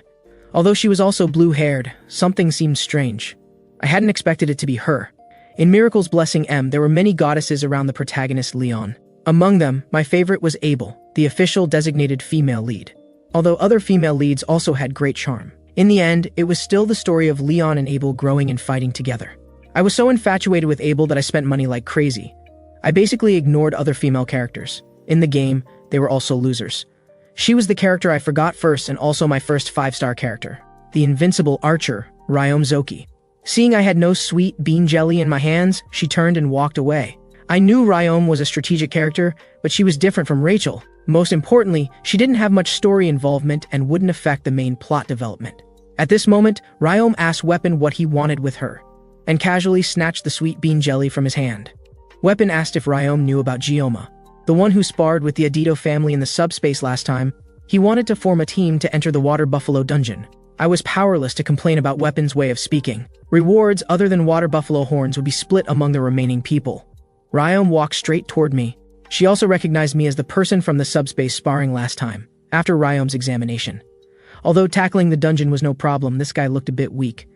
Speaker 1: Although she was also blue-haired, something seemed strange. I hadn't expected it to be her. In Miracle's Blessing M, there were many goddesses around the protagonist Leon. Among them, my favorite was Abel, the official designated female lead. Although other female leads also had great charm. In the end, it was still the story of Leon and Abel growing and fighting together. I was so infatuated with Abel that I spent money like crazy. I basically ignored other female characters. In the game, they were also losers. She was the character I forgot first and also my first 5-star character, the invincible archer, Ryome Zoki. Seeing I had no sweet bean jelly in my hands, she turned and walked away. I knew Ryome was a strategic character, but she was different from Rachel. Most importantly, she didn't have much story involvement and wouldn't affect the main plot development. At this moment, Ryome asked Weapon what he wanted with her, and casually snatched the sweet bean jelly from his hand. Weapon asked if Ryome knew about Gioma, the one who sparred with the Adito family in the subspace last time. He wanted to form a team to enter the Water Buffalo dungeon. I was powerless to complain about Weapon's way of speaking. Rewards other than water buffalo horns would be split among the remaining people. Ryome walked straight toward me. She also recognized me as the person from the subspace sparring last time, after Ryome's examination. Although tackling the dungeon was no problem, this guy looked a bit weak.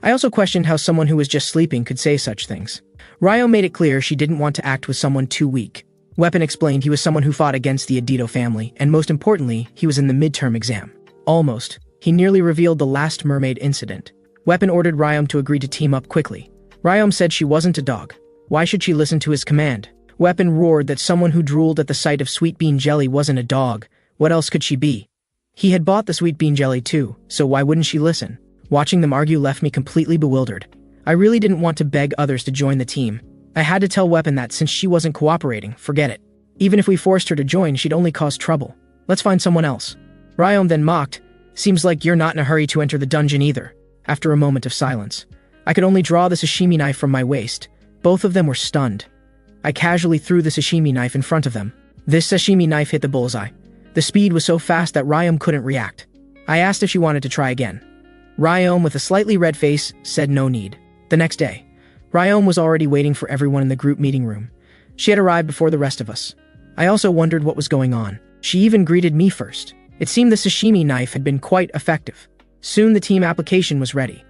Speaker 1: I also questioned how someone who was just sleeping could say such things. Ryome made it clear she didn't want to act with someone too weak. Weapon explained he was someone who fought against the Adito family, and most importantly, he was in the midterm exam. Almost. He nearly revealed the last mermaid incident. Weapon ordered Ryome to agree to team up quickly. Ryome said she wasn't a dog. Why should she listen to his command? Weapon roared that someone who drooled at the sight of sweet bean jelly wasn't a dog. What else could she be? He had bought the sweet bean jelly too, so why wouldn't she listen? Watching them argue left me completely bewildered. I really didn't want to beg others to join the team. I had to tell Weapon that since she wasn't cooperating, forget it. Even if we forced her to join, she'd only cause trouble. Let's find someone else. Ryome then mocked, "Seems like you're not in a hurry to enter the dungeon either." After a moment of silence, I could only draw the sashimi knife from my waist. Both of them were stunned. I casually threw the sashimi knife in front of them. This sashimi knife hit the bullseye. The speed was so fast that Ryome couldn't react. I asked if she wanted to try again. Ryome, with a slightly red face, said no need. The next day, Ryome was already waiting for everyone in the group meeting room. She had arrived before the rest of us. I also wondered what was going on. She even greeted me first. It seemed the sashimi knife had been quite effective. Soon the team application was ready.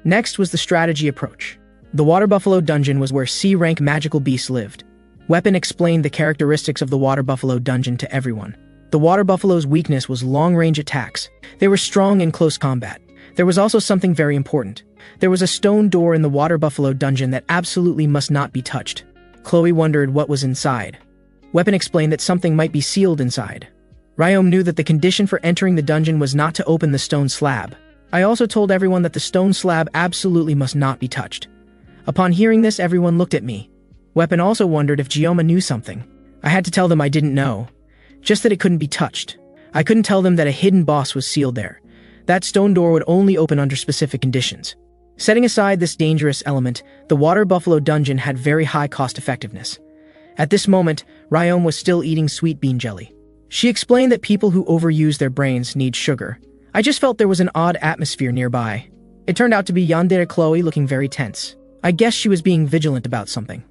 Speaker 1: Next was the strategy approach. The Water Buffalo dungeon was where C-rank magical beasts lived. Weapon explained the characteristics of the Water Buffalo dungeon to everyone. The Water Buffalo's weakness was long-range attacks. They were strong in close combat. There was also something very important. There was a stone door in the Water Buffalo dungeon that absolutely must not be touched. Chloe wondered what was inside. Weapon explained that something might be sealed inside. Ryome knew that the condition for entering the dungeon was not to open the stone slab. I also told everyone that the stone slab absolutely must not be touched. Upon hearing this, everyone looked at me. Weapon also wondered if Gioma knew something. I had to tell them I didn't know, just that it couldn't be touched. I couldn't tell them that a hidden boss was sealed there. That stone door would only open under specific conditions. Setting aside this dangerous element, the Water Buffalo dungeon had very high cost effectiveness. At this moment, Ryome was still eating sweet bean jelly. She explained that people who overuse their brains need sugar. I just felt there was an odd atmosphere nearby. It turned out to be Yandere Chloe looking very tense. I guess she was being vigilant about something.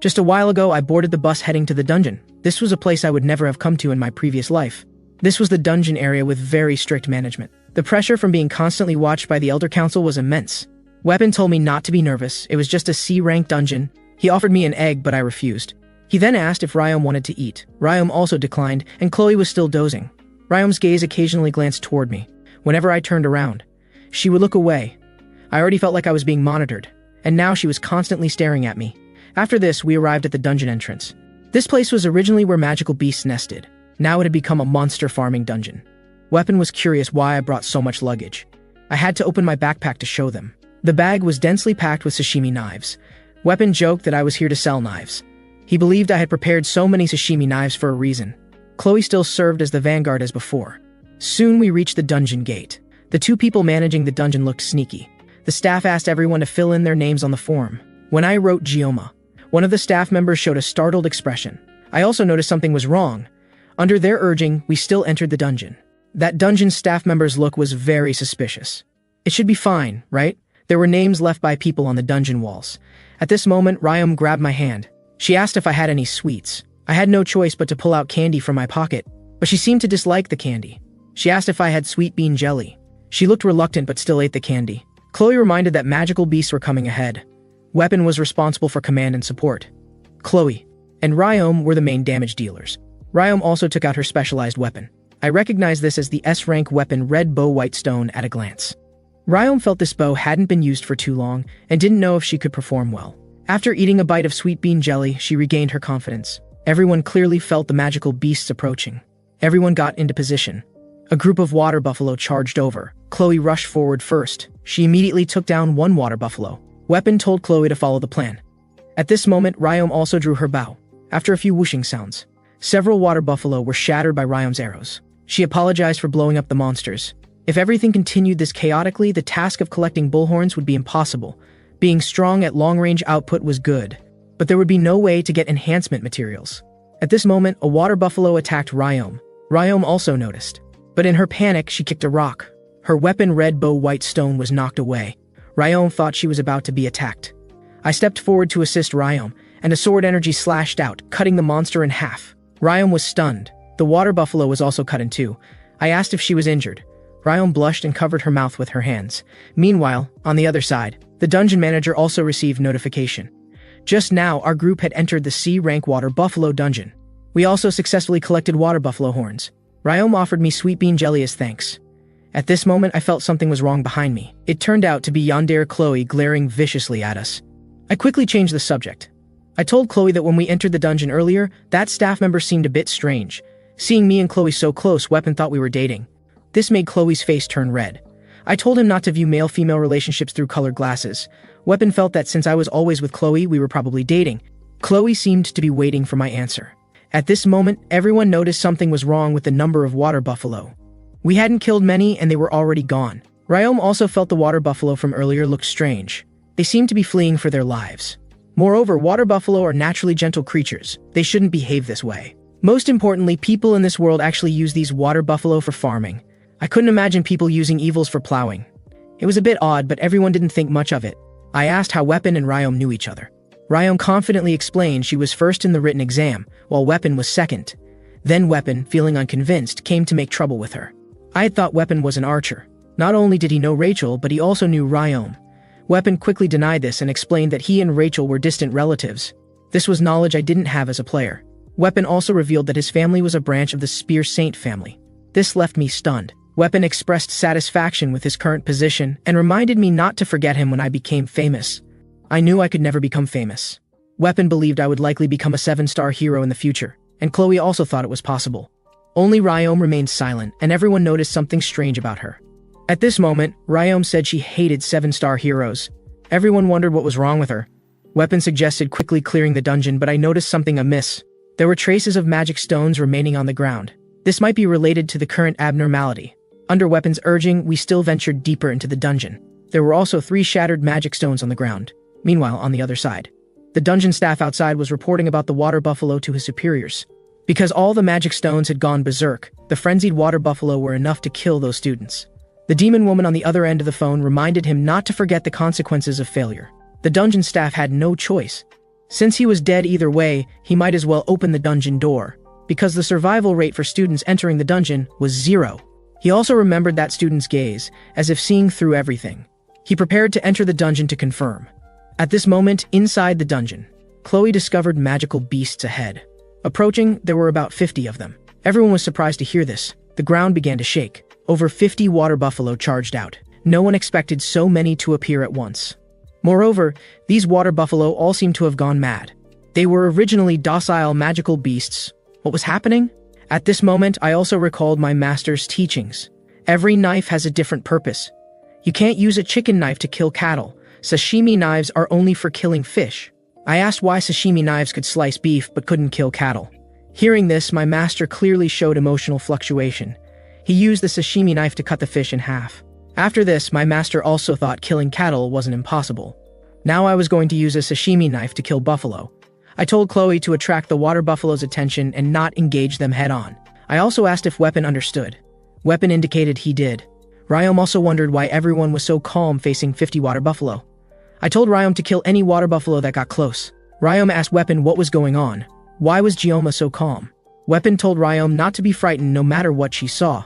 Speaker 1: Just a while ago, I boarded the bus heading to the dungeon. This was a place I would never have come to in my previous life. This was the dungeon area with very strict management. The pressure from being constantly watched by the Elder Council was immense. Weapon told me not to be nervous. It was just a C-rank dungeon. He offered me an egg, but I refused. He then asked if Ryome wanted to eat. Ryome also declined, and Chloe was still dozing. Ryome's gaze occasionally glanced toward me. Whenever I turned around, she would look away. I already felt like I was being monitored, and now she was constantly staring at me. After this, we arrived at the dungeon entrance. This place was originally where magical beasts nested. Now it had become a monster farming dungeon. Weapon was curious why I brought so much luggage. I had to open my backpack to show them. The bag was densely packed with sashimi knives. Weapon joked that I was here to sell knives. He believed I had prepared so many sashimi knives for a reason. Chloe still served as the vanguard as before. Soon we reached the dungeon gate. The two people managing the dungeon looked sneaky. The staff asked everyone to fill in their names on the form. When I wrote Gioma, one of the staff members showed a startled expression. I also noticed something was wrong. Under their urging, we still entered the dungeon. That dungeon staff member's look was very suspicious. It should be fine, right? There were names left by people on the dungeon walls. At this moment, Ryome grabbed my hand. She asked if I had any sweets. I had no choice but to pull out candy from my pocket, but she seemed to dislike the candy. She asked if I had sweet bean jelly. She looked reluctant but still ate the candy. Chloe reminded that magical beasts were coming ahead. Weapon was responsible for command and support. Chloe and Ryome were the main damage dealers. Ryome also took out her specialized weapon. I recognized this as the S-rank weapon Red Bow White Stone at a glance. Ryome felt this bow hadn't been used for too long and didn't know if she could perform well. After eating a bite of sweet bean jelly, she regained her confidence. Everyone clearly felt the magical beasts approaching. Everyone got into position. A group of water buffalo charged over. Chloe rushed forward first. She immediately took down one water buffalo. Weapon told Chloe to follow the plan. At this moment, Ryom also drew her bow. After a few whooshing sounds, several water buffalo were shattered by Ryom's arrows. She apologized for blowing up the monsters. If everything continued this chaotically, the task of collecting bullhorns would be impossible. Being strong at long-range output was good, but there would be no way to get enhancement materials. At this moment, a water buffalo attacked Ryom. Ryom also noticed, but in her panic, she kicked a rock. Her weapon red bow white stone was knocked away. Ryom thought she was about to be attacked. I stepped forward to assist Ryom, and a sword energy slashed out, cutting the monster in half. Ryom was stunned. The water buffalo was also cut in two. I asked if she was injured. Ryom blushed and covered her mouth with her hands. Meanwhile, on the other side, the dungeon manager also received notification. Just now, our group had entered the C-rank water buffalo dungeon. We also successfully collected water buffalo horns. Ryom offered me sweet bean jelly as thanks. At this moment, I felt something was wrong behind me. It turned out to be yandere Chloe glaring viciously at us. I quickly changed the subject. I told Chloe that when we entered the dungeon earlier, that staff member seemed a bit strange. Seeing me and Chloe so close, Weapon thought we were dating. This made Chloe's face turn red. I told him not to view male-female relationships through colored glasses. Weapon felt that since I was always with Chloe, we were probably dating. Chloe seemed to be waiting for my answer. At this moment, everyone noticed something was wrong with the number of water buffalo. We hadn't killed many and they were already gone. Ryom also felt the water buffalo from earlier looked strange. They seemed to be fleeing for their lives. Moreover, water buffalo are naturally gentle creatures. They shouldn't behave this way. Most importantly, people in this world actually use these water buffalo for farming. I couldn't imagine people using evils for plowing. It was a bit odd, but everyone didn't think much of it. I asked how Weapon and Ryom knew each other. Ryom confidently explained she was first in the written exam, while Weapon was second. Then Weapon, feeling unconvinced, came to make trouble with her. I had thought Weapon was an archer. Not only did he know Rachel, but he also knew Ryom. Weapon quickly denied this and explained that he and Rachel were distant relatives. This was knowledge I didn't have as a player. Weapon also revealed that his family was a branch of the Spear Saint family. This left me stunned. Weapon expressed satisfaction with his current position and reminded me not to forget him when I became famous. I knew I could never become famous. Weapon believed I would likely become a 7-star hero in the future, and Chloe also thought it was possible. Only Ryom remained silent, and everyone noticed something strange about her. At this moment, Ryom said she hated 7-star heroes. Everyone wondered what was wrong with her. Weapon suggested quickly clearing the dungeon, but I noticed something amiss. There were traces of magic stones remaining on the ground. This might be related to the current abnormality. Under Weapon's urging, we still ventured deeper into the dungeon. There were also 3 shattered magic stones on the ground. Meanwhile, on the other side, the dungeon staff outside was reporting about the water buffalo to his superiors. Because all the magic stones had gone berserk, the frenzied water buffalo were enough to kill those students. The demon woman on the other end of the phone reminded him not to forget the consequences of failure. The dungeon staff had no choice. Since he was dead either way, he might as well open the dungeon door, because the survival rate for students entering the dungeon was 0. He also remembered that student's gaze, as if seeing through everything. He prepared to enter the dungeon to confirm. At this moment, inside the dungeon, Chloe discovered magical beasts ahead. Approaching, there were about 50 of them. Everyone was surprised to hear this. The ground began to shake. Over 50 water buffalo charged out. No one expected so many to appear at once. Moreover, these water buffalo all seemed to have gone mad. They were originally docile magical beasts. What was happening? At this moment, I also recalled my master's teachings. Every knife has a different purpose. You can't use a chicken knife to kill cattle. Sashimi knives are only for killing fish. I asked why sashimi knives could slice beef but couldn't kill cattle. Hearing this, my master clearly showed emotional fluctuation. He used the sashimi knife to cut the fish in half. After this, my master also thought killing cattle wasn't impossible. Now I was going to use a sashimi knife to kill buffalo. I told Chloe to attract the water buffalo's attention and not engage them head-on. I also asked if Weapon understood. Weapon indicated he did. Ryom also wondered why everyone was so calm facing 50 water buffalo. I told Ryom to kill any water buffalo that got close. Ryom asked Weapon what was going on. Why was Gioma so calm? Weapon told Ryom not to be frightened no matter what she saw.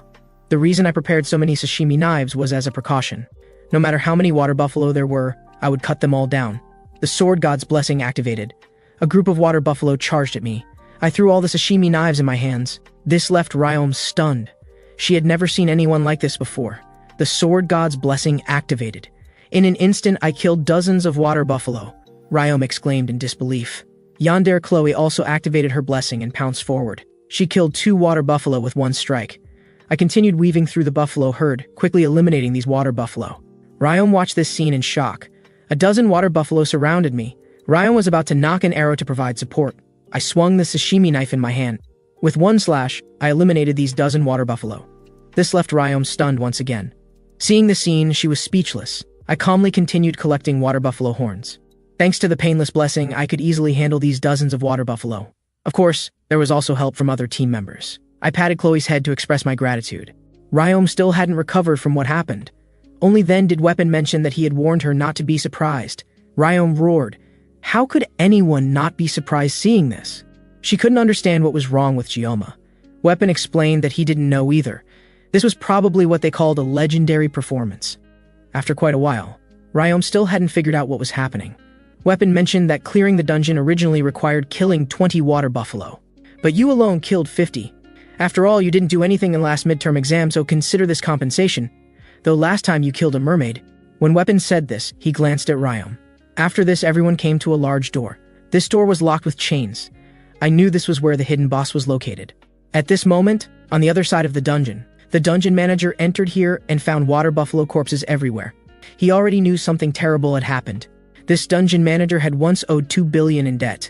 Speaker 1: The reason I prepared so many sashimi knives was as a precaution. No matter how many water buffalo there were, I would cut them all down. The sword god's blessing activated. A group of water buffalo charged at me. I threw all the sashimi knives in my hands. This left Ryom stunned. She had never seen anyone like this before. The sword god's blessing activated. In an instant, I killed dozens of water buffalo. Ryom exclaimed in disbelief. Yandere Chloe also activated her blessing and pounced forward. She killed 2 water buffalo with one strike. I continued weaving through the buffalo herd, quickly eliminating these water buffalo. Ryom watched this scene in shock. A dozen water buffalo surrounded me. Ryom was about to knock an arrow to provide support. I swung the sashimi knife in my hand. With one slash, I eliminated these dozen water buffalo. This left Ryom stunned once again. Seeing the scene, she was speechless. I calmly continued collecting water buffalo horns. Thanks to the painless blessing, I could easily handle these dozens of water buffalo. Of course, there was also help from other team members. I patted Chloe's head to express my gratitude. Ryom still hadn't recovered from what happened. Only then did Weapon mention that he had warned her not to be surprised. Ryom roared. How could anyone not be surprised seeing this? She couldn't understand what was wrong with Gioma. Weapon explained that he didn't know either. This was probably what they called a legendary performance. After quite a while, Ryom still hadn't figured out what was happening. Weapon mentioned that clearing the dungeon originally required killing 20 water buffalo. But you alone killed 50. After all, you didn't do anything in last midterm exam, so consider this compensation. Though last time you killed a mermaid. When Weapon said this, he glanced at Ryom. After this, everyone came to a large door. This door was locked with chains. I knew this was where the hidden boss was located. At this moment, on the other side of the dungeon manager entered here and found water buffalo corpses everywhere. He already knew something terrible had happened. This dungeon manager had once owed 2 billion in debt.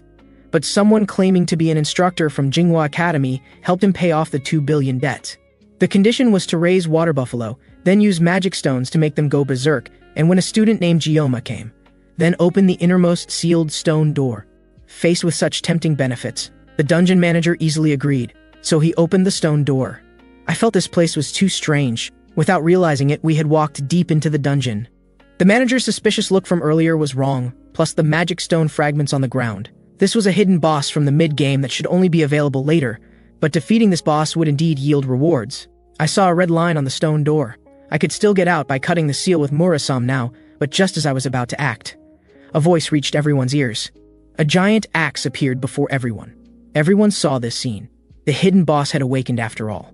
Speaker 1: But someone claiming to be an instructor from Jinghua Academy helped him pay off the 2 billion debt. The condition was to raise water buffalo, then use magic stones to make them go berserk, and when a student named Gioma came, then open the innermost sealed stone door. Faced with such tempting benefits, the dungeon manager easily agreed, so he opened the stone door. I felt this place was too strange. Without realizing it, we had walked deep into the dungeon. The manager's suspicious look from earlier was wrong, plus the magic stone fragments on the ground. This was a hidden boss from the mid-game that should only be available later, but defeating this boss would indeed yield rewards. I saw a red line on the stone door. I could still get out by cutting the seal with Murasame now, but just as I was about to act, a voice reached everyone's ears. A giant axe appeared before everyone. Everyone saw this scene. The hidden boss had awakened after all.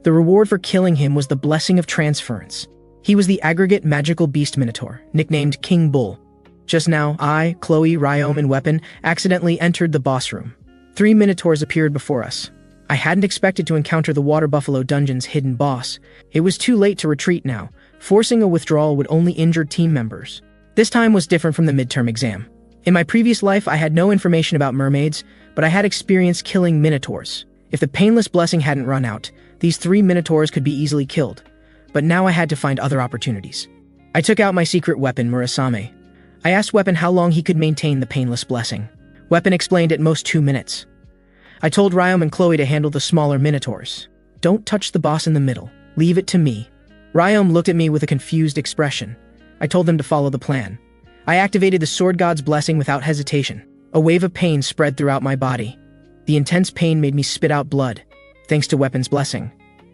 Speaker 1: The reward for killing him was the blessing of transference. He was the aggregate magical beast minotaur, nicknamed King Bull. Just now, I, Chloe, Ryom, and Weapon accidentally entered the boss room. 3 minotaurs appeared before us. I hadn't expected to encounter the Water Buffalo Dungeon's hidden boss. It was too late to retreat now. Forcing a withdrawal would only injure team members. This time was different from the midterm exam. In my previous life, I had no information about mermaids, but I had experience killing minotaurs. If the painless blessing hadn't run out, these 3 minotaurs could be easily killed. But now I had to find other opportunities. I took out my secret weapon, Murasame. I asked Weapon how long he could maintain the painless blessing. Weapon explained at most 2 minutes. I told Ryom and Chloe to handle the smaller minotaurs. Don't touch the boss in the middle. Leave it to me. Ryom looked at me with a confused expression. I told them to follow the plan. I activated the Sword God's blessing without hesitation. A wave of pain spread throughout my body. The intense pain made me spit out blood, thanks to Weapon's blessing.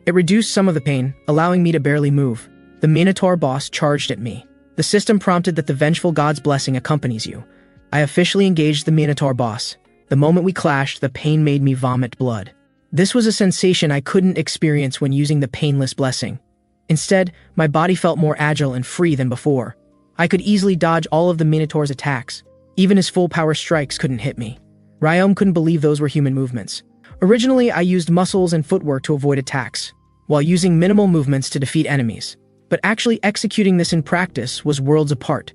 Speaker 1: It reduced some of the pain, allowing me to barely move. The Minotaur boss charged at me. The system prompted that the vengeful God's blessing accompanies you. I officially engaged the Minotaur boss. The moment we clashed, the pain made me vomit blood. This was a sensation I couldn't experience when using the painless blessing. Instead, my body felt more agile and free than before. I could easily dodge all of the Minotaur's attacks. Even his full-power strikes couldn't hit me. Ryom couldn't believe those were human movements. Originally, I used muscles and footwork to avoid attacks, while using minimal movements to defeat enemies. But actually executing this in practice was worlds apart.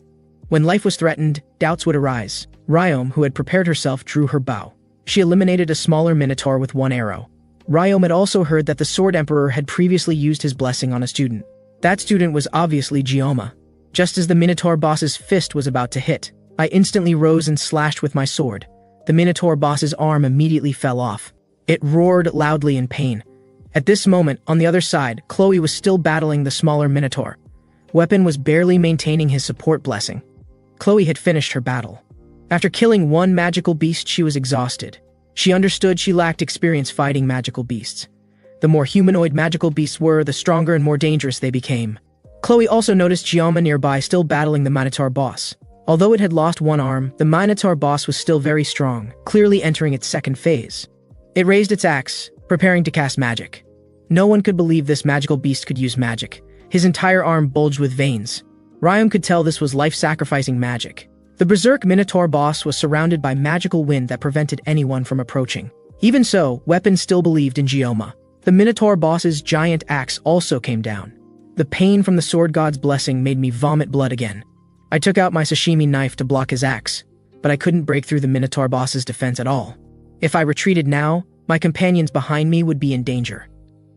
Speaker 1: When life was threatened, doubts would arise. Ryom, who had prepared herself, drew her bow. She eliminated a smaller Minotaur with 1 arrow. Ryom had also heard that the Sword Emperor had previously used his blessing on a student. That student was obviously Gioma. Just as the Minotaur boss's fist was about to hit, I instantly rose and slashed with my sword. The Minotaur boss's arm immediately fell off. It roared loudly in pain. At this moment, on the other side, Chloe was still battling the smaller Minotaur. Weapon was barely maintaining his support blessing. Chloe had finished her battle. After killing 1 magical beast, she was exhausted. She understood she lacked experience fighting magical beasts. The more humanoid magical beasts were, the stronger and more dangerous they became. Chloe also noticed Gioma nearby still battling the Minotaur boss. Although it had lost 1 arm, the Minotaur boss was still very strong, clearly entering its second phase. It raised its axe, preparing to cast magic. No one could believe this magical beast could use magic. His entire arm bulged with veins. Ryom could tell this was life-sacrificing magic. The Berserk Minotaur boss was surrounded by magical wind that prevented anyone from approaching. Even so, Weapon still believed in Gyoma. The Minotaur boss's giant axe also came down. The pain from the sword god's blessing made me vomit blood again. I took out my sashimi knife to block his axe, but I couldn't break through the Minotaur boss's defense at all. If I retreated now, my companions behind me would be in danger.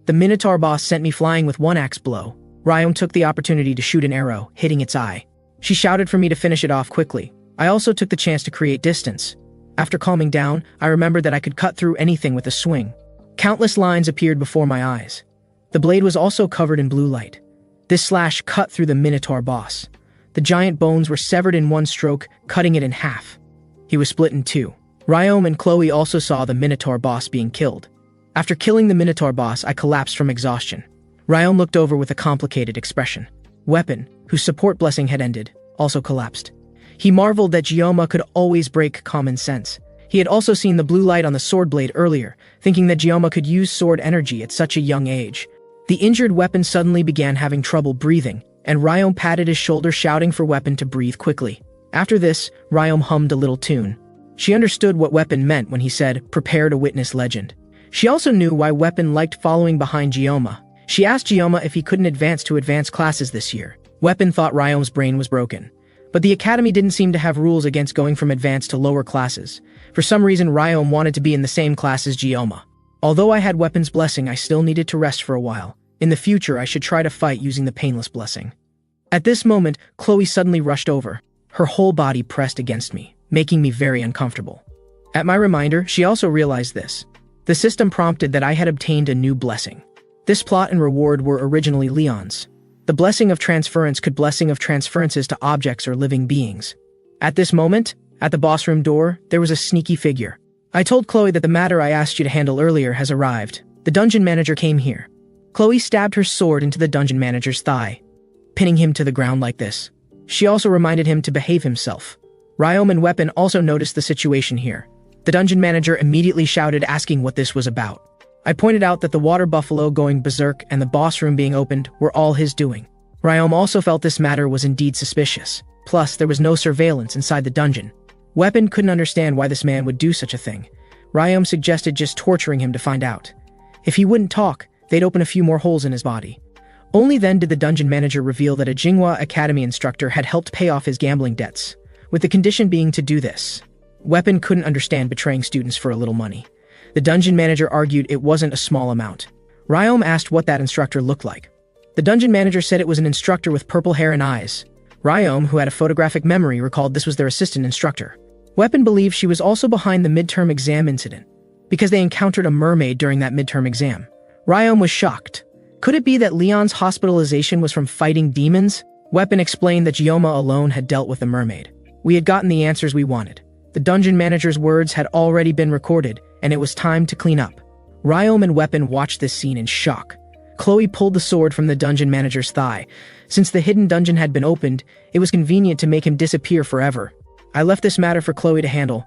Speaker 1: The Minotaur boss sent me flying with one axe blow. Ryom took the opportunity to shoot an arrow, hitting its eye. She shouted for me to finish it off quickly. I also took the chance to create distance. After calming down, I remembered that I could cut through anything with a swing. Countless lines appeared before my eyes. The blade was also covered in blue light. This slash cut through the Minotaur boss. The giant bones were severed in one stroke, cutting it in half. He was split in two. Ryom and Chloe also saw the Minotaur boss being killed. After killing the Minotaur boss, I collapsed from exhaustion. Ryom looked over with a complicated expression. Weapon, whose support blessing had ended, also collapsed. He marveled that Gyoma could always break common sense. He had also seen the blue light on the sword blade earlier, thinking that Gyoma could use sword energy at such a young age. The injured Weapon suddenly began having trouble breathing, and Ryom patted his shoulder, shouting for Weapon to breathe quickly. After this, Ryom hummed a little tune. She understood what Weapon meant when he said, "Prepare to witness legend." She also knew why Weapon liked following behind Gyoma. She asked Gyoma if he couldn't advance to advanced classes this year. Weapon thought Ryom's brain was broken. But the academy didn't seem to have rules against going from advanced to lower classes. For some reason, Ryom wanted to be in the same class as Gyoma. Although I had Weapon's blessing, I still needed to rest for a while. In the future, I should try to fight using the painless blessing. At this moment, Chloe suddenly rushed over. Her whole body pressed against me, making me very uncomfortable. At my reminder, she also realized this. The system prompted that I had obtained a new blessing. This plot and reward were originally Leon's. The blessing of transference could blessing of transferences to objects or living beings. At this moment, at the boss room door, there was a sneaky figure. I told Chloe that the matter I asked you to handle earlier has arrived. The dungeon manager came here. Chloe stabbed her sword into the dungeon manager's thigh, pinning him to the ground like this. She also reminded him to behave himself. Ryom and Weapon also noticed the situation here. The dungeon manager immediately shouted, asking what this was about. I pointed out that the water buffalo going berserk and the boss room being opened were all his doing. Ryom also felt this matter was indeed suspicious. Plus, there was no surveillance inside the dungeon. Weapon couldn't understand why this man would do such a thing. Ryom suggested just torturing him to find out. If he wouldn't talk, they'd open a few more holes in his body. Only then did the dungeon manager reveal that a Jinghua Academy instructor had helped pay off his gambling debts, with the condition being to do this. Weapon couldn't understand betraying students for a little money. The dungeon manager argued it wasn't a small amount. Ryom asked what that instructor looked like. The dungeon manager said it was an instructor with purple hair and eyes. Ryom, who had a photographic memory, recalled this was their assistant instructor. Weapon believed she was also behind the midterm exam incident, because they encountered a mermaid during that midterm exam. Ryom was shocked. Could it be that Leon's hospitalization was from fighting demons? Weapon explained that Gyoma alone had dealt with the mermaid. We had gotten the answers we wanted. The dungeon manager's words had already been recorded, and it was time to clean up. Ryom and Weapon watched this scene in shock. Chloe pulled the sword from the dungeon manager's thigh. Since the hidden dungeon had been opened, it was convenient to make him disappear forever. I left this matter for Chloe to handle.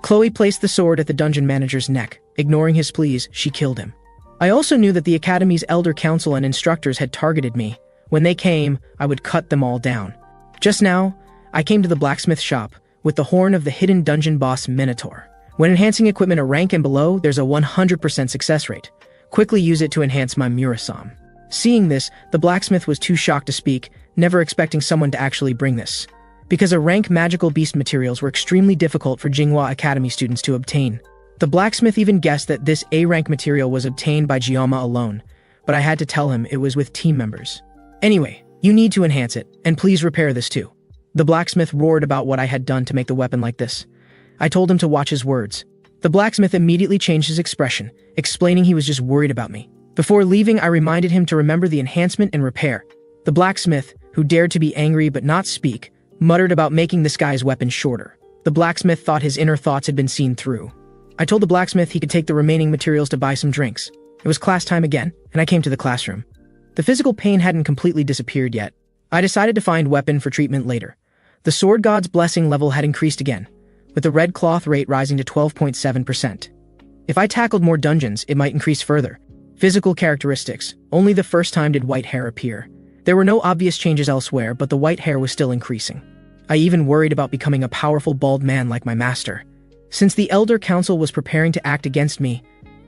Speaker 1: Chloe placed the sword at the dungeon manager's neck. Ignoring his pleas, she killed him. I also knew that the Academy's elder council and instructors had targeted me. When they came, I would cut them all down. Just now, I came to the blacksmith shop with the horn of the hidden dungeon boss Minotaur. When enhancing equipment a rank and below, there's a 100% success rate. Quickly use it to enhance my Murasam. Seeing this, the blacksmith was too shocked to speak, never expecting someone to actually bring this. Because a rank magical beast materials were extremely difficult for Jinghua Academy students to obtain. The blacksmith even guessed that this A-rank material was obtained by Gyoma alone, but I had to tell him it was with team members. Anyway, you need to enhance it, and please repair this too. The blacksmith roared about what I had done to make the weapon like this. I told him to watch his words. The blacksmith immediately changed his expression, explaining he was just worried about me. Before leaving, I reminded him to remember the enhancement and repair. The blacksmith, who dared to be angry but not speak, muttered about making this guy's weapon shorter. The blacksmith thought his inner thoughts had been seen through. I told the blacksmith he could take the remaining materials to buy some drinks. It was class time again, and I came to the classroom. The physical pain hadn't completely disappeared yet. I decided to find weapon for treatment later. The sword god's blessing level had increased again, with the red cloth rate rising to 12.7%. If I tackled more dungeons, it might increase further. Physical characteristics. Only the first time did white hair appear. There were no obvious changes elsewhere, but the white hair was still increasing. I even worried about becoming a powerful bald man like my master. Since the Elder Council was preparing to act against me,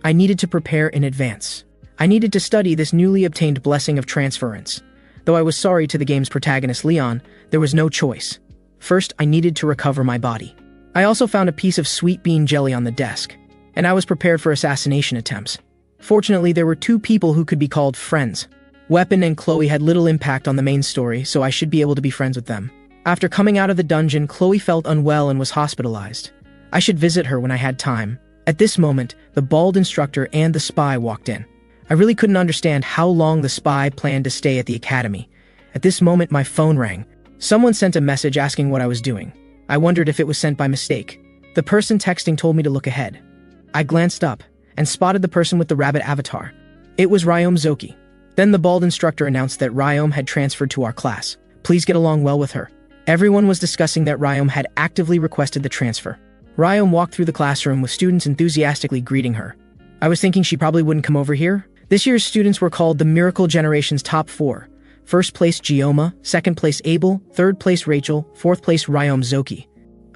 Speaker 1: I needed to prepare in advance. I needed to study this newly obtained blessing of transference. Though I was sorry to the game's protagonist Leon, there was no choice. First, I needed to recover my body. I also found a piece of sweet bean jelly on the desk, and I was prepared for assassination attempts. Fortunately, there were two people who could be called friends. Weapon and Chloe had little impact on the main story, so I should be able to be friends with them. After coming out of the dungeon, Chloe felt unwell and was hospitalized. I should visit her when I had time. At this moment, the bald instructor and the spy walked in. I really couldn't understand how long the spy planned to stay at the academy. At this moment, my phone rang. Someone sent a message asking what I was doing. I wondered if it was sent by mistake. The person texting told me to look ahead. I glanced up and spotted the person with the rabbit avatar. It was Ryome Zoki. Then the bald instructor announced that Ryome had transferred to our class. Please get along well with her. Everyone was discussing that Ryome had actively requested the transfer. Ryome walked through the classroom with students enthusiastically greeting her. I was thinking she probably wouldn't come over here. This year's students were called the Miracle Generation's Top 4. First place Gioma, second place Abel, third place Rachel, fourth place Ryome Zoki.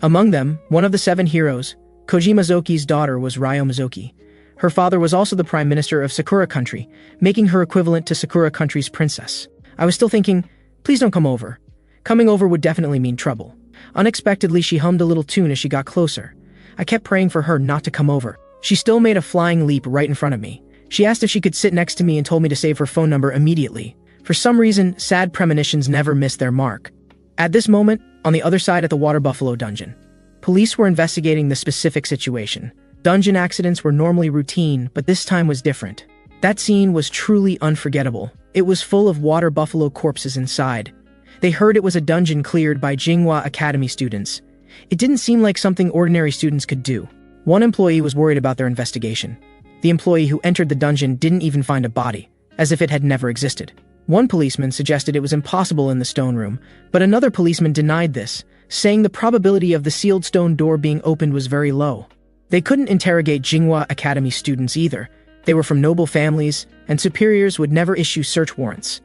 Speaker 1: Among them, one of the 7 heroes, Kojima Zoki's daughter, was Ryome Zoki. Her father was also the prime minister of Sakura Country, making her equivalent to Sakura Country's princess. I was still thinking, please don't come over. Coming over would definitely mean trouble. Unexpectedly, she hummed a little tune as she got closer. I kept praying for her not to come over. She still made a flying leap right in front of me. She asked if she could sit next to me and told me to save her phone number immediately. For some reason, sad premonitions never miss their mark. At this moment, on the other side at the Water Buffalo dungeon, police were investigating the specific situation. Dungeon accidents were normally routine, but this time was different. That scene was truly unforgettable. It was full of water buffalo corpses inside. They heard it was a dungeon cleared by Jinghua Academy students. It didn't seem like something ordinary students could do. One employee was worried about their investigation. The employee who entered the dungeon didn't even find a body, as if it had never existed. One policeman suggested it was impossible in the stone room, but another policeman denied this, saying the probability of the sealed stone door being opened was very low. They couldn't interrogate Jinghua Academy students either. They were from noble families, and superiors would never issue search warrants.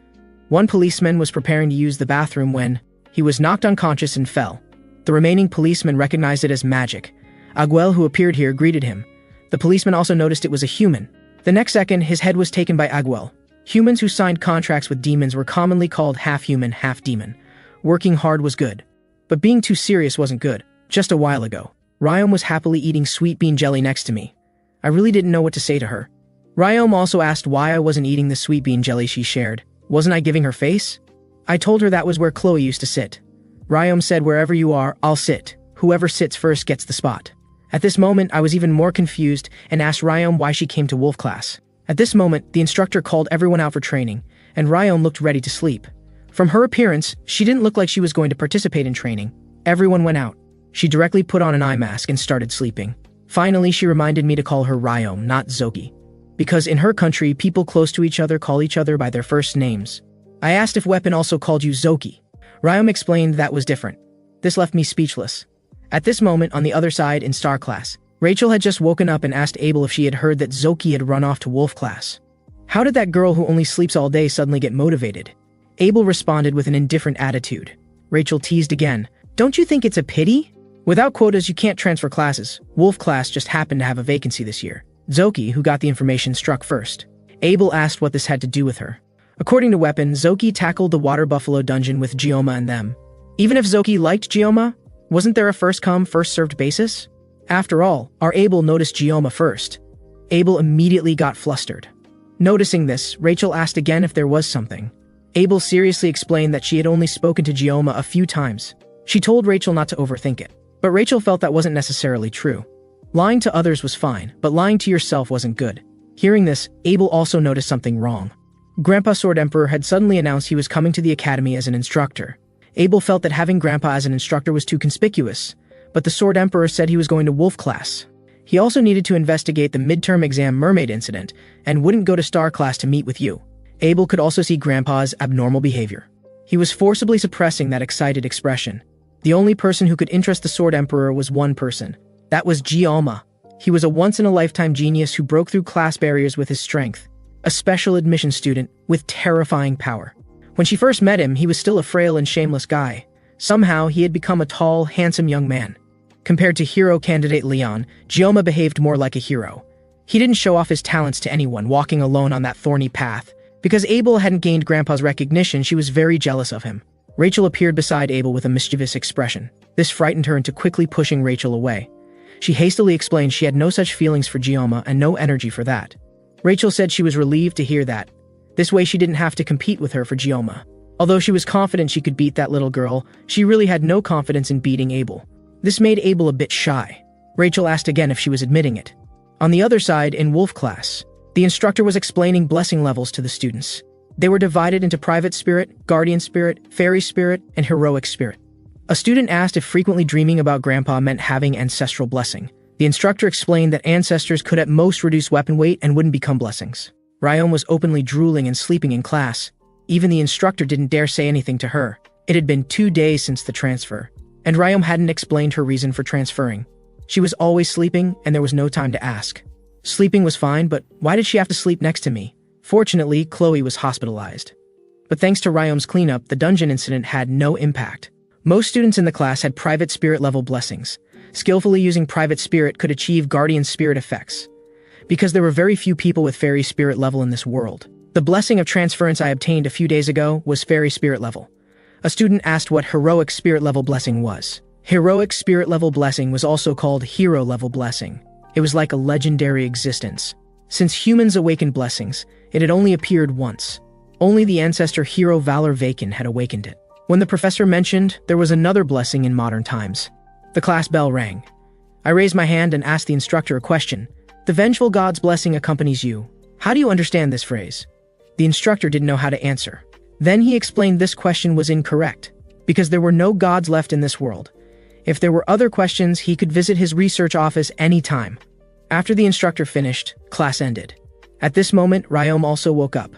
Speaker 1: One policeman was preparing to use the bathroom when he was knocked unconscious and fell. The remaining policeman recognized it as magic. Aguel, who appeared here, greeted him. The policeman also noticed it was a human. The next second, his head was taken by Aguel. Humans who signed contracts with demons were commonly called half-human, half-demon. Working hard was good, but being too serious wasn't good. Just a while ago, Ryome was happily eating sweet bean jelly next to me. I really didn't know what to say to her. Ryome also asked why I wasn't eating the sweet bean jelly she shared. Wasn't I giving her face? I told her that was where Chloe used to sit. Ryome said, wherever you are, I'll sit. Whoever sits first gets the spot. At this moment, I was even more confused and asked Ryome why she came to Wolf class. At this moment, the instructor called everyone out for training, and Ryome looked ready to sleep. From her appearance, she didn't look like she was going to participate in training. Everyone went out. She directly put on an eye mask and started sleeping. Finally, she reminded me to call her Ryome, not Zoki, because in her country, people close to each other call each other by their first names. I asked if Weapon also called you Zoki. Ryome explained that was different. This left me speechless. At this moment, on the other side in Star class, Rachel had just woken up and asked Abel if she had heard that Zoki had run off to Wolf class. How did that girl who only sleeps all day suddenly get motivated? Abel responded with an indifferent attitude. Rachel teased again. Don't you think it's a pity? Without quotas, you can't transfer classes. Wolf class just happened to have a vacancy this year. Zoki, who got the information, struck first. Abel asked what this had to do with her. According to Weapon, Zoki tackled the Water Buffalo dungeon with Gioma and them. Even if Zoki liked Gioma, wasn't there a first-come, first-served basis? After all, our Abel noticed Gioma first. Abel immediately got flustered. Noticing this, Rachel asked again if there was something. Abel seriously explained that she had only spoken to Gioma a few times. She told Rachel not to overthink it, but Rachel felt that wasn't necessarily true. Lying to others was fine, but lying to yourself wasn't good. Hearing this, Abel also noticed something wrong. Grandpa Sword Emperor had suddenly announced he was coming to the academy as an instructor. Abel felt that having Grandpa as an instructor was too conspicuous, but the Sword Emperor said he was going to Wolf class. He also needed to investigate the midterm exam mermaid incident and wouldn't go to Star class to meet with you. Abel could also see Grandpa's abnormal behavior. He was forcibly suppressing that excited expression. The only person who could interest the Sword Emperor was one person. That was Gioma. He was a once-in-a-lifetime genius who broke through class barriers with his strength. A special admission student with terrifying power. When she first met him, he was still a frail and shameless guy. Somehow, he had become a tall, handsome young man. Compared to hero candidate Leon, Gioma behaved more like a hero. He didn't show off his talents to anyone, walking alone on that thorny path. Because Abel hadn't gained Grandpa's recognition, she was very jealous of him. Rachel appeared beside Abel with a mischievous expression. This frightened her into quickly pushing Rachel away. She hastily explained she had no such feelings for Gioma and no energy for that. Rachel said she was relieved to hear that. This way she didn't have to compete with her for Gioma. Although she was confident she could beat that little girl, she really had no confidence in beating Abel. This made Abel a bit shy. Rachel asked again if she was admitting it. On the other side, in Wolf class, the instructor was explaining blessing levels to the students. They were divided into private spirit, guardian spirit, fairy spirit, and heroic spirit. A student asked if frequently dreaming about Grandpa meant having ancestral blessing. The instructor explained that ancestors could at most reduce weapon weight and wouldn't become blessings. Ryom was openly drooling and sleeping in class. Even the instructor didn't dare say anything to her. It had been 2 days since the transfer, and Ryom hadn't explained her reason for transferring. She was always sleeping, and there was no time to ask. Sleeping was fine, but why did she have to sleep next to me? Fortunately, Chloe was hospitalized. But thanks to Ryom's cleanup, the dungeon incident had no impact. Most students in the class had private spirit level blessings. Skillfully using private spirit could achieve guardian spirit effects. Because there were very few people with fairy spirit level in this world. The blessing of transference I obtained a few days ago was fairy spirit level. A student asked what heroic spirit level blessing was. Heroic spirit level blessing was also called hero level blessing. It was like a legendary existence. Since humans awakened blessings, it had only appeared once. Only the ancestor hero Valor Vacan had awakened it. When the professor mentioned there was another blessing in modern times, the class bell rang. I raised my hand and asked the instructor a question. The vengeful god's blessing accompanies you. How do you understand this phrase? The instructor didn't know how to answer. Then he explained this question was incorrect, because there were no gods left in this world. If there were other questions, he could visit his research office anytime. After the instructor finished, class ended. At this moment, Ryom also woke up,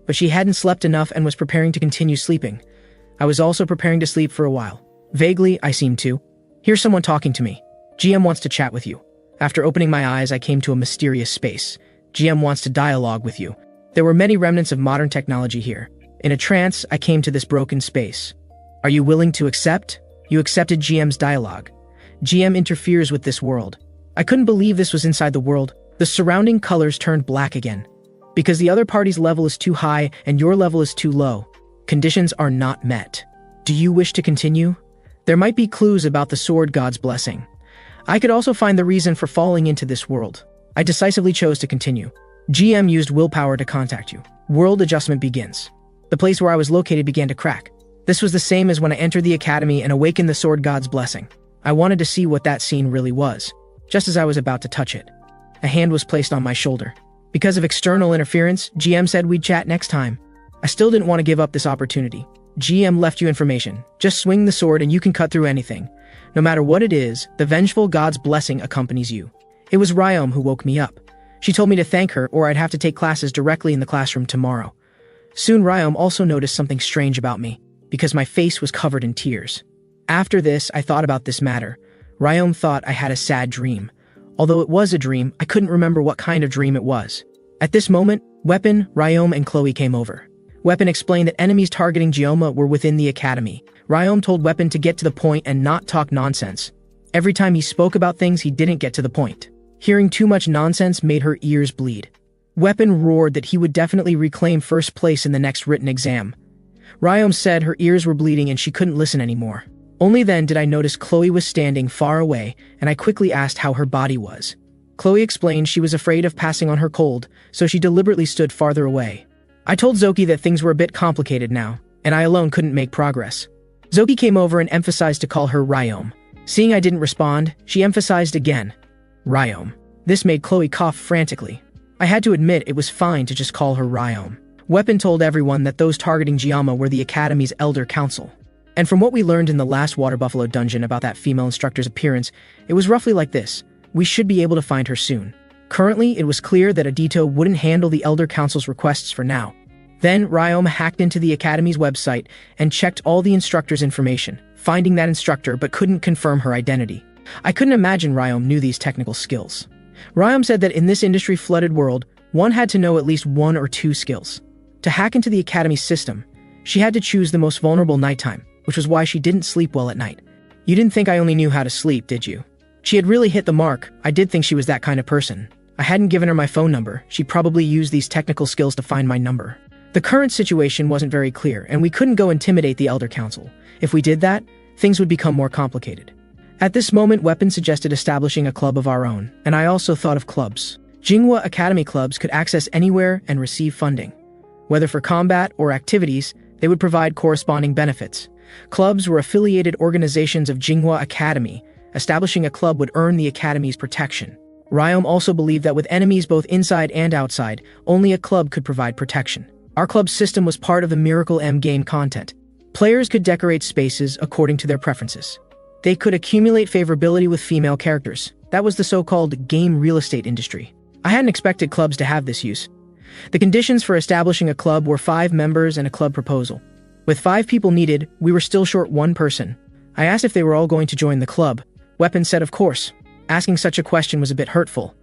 Speaker 1: but she hadn't slept enough and was preparing to continue sleeping. I was also preparing to sleep for a while. Vaguely, I seemed to. Here's someone talking to me. GM wants to chat with you. After opening my eyes, I came to a mysterious space. GM wants to dialogue with you. There were many remnants of modern technology here. In a trance, I came to this broken space. Are you willing to accept? You accepted GM's dialogue. GM interferes with this world. I couldn't believe this was inside the world. The surrounding colors turned black again. Because the other party's level is too high and your level is too low. Conditions are not met. Do you wish to continue? There might be clues about the sword god's blessing. I could also find the reason for falling into this world. I decisively chose to continue. GM used willpower to contact you. World adjustment begins. The place where I was located began to crack. This was the same as when I entered the academy and awakened the sword god's blessing. I wanted to see what that scene really was. Just as I was about to touch it, a hand was placed on my shoulder. Because of external interference, GM said we'd chat next time. I still didn't want to give up this opportunity. GM left you information. Just swing the sword and you can cut through anything. No matter what it is, the vengeful god's blessing accompanies you. It was Ryom who woke me up. She told me to thank her or I'd have to take classes directly in the classroom tomorrow. Soon Ryom also noticed something strange about me, because my face was covered in tears. After this, I thought about this matter. Ryom thought I had a sad dream. Although it was a dream, I couldn't remember what kind of dream it was. At this moment, Weapon, Ryom, and Chloe came over. Weapon explained that enemies targeting Gioma were within the academy. Ryom told Weapon to get to the point and not talk nonsense. Every time he spoke about things, he didn't get to the point. Hearing too much nonsense made her ears bleed. Weapon roared that he would definitely reclaim first place in the next written exam. Ryom said her ears were bleeding and she couldn't listen anymore. Only then did I notice Chloe was standing far away, and I quickly asked how her body was. Chloe explained she was afraid of passing on her cold, so she deliberately stood farther away. I told Zoki that things were a bit complicated now, and I alone couldn't make progress. Zoki came over and emphasized to call her Ryom. Seeing I didn't respond, she emphasized again. Ryom. This made Chloe cough frantically. I had to admit it was fine to just call her Ryom. Weapon told everyone that those targeting Gioma were the Academy's Elder Council. And from what we learned in the last Water Buffalo dungeon about that female instructor's appearance, it was roughly like this. We should be able to find her soon. Currently, it was clear that Adito wouldn't handle the Elder Council's requests for now. Then, Ryom hacked into the Academy's website and checked all the instructor's information, finding that instructor but couldn't confirm her identity. I couldn't imagine Ryom knew these technical skills. Ryom said that in this industry-flooded world, one had to know at least 1 or 2 skills. To hack into the Academy's system, she had to choose the most vulnerable nighttime, which was why she didn't sleep well at night. You didn't think I only knew how to sleep, did you? She had really hit the mark. I did think she was that kind of person. I hadn't given her my phone number. She probably used these technical skills to find my number. The current situation wasn't very clear, and we couldn't go intimidate the Elder Council. If we did that, things would become more complicated. At this moment, Weapon suggested establishing a club of our own, and I also thought of clubs. MANHWA Academy clubs could access anywhere and receive funding. Whether for combat or activities, they would provide corresponding benefits. Clubs were affiliated organizations of MANHWA Academy. Establishing a club would earn the Academy's protection. Ryom also believed that with enemies both inside and outside, only a club could provide protection. Our club system was part of the Miracle M game content. Players could decorate spaces according to their preferences. They could accumulate favorability with female characters. That was the so-called game real estate industry. I hadn't expected clubs to have this use. The conditions for establishing a club were 5 members and a club proposal. With 5 people needed, we were still short 1 person. I asked if they were all going to join the club. Weapon said of course. Asking such a question was a bit hurtful.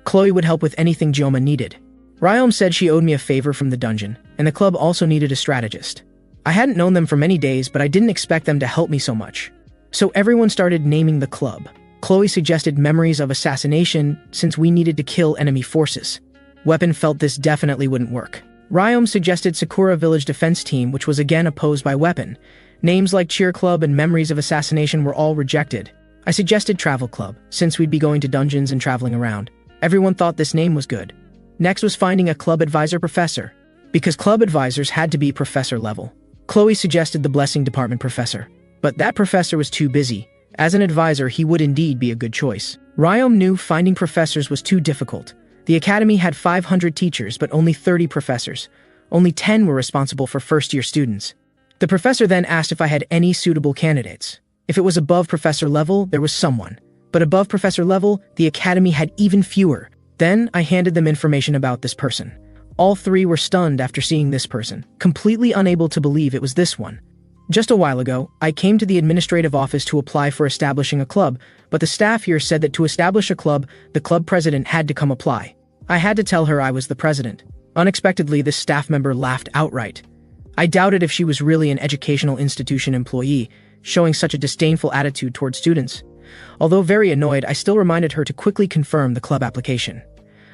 Speaker 1: Chloe would help with anything Jioma needed. Ryom said she owed me a favor from the dungeon, and the club also needed a strategist. I hadn't known them for many days, but I didn't expect them to help me so much. So everyone started naming the club. Chloe suggested memories of assassination since we needed to kill enemy forces. Weapon felt this definitely wouldn't work. Ryom suggested Sakura Village Defense Team, which was again opposed by Weapon. Names like Cheer Club and Memories of Assassination were all rejected. I suggested Travel Club, since we'd be going to dungeons and traveling around. Everyone thought this name was good. Next was finding a club advisor professor, because club advisors had to be professor level. Chloe suggested the Blessing Department professor, but that professor was too busy. As an advisor, he would indeed be a good choice. Ryom knew finding professors was too difficult. The academy had 500 teachers, but only 30 professors. Only 10 were responsible for first-year students. The professor then asked if I had any suitable candidates. If it was above professor level, there was someone. But above professor level, the academy had even fewer. Then I handed them information about this person. All 3 were stunned after seeing this person, completely unable to believe it was this one. Just a while ago, I came to the administrative office to apply for establishing a club, but the staff here said that to establish a club, the club president had to come apply. I had to tell her I was the president. Unexpectedly, this staff member laughed outright. I doubted if she was really an educational institution employee, showing such a disdainful attitude toward students. Although very annoyed, I still reminded her to quickly confirm the club application.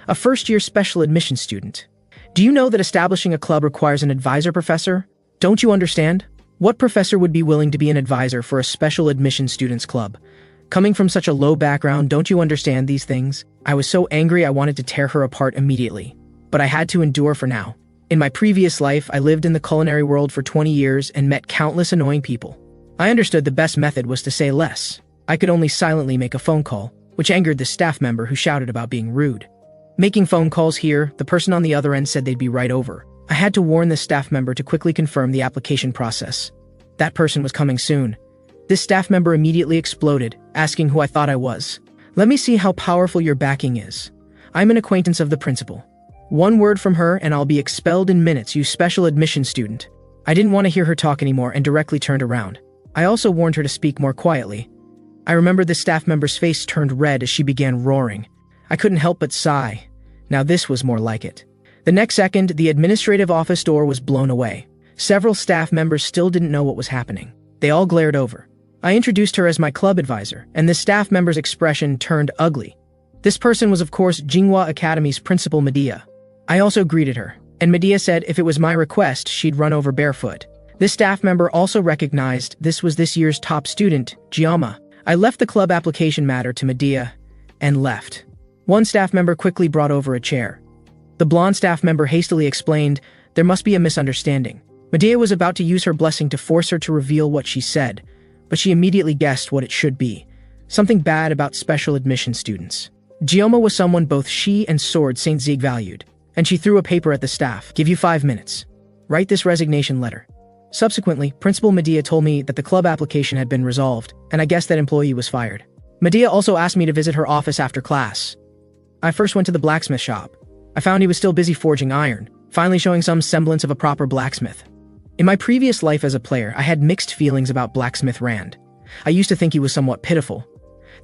Speaker 1: A first-year special admission student. Do you know that establishing a club requires an advisor professor? Don't you understand? What professor would be willing to be an advisor for a special admission students club? Coming from such a low background, don't you understand these things? I was so angry I wanted to tear her apart immediately. But I had to endure for now. In my previous life, I lived in the culinary world for 20 years and met countless annoying people. I understood the best method was to say less. I could only silently make a phone call, which angered the staff member who shouted about being rude. Making phone calls here, the person on the other end said they'd be right over. I had to warn the staff member to quickly confirm the application process. That person was coming soon. This staff member immediately exploded, asking who I thought I was. Let me see how powerful your backing is. I'm an acquaintance of the principal. One word from her and I'll be expelled in minutes, you special admission student. I didn't want to hear her talk anymore and directly turned around. I also warned her to speak more quietly. I remember the staff member's face turned red as she began roaring. I couldn't help but sigh. Now this was more like it. The next second, the administrative office door was blown away. Several staff members still didn't know what was happening. They all glared over. I introduced her as my club advisor, and the staff member's expression turned ugly. This person was of course MANHWA Academy's principal Medea. I also greeted her, and Medea said if it was my request, she'd run over barefoot. This staff member also recognized this was this year's top student, Jioma. I left the club application matter to Medea and left. One staff member quickly brought over a chair. The blonde staff member hastily explained there must be a misunderstanding. Medea was about to use her blessing to force her to reveal what she said, but she immediately guessed what it should be. Something bad about special admission students. Jioma was someone both she and Sword St. Zieg valued, and she threw a paper at the staff. Give you 5 minutes. Write this resignation letter. Subsequently, Principal Medea told me that the club application had been resolved, and I guessed that employee was fired. Medea also asked me to visit her office after class. I first went to the blacksmith shop. I found he was still busy forging iron, finally showing some semblance of a proper blacksmith. In my previous life as a player, I had mixed feelings about Blacksmith Rand. I used to think he was somewhat pitiful.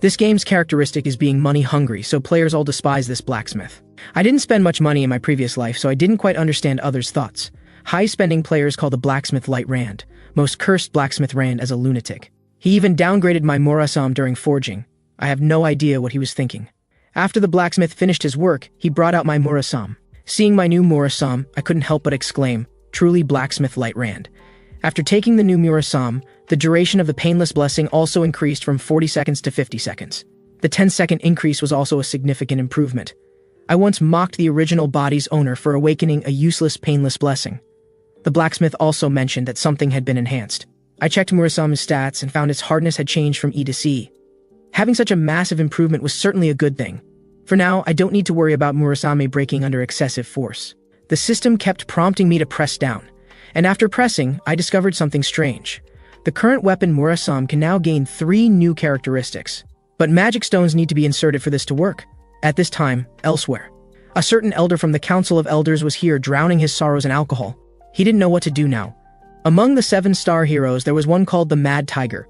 Speaker 1: This game's characteristic is being money-hungry, so players all despise this blacksmith. I didn't spend much money in my previous life, so I didn't quite understand others' thoughts. High-spending players call the blacksmith Light Rand, most cursed Blacksmith Rand as a lunatic. He even downgraded my Morasam during forging. I have no idea what he was thinking. After the blacksmith finished his work, he brought out my murasame. Seeing my new murasame, I couldn't help but exclaim, "Truly blacksmith light Rand." After taking the new murasame, the duration of the painless blessing also increased from 40 seconds to 50 seconds. The 10-second increase was also a significant improvement. I once mocked the original body's owner for awakening a useless painless blessing. The blacksmith also mentioned that something had been enhanced. I checked Murasame's stats and found its hardness had changed from E to C. Having such a massive improvement was certainly a good thing. For now, I don't need to worry about Murasame breaking under excessive force. The system kept prompting me to press down, and after pressing, I discovered something strange. The current weapon Murasame can now gain 3 new characteristics. But magic stones need to be inserted for this to work. At this time, elsewhere, a certain elder from the Council of Elders was here drowning his sorrows in alcohol. He didn't know what to do now. Among the 7-star heroes, there was one called the Mad Tiger.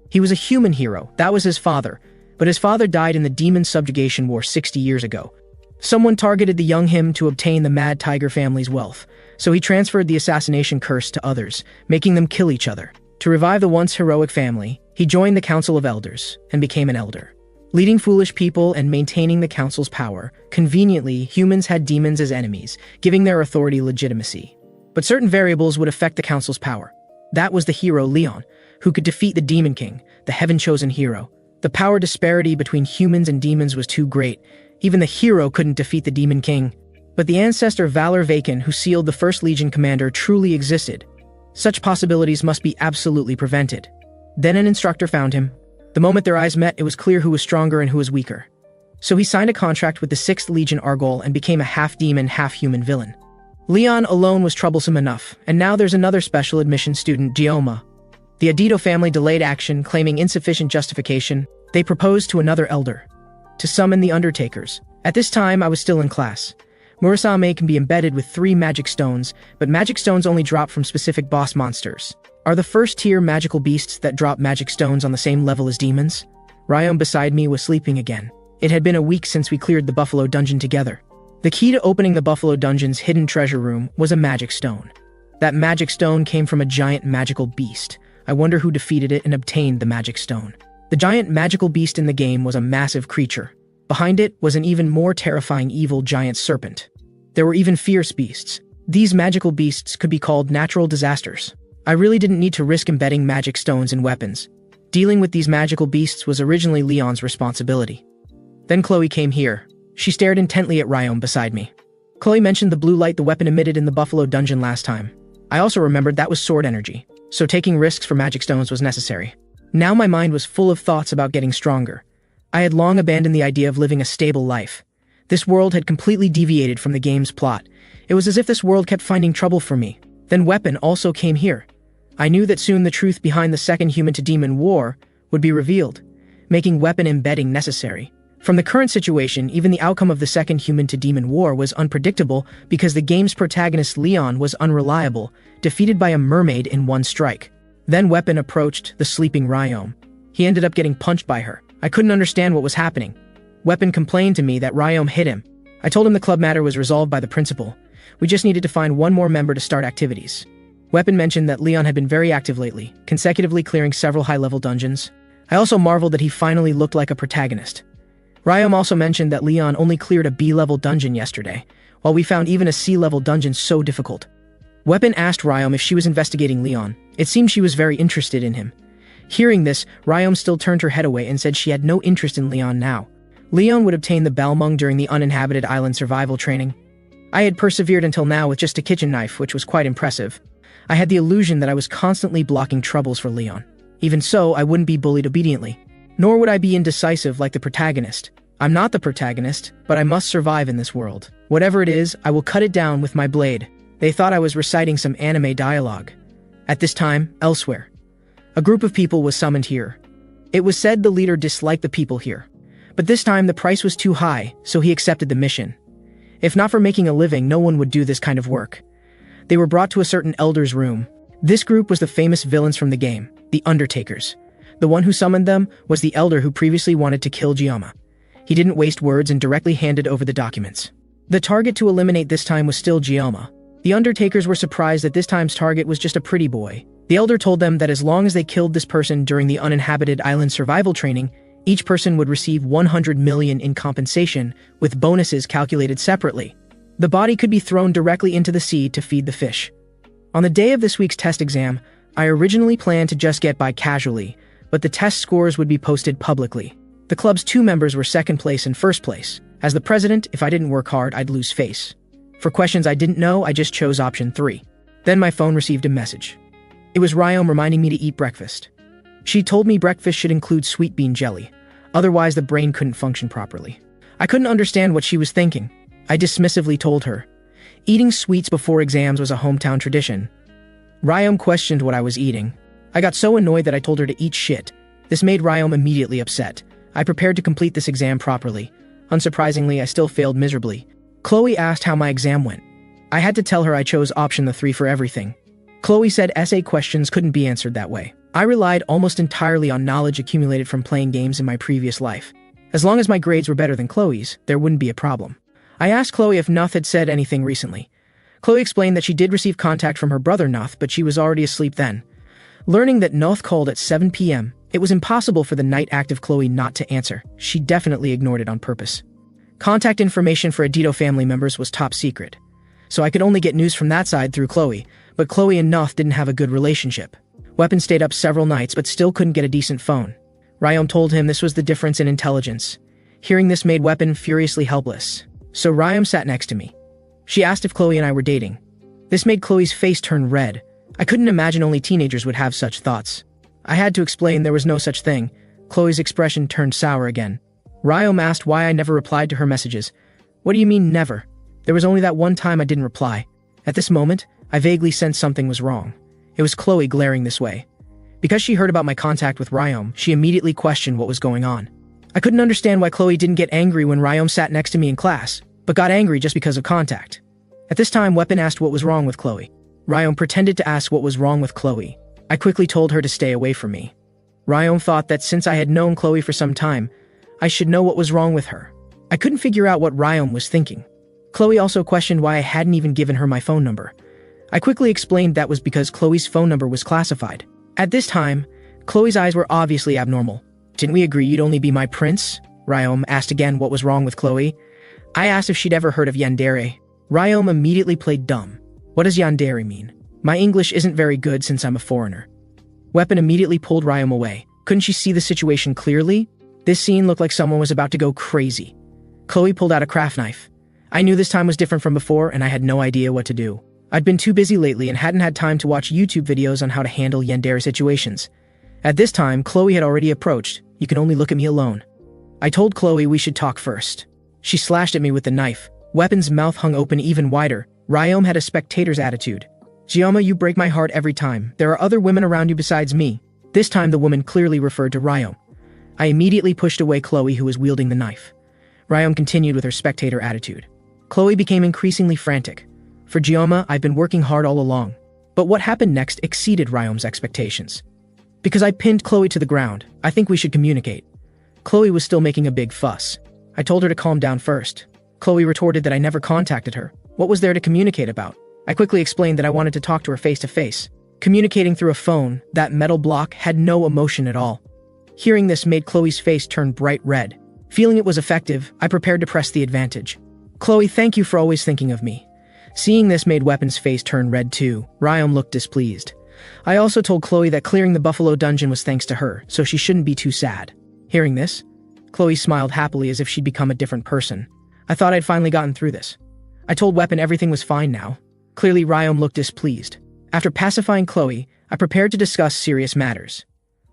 Speaker 1: He was a human hero, that was his father, but his father died in the Demon Subjugation War 60 years ago. Someone targeted the young him to obtain the Mad Tiger family's wealth, so he transferred the assassination curse to others, making them kill each other. To revive the once heroic family, he joined the Council of Elders and became an elder. Leading foolish people and maintaining the council's power, conveniently, humans had demons as enemies, giving their authority legitimacy. But certain variables would affect the council's power. That was the hero Leon, who could defeat the Demon King, the heaven-chosen hero. The power disparity between humans and demons was too great. Even the hero couldn't defeat the Demon King. But the ancestor Valor Vacan, who sealed the First Legion commander, truly existed. Such possibilities must be absolutely prevented. Then an instructor found him. The moment their eyes met, it was clear who was stronger and who was weaker. So he signed a contract with the 6th Legion Argol and became a half-demon, half-human villain. Leon alone was troublesome enough, and now there's another special admission student, Gioma. The Adito family delayed action, claiming insufficient justification. They proposed to another elder to summon the Undertakers. At this time, I was still in class. Murasame can be embedded with 3 magic stones, but magic stones only drop from specific boss monsters. Are the first-tier magical beasts that drop magic stones on the same level as demons? Ryom beside me was sleeping again. It had been a week since we cleared the Buffalo Dungeon together. The key to opening the Buffalo Dungeon's hidden treasure room was a magic stone. That magic stone came from a giant magical beast. I wonder who defeated it and obtained the magic stone. The giant magical beast in the game was a massive creature. Behind it was an even more terrifying evil giant serpent. There were even fierce beasts. These magical beasts could be called natural disasters. I really didn't need to risk embedding magic stones in weapons. Dealing with these magical beasts was originally Leon's responsibility. Then Chloe came here. She stared intently at Ryom beside me. Chloe mentioned the blue light the weapon emitted in the Buffalo Dungeon last time. I also remembered that was sword energy, so taking risks for magic stones was necessary. Now my mind was full of thoughts about getting stronger. I had long abandoned the idea of living a stable life. This world had completely deviated from the game's plot. It was as if this world kept finding trouble for me. Then Weapon also came here. I knew that soon the truth behind the second human-to-demon war would be revealed, making weapon embedding necessary. From the current situation, even the outcome of the second human-to-demon war was unpredictable because the game's protagonist Leon was unreliable, defeated by a mermaid in one strike. Then Weapon approached the sleeping Ryom. He ended up getting punched by her. I couldn't understand what was happening. Weapon complained to me that Ryom hit him. I told him the club matter was resolved by the principal. We just needed to find one more member to start activities. Weapon mentioned that Leon had been very active lately, consecutively clearing several high-level dungeons. I also marveled that he finally looked like a protagonist. Ryom also mentioned that Leon only cleared a B-level dungeon yesterday, while we found even a C-level dungeon so difficult. Weapon asked Ryom if she was investigating Leon. It seemed she was very interested in him. Hearing this, Ryom still turned her head away and said she had no interest in Leon now. Leon would obtain the Balmung during the uninhabited island survival training. I had persevered until now with just a kitchen knife, which was quite impressive. I had the illusion that I was constantly blocking troubles for Leon. Even so, I wouldn't be bullied obediently. Nor would I be indecisive like the protagonist. I'm not the protagonist, but I must survive in this world. Whatever it is, I will cut it down with my blade. They thought I was reciting some anime dialogue. At this time, elsewhere, a group of people was summoned here. It was said the leader disliked the people here. But this time the price was too high, so he accepted the mission. If not for making a living, no one would do this kind of work. They were brought to a certain elder's room. This group was the famous villains from the game, the Undertakers. The one who summoned them was the elder who previously wanted to kill Gioma. He didn't waste words and directly handed over the documents. The target to eliminate this time was still Gioma. The Undertakers were surprised that this time's target was just a pretty boy. The elder told them that as long as they killed this person during the uninhabited island survival training, Each person would receive 100 million in compensation, with bonuses calculated separately. The body could be thrown directly into the sea to feed the fish. On the day of this week's test exam, I originally planned to just get by casually, but the test scores would be posted publicly. The club's 2 members were second place and first place. As the president, if I didn't work hard, I'd lose face. For questions I didn't know, I just chose option 3. Then my phone received a message. It was Ryom reminding me to eat breakfast. She told me breakfast should include sweet bean jelly, otherwise the brain couldn't function properly. I couldn't understand what she was thinking. I dismissively told her. Eating sweets before exams was a hometown tradition. Ryom questioned what I was eating. I got so annoyed that I told her to eat shit. This made Ryom immediately upset. I prepared to complete this exam properly. Unsurprisingly, I still failed miserably. Chloe asked how my exam went. I had to tell her I chose option 3 for everything. Chloe said essay questions couldn't be answered that way. I relied almost entirely on knowledge accumulated from playing games in my previous life. As long as my grades were better than Chloe's, there wouldn't be a problem. I asked Chloe if Nuth had said anything recently. Chloe explained that she did receive contact from her brother Nuth, but she was already asleep then. Learning that Nuth called at 7 p.m., it was impossible for the night active Chloe not to answer. She definitely ignored it on purpose. Contact information for Adito family members was top secret, so I could only get news from that side through Chloe, but Chloe and Nuth didn't have a good relationship. Weapon stayed up several nights but still couldn't get a decent phone. Ryom told him this was the difference in intelligence. Hearing this made Weapon furiously helpless. So Ryom sat next to me. She asked if Chloe and I were dating. This made Chloe's face turn red. I couldn't imagine only teenagers would have such thoughts. I had to explain there was no such thing. Chloe's expression turned sour again. Ryom asked why I never replied to her messages. What do you mean never? There was only that one time I didn't reply. At this moment, I vaguely sensed something was wrong. It was Chloe glaring this way. Because she heard about my contact with Ryom, she immediately questioned what was going on. I couldn't understand why Chloe didn't get angry when Ryom sat next to me in class, but got angry just because of contact. At this time, Weapon asked what was wrong with Chloe. Ryom pretended to ask what was wrong with Chloe. I quickly told her to stay away from me. Ryom thought that since I had known Chloe for some time, I should know what was wrong with her. I couldn't figure out what Ryom was thinking. Chloe also questioned why I hadn't even given her my phone number. I quickly explained that was because Chloe's phone number was classified. At this time, Chloe's eyes were obviously abnormal. Didn't we agree you'd only be my prince? Ryom asked again what was wrong with Chloe. I asked if she'd ever heard of yandere. Ryom immediately played dumb. What does yandere mean? My English isn't very good since I'm a foreigner. Weapon immediately pulled Ryom away. Couldn't she see the situation clearly? This scene looked like someone was about to go crazy. Chloe pulled out a craft knife. I knew this time was different from before, and I had no idea what to do. I'd been too busy lately and hadn't had time to watch YouTube videos on how to handle yandere situations. At this time, Chloe had already approached. You can only look at me alone. I told Chloe we should talk first. She slashed at me with the knife. Weapon's mouth hung open even wider. Ryom had a spectator's attitude. Gioma, you break my heart every time. There are other women around you besides me. This time the woman clearly referred to Ryom. I immediately pushed away Chloe, who was wielding the knife. Ryom continued with her spectator attitude. Chloe became increasingly frantic. For Gioma, I've been working hard all along. But what happened next exceeded Ryom's expectations. Because I pinned Chloe to the ground, I think we should communicate. Chloe was still making a big fuss. I told her to calm down first. Chloe retorted that I never contacted her. What was there to communicate about? I quickly explained that I wanted to talk to her face to face. Communicating through a phone, that metal block had no emotion at all. Hearing this made Chloe's face turn bright red. Feeling it was effective, I prepared to press the advantage. Chloe, thank you for always thinking of me. Seeing this made Weapon's face turn red too. Ryom looked displeased. I also told Chloe that clearing the Buffalo Dungeon was thanks to her, so she shouldn't be too sad. Hearing this, Chloe smiled happily as if she'd become a different person. I thought I'd finally gotten through this. I told Weapon everything was fine now. Clearly, Ryom looked displeased. After pacifying Chloe, I prepared to discuss serious matters.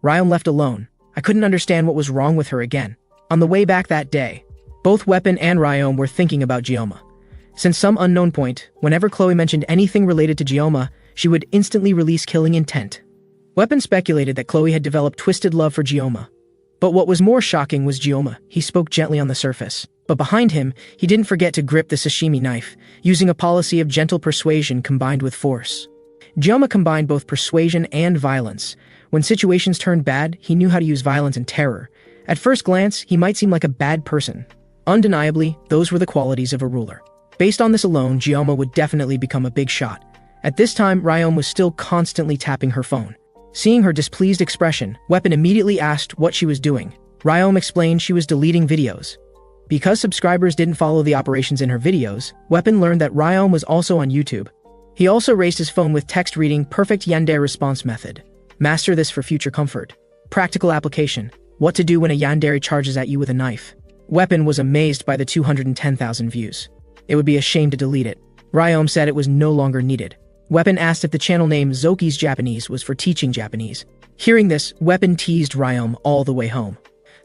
Speaker 1: Ryom left alone. I couldn't understand what was wrong with her again. On the way back that day, both Weapon and Ryom were thinking about Gioma. Since some unknown point, whenever Chloe mentioned anything related to Gioma, she would instantly release killing intent. Weapon speculated that Chloe had developed twisted love for Gioma. But what was more shocking was Gioma. He spoke gently on the surface. But behind him, he didn't forget to grip the sashimi knife, using a policy of gentle persuasion combined with force. Gioma combined both persuasion and violence. When situations turned bad, he knew how to use violence and terror. At first glance, he might seem like a bad person. Undeniably, those were the qualities of a ruler. Based on this alone, Gioma would definitely become a big shot. At this time, Ryom was still constantly tapping her phone. Seeing her displeased expression, Weapon immediately asked what she was doing. Ryom explained she was deleting videos. Because subscribers didn't follow the operations in her videos, Weapon learned that Ryom was also on YouTube. He also raised his phone with text reading perfect yandere response method. Master this for future comfort. Practical application. What to do when a yandere charges at you with a knife. Weapon was amazed by the 210,000 views. It would be a shame to delete it. Ryom said it was no longer needed. Weapon asked if the channel name Zoki's Japanese was for teaching Japanese. Hearing this, Weapon teased Ryom all the way home.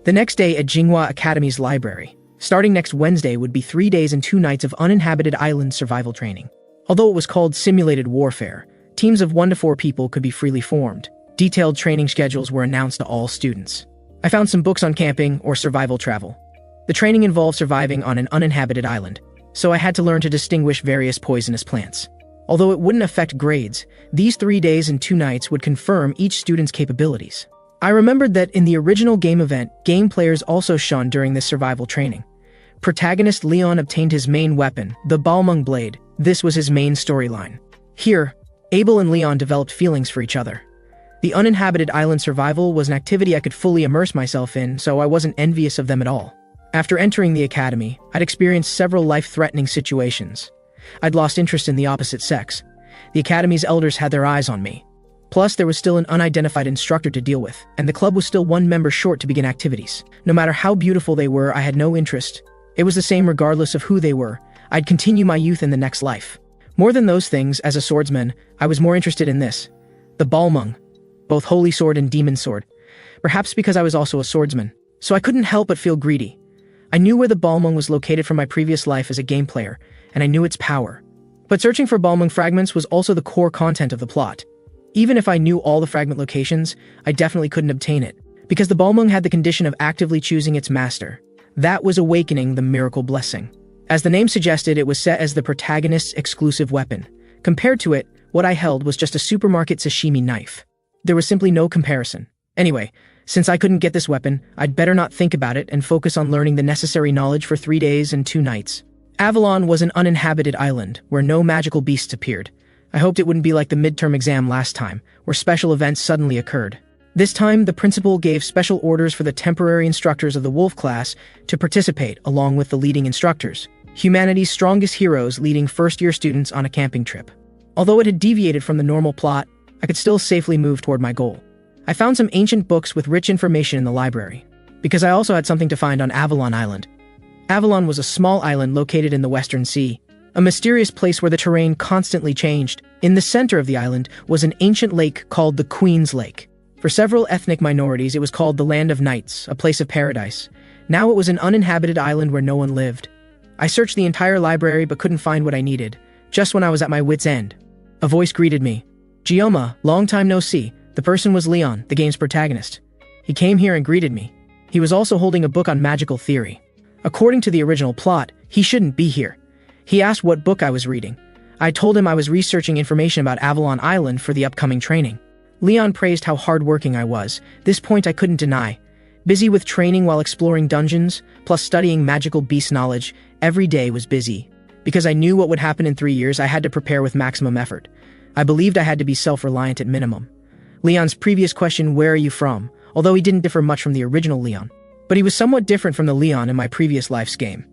Speaker 1: The next day at Jinghua Academy's library. Starting next Wednesday would be 3 days and 2 nights of uninhabited island survival training. Although it was called simulated warfare, teams of 1 to 4 people could be freely formed. Detailed training schedules were announced to all students. I found some books on camping or survival travel. The training involved surviving on an uninhabited island, so I had to learn to distinguish various poisonous plants. Although it wouldn't affect grades, these 3 days and 2 nights would confirm each student's capabilities. I remembered that in the original game event, game players also shone during this survival training. Protagonist Leon obtained his main weapon, the Balmung Blade. This was his main storyline. Here, Abel and Leon developed feelings for each other. The uninhabited island survival was an activity I could fully immerse myself in, so I wasn't envious of them at all. After entering the academy, I'd experienced several life-threatening situations. I'd lost interest in the opposite sex. The academy's elders had their eyes on me. Plus, there was still an unidentified instructor to deal with, and the club was still 1 member short to begin activities. No matter how beautiful they were, I had no interest. It was the same regardless of who they were. I'd continue my youth in the next life. More than those things, as a swordsman, I was more interested in this. The Balmung. Both holy sword and demon sword. Perhaps because I was also a swordsman. So I couldn't help but feel greedy. I knew where the Balmung was located from my previous life as a game player, and I knew its power. But searching for Balmung fragments was also the core content of the plot. Even if I knew all the fragment locations, I definitely couldn't obtain it, because the Balmung had the condition of actively choosing its master. That was awakening the miracle blessing. As the name suggested, it was set as the protagonist's exclusive weapon. Compared to it, what I held was just a supermarket sashimi knife. There was simply no comparison. Anyway, since I couldn't get this weapon, I'd better not think about it and focus on learning the necessary knowledge for 3 days and 2 nights. Avalon was an uninhabited island where no magical beasts appeared. I hoped it wouldn't be like the midterm exam last time, where special events suddenly occurred. This time, the principal gave special orders for the temporary instructors of the Wolf class to participate along with the leading instructors, humanity's strongest heroes leading first-year students on a camping trip. Although it had deviated from the normal plot, I could still safely move toward my goal. I found some ancient books with rich information in the library, because I also had something to find on Avalon Island. Avalon was a small island located in the Western Sea, a mysterious place where the terrain constantly changed. In the center of the island was an ancient lake called the Queen's Lake. For several ethnic minorities, it was called the Land of Nights, a place of paradise. Now it was an uninhabited island where no one lived. I searched the entire library but couldn't find what I needed. Just when I was at my wit's end, a voice greeted me. Gioma, long time no see. The person was Leon, the game's protagonist. He came here and greeted me. He was also holding a book on magical theory. According to the original plot, he shouldn't be here. He asked what book I was reading. I told him I was researching information about Avalon Island for the upcoming training. Leon praised how hardworking I was. This point I couldn't deny. Busy with training while exploring dungeons, plus studying magical beast knowledge, every day was busy. Because I knew what would happen in 3 years, I had to prepare with maximum effort. I believed I had to be self-reliant at minimum. Leon's previous question, "Where are you from?" although he didn't differ much from the original Leon. But he was somewhat different from the Leon in my previous life's game.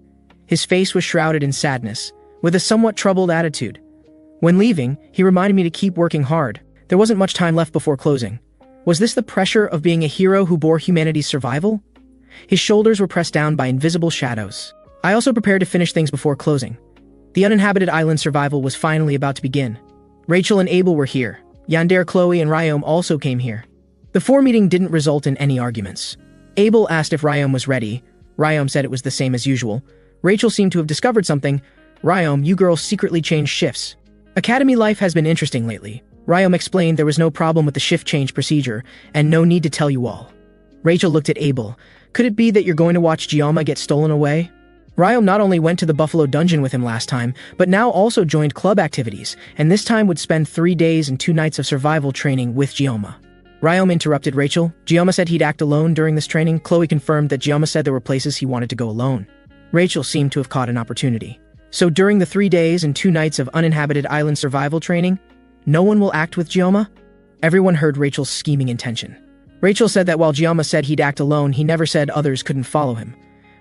Speaker 1: His face was shrouded in sadness, with a somewhat troubled attitude. When leaving, he reminded me to keep working hard. There wasn't much time left before closing. Was this the pressure of being a hero who bore humanity's survival? His shoulders were pressed down by invisible shadows. I also prepared to finish things before closing. The uninhabited island survival was finally about to begin. Rachel and Abel were here. Yandere, Chloe, and Ryom also came here. The 4 meeting didn't result in any arguments. Abel asked if Ryom was ready. Ryom said it was the same as usual. Rachel seemed to have discovered something. Ryom, you girls secretly changed shifts. Academy life has been interesting lately. Ryom explained there was no problem with the shift change procedure, and no need to tell you all. Rachel looked at Abel. Could it be that you're going to watch Gioma get stolen away? Ryom not only went to the Buffalo Dungeon with him last time, but now also joined club activities, and this time would spend 3 days and 2 nights of survival training with Gioma. Ryom interrupted Rachel. Gioma said he'd act alone during this training. Chloe confirmed that Gioma said there were places he wanted to go alone. Rachel seemed to have caught an opportunity. So during the 3 days and 2 nights of uninhabited island survival training, no one will act with Gioma? Everyone heard Rachel's scheming intention. Rachel said that while Gioma said he'd act alone, he never said others couldn't follow him.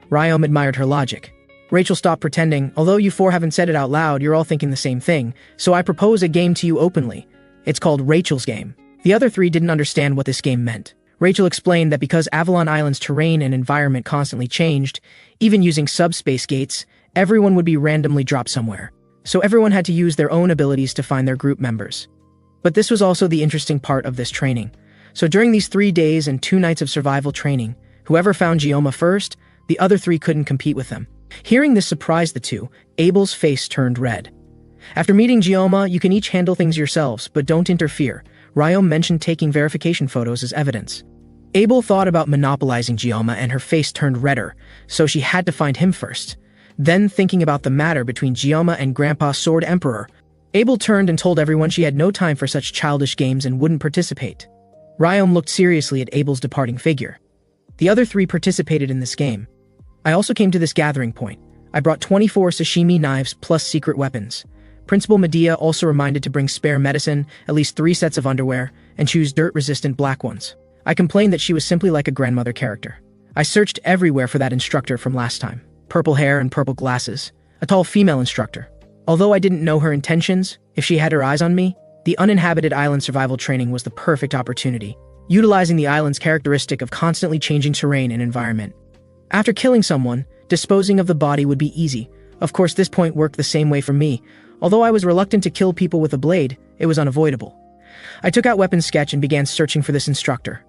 Speaker 1: Ryom admired her logic. Rachel stopped pretending. Although you four haven't said it out loud, you're all thinking the same thing, so I propose a game to you openly. It's called Rachel's Game. The other three didn't understand what this game meant. Rachel explained that because Avalon Island's terrain and environment constantly changed, even using subspace gates, everyone would be randomly dropped somewhere. So everyone had to use their own abilities to find their group members. But this was also the interesting part of this training. So during these 3 days and 2 nights of survival training, whoever found Gioma first, the other 3 couldn't compete with them. Hearing this surprised the two. Abel's face turned red. After meeting Gioma, you can each handle things yourselves, but don't interfere. Ryom mentioned taking verification photos as evidence. Abel thought about monopolizing Gioma and her face turned redder, so she had to find him first. Then, thinking about the matter between Gioma and Grandpa Sword Emperor, Abel turned and told everyone she had no time for such childish games and wouldn't participate. Ryom looked seriously at Abel's departing figure. The other 3 participated in this game. I also came to this gathering point. I brought 24 sashimi knives plus secret weapons. Principal Medea also reminded to bring spare medicine, at least 3 sets of underwear, and choose dirt-resistant black ones. I complained that she was simply like a grandmother character. I searched everywhere for that instructor from last time. Purple hair and purple glasses. A tall female instructor. Although I didn't know her intentions, if she had her eyes on me, the uninhabited island survival training was the perfect opportunity, utilizing the island's characteristic of constantly changing terrain and environment. After killing someone, disposing of the body would be easy. Of course, this point worked the same way for me. Although I was reluctant to kill people with a blade, it was unavoidable. I took out weapon sketch and began searching for this instructor.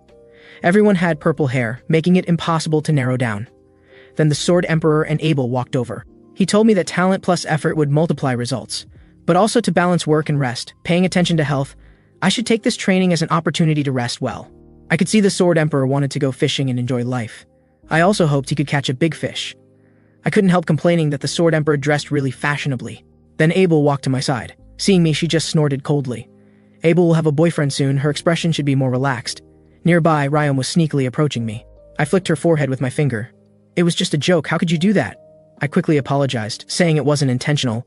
Speaker 1: Everyone had purple hair, making it impossible to narrow down. Then the Sword Emperor and Abel walked over. He told me that talent plus effort would multiply results, but also to balance work and rest, paying attention to health. I should take this training as an opportunity to rest well. I could see the Sword Emperor wanted to go fishing and enjoy life. I also hoped he could catch a big fish. I couldn't help complaining that the Sword Emperor dressed really fashionably. Then Abel walked to my side. Seeing me, she just snorted coldly. Abel will have a boyfriend soon, her expression should be more relaxed. Nearby, Ryom was sneakily approaching me. I flicked her forehead with my finger. It was just a joke, how could you do that? I quickly apologized, saying it wasn't intentional.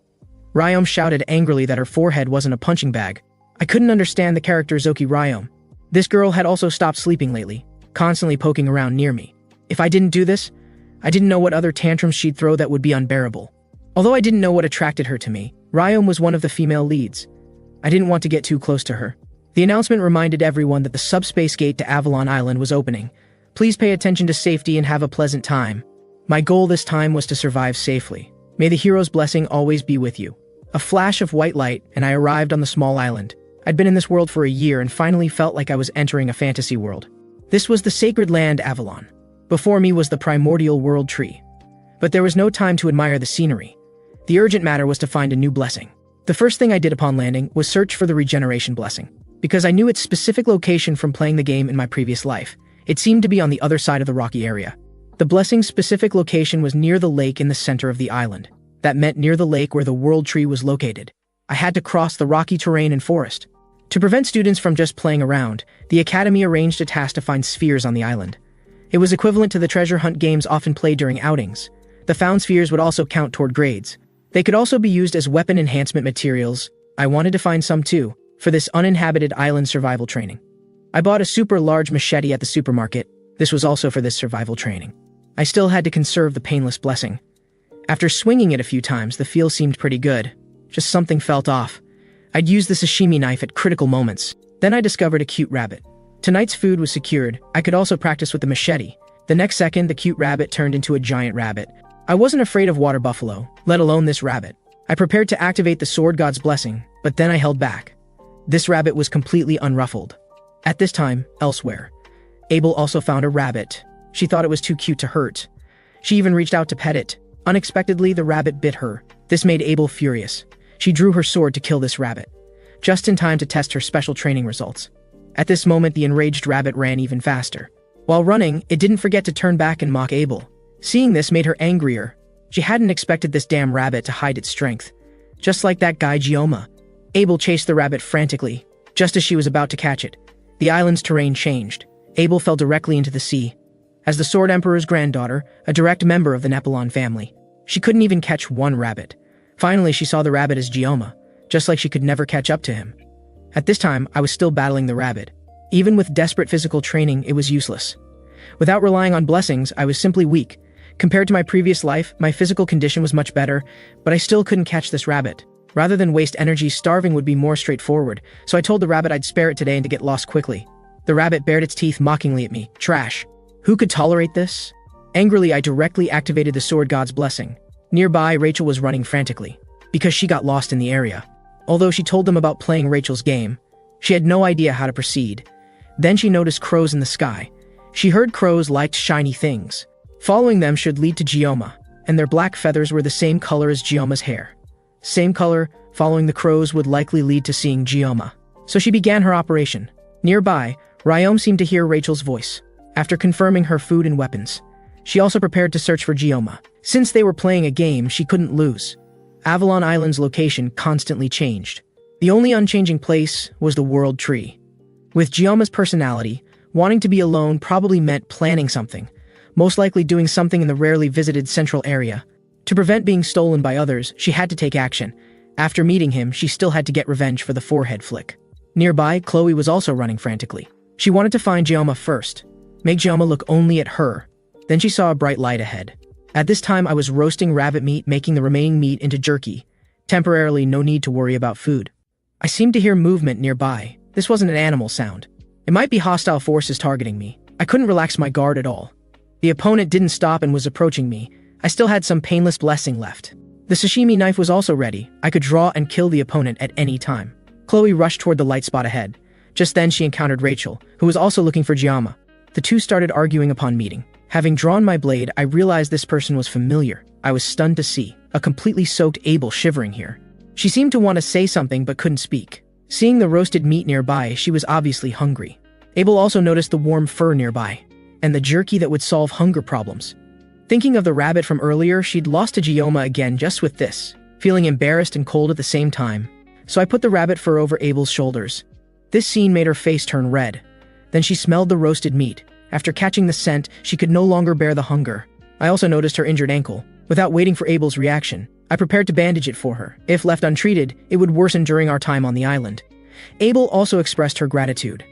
Speaker 1: Ryom shouted angrily that her forehead wasn't a punching bag. I couldn't understand the character Zoki Ryom. This girl had also stopped sleeping lately, constantly poking around near me. If I didn't do this, I didn't know what other tantrums she'd throw that would be unbearable. Although I didn't know what attracted her to me, Ryom was one of the female leads. I didn't want to get too close to her. The announcement reminded everyone that the subspace gate to Avalon Island was opening. Please pay attention to safety and have a pleasant time. My goal this time was to survive safely. May the hero's blessing always be with you. A flash of white light, and I arrived on the small island. I'd been in this world for a year and finally felt like I was entering a fantasy world. This was the sacred land Avalon. Before me was the primordial world tree. But there was no time to admire the scenery. The urgent matter was to find a new blessing. The first thing I did upon landing was search for the regeneration blessing. Because I knew its specific location from playing the game in my previous life. It seemed to be on the other side of the rocky area. The blessing's specific location was near the lake in the center of the island. That meant near the lake where the world tree was located. I had to cross the rocky terrain and forest. To prevent students from just playing around, the academy arranged a task to find spheres on the island. It was equivalent to the treasure hunt games often played during outings. The found spheres would also count toward grades. They could also be used as weapon enhancement materials. I wanted to find some too, for this uninhabited island survival training. I bought a super large machete at the supermarket. This was also for this survival training. I still had to conserve the painless blessing. After swinging it a few times, the feel seemed pretty good. Just something felt off. I'd use the sashimi knife at critical moments. Then I discovered a cute rabbit. Tonight's food was secured. I could also practice with the machete. The next second, the cute rabbit turned into a giant rabbit. I wasn't afraid of water buffalo, let alone this rabbit. I prepared to activate the sword god's blessing, but then I held back. This rabbit was completely unruffled. At this time, elsewhere, Abel also found a rabbit. She thought it was too cute to hurt. She even reached out to pet it. Unexpectedly, the rabbit bit her. This made Abel furious. She drew her sword to kill this rabbit, just in time to test her special training results. At this moment, the enraged rabbit ran even faster. While running, it didn't forget to turn back and mock Abel. Seeing this made her angrier. She hadn't expected this damn rabbit to hide its strength. Just like that guy Gioma. Abel chased the rabbit frantically. Just as she was about to catch it, the island's terrain changed. Abel fell directly into the sea. As the Sword Emperor's granddaughter, a direct member of the Nepalon family, she couldn't even catch one rabbit. Finally, she saw the rabbit as Gioma, just like she could never catch up to him. At this time, I was still battling the rabbit. Even with desperate physical training, it was useless. Without relying on blessings, I was simply weak. Compared to my previous life, my physical condition was much better, but I still couldn't catch this rabbit. Rather than waste energy, starving would be more straightforward, so I told the rabbit I'd spare it today and to get lost quickly. The rabbit bared its teeth mockingly at me. Trash. Who could tolerate this? Angrily, I directly activated the sword god's blessing. Nearby, Rachel was running frantically, because she got lost in the area. Although she told them about playing Rachel's game, she had no idea how to proceed. Then she noticed crows in the sky. She heard crows liked shiny things. Following them should lead to Gioma, and their black feathers were the same color as Gioma's hair. Same color, following the crows would likely lead to seeing Gioma. So she began her operation. Nearby, Ryome seemed to hear Rachel's voice. After confirming her food and weapons, she also prepared to search for Gioma. Since they were playing a game, she couldn't lose. Avalon Island's location constantly changed. The only unchanging place was the World Tree. With Gioma's personality, wanting to be alone probably meant planning something, most likely doing something in the rarely visited central area. To prevent being stolen by others, she had to take action. After meeting him, she still had to get revenge for the forehead flick. Nearby, Chloe was also running frantically. She wanted to find Gioma first, make Gioma look only at her. Then she saw a bright light ahead. At this time, I was roasting rabbit meat, making the remaining meat into jerky. Temporarily, no need to worry about food. I seemed to hear movement nearby. This wasn't an animal sound. It might be hostile forces targeting me. I couldn't relax my guard at all. The opponent didn't stop and was approaching me. I still had some painless blessing left. The sashimi knife was also ready. I could draw and kill the opponent at any time. Chloe rushed toward the light spot ahead. Just then she encountered Rachel, who was also looking for Gioma. The two started arguing upon meeting. Having drawn my blade, I realized this person was familiar. I was stunned to see a completely soaked Abel shivering here. She seemed to want to say something but couldn't speak. Seeing the roasted meat nearby, she was obviously hungry. Abel also noticed the warm fur nearby, and the jerky that would solve hunger problems. Thinking of the rabbit from earlier, she'd lost to Gioma again just with this, feeling embarrassed and cold at the same time. So I put the rabbit fur over Abel's shoulders. This scene made her face turn red. Then she smelled the roasted meat. After catching the scent, she could no longer bear the hunger. I also noticed her injured ankle. Without waiting for Abel's reaction, I prepared to bandage it for her. If left untreated, it would worsen during our time on the island. Abel also expressed her gratitude.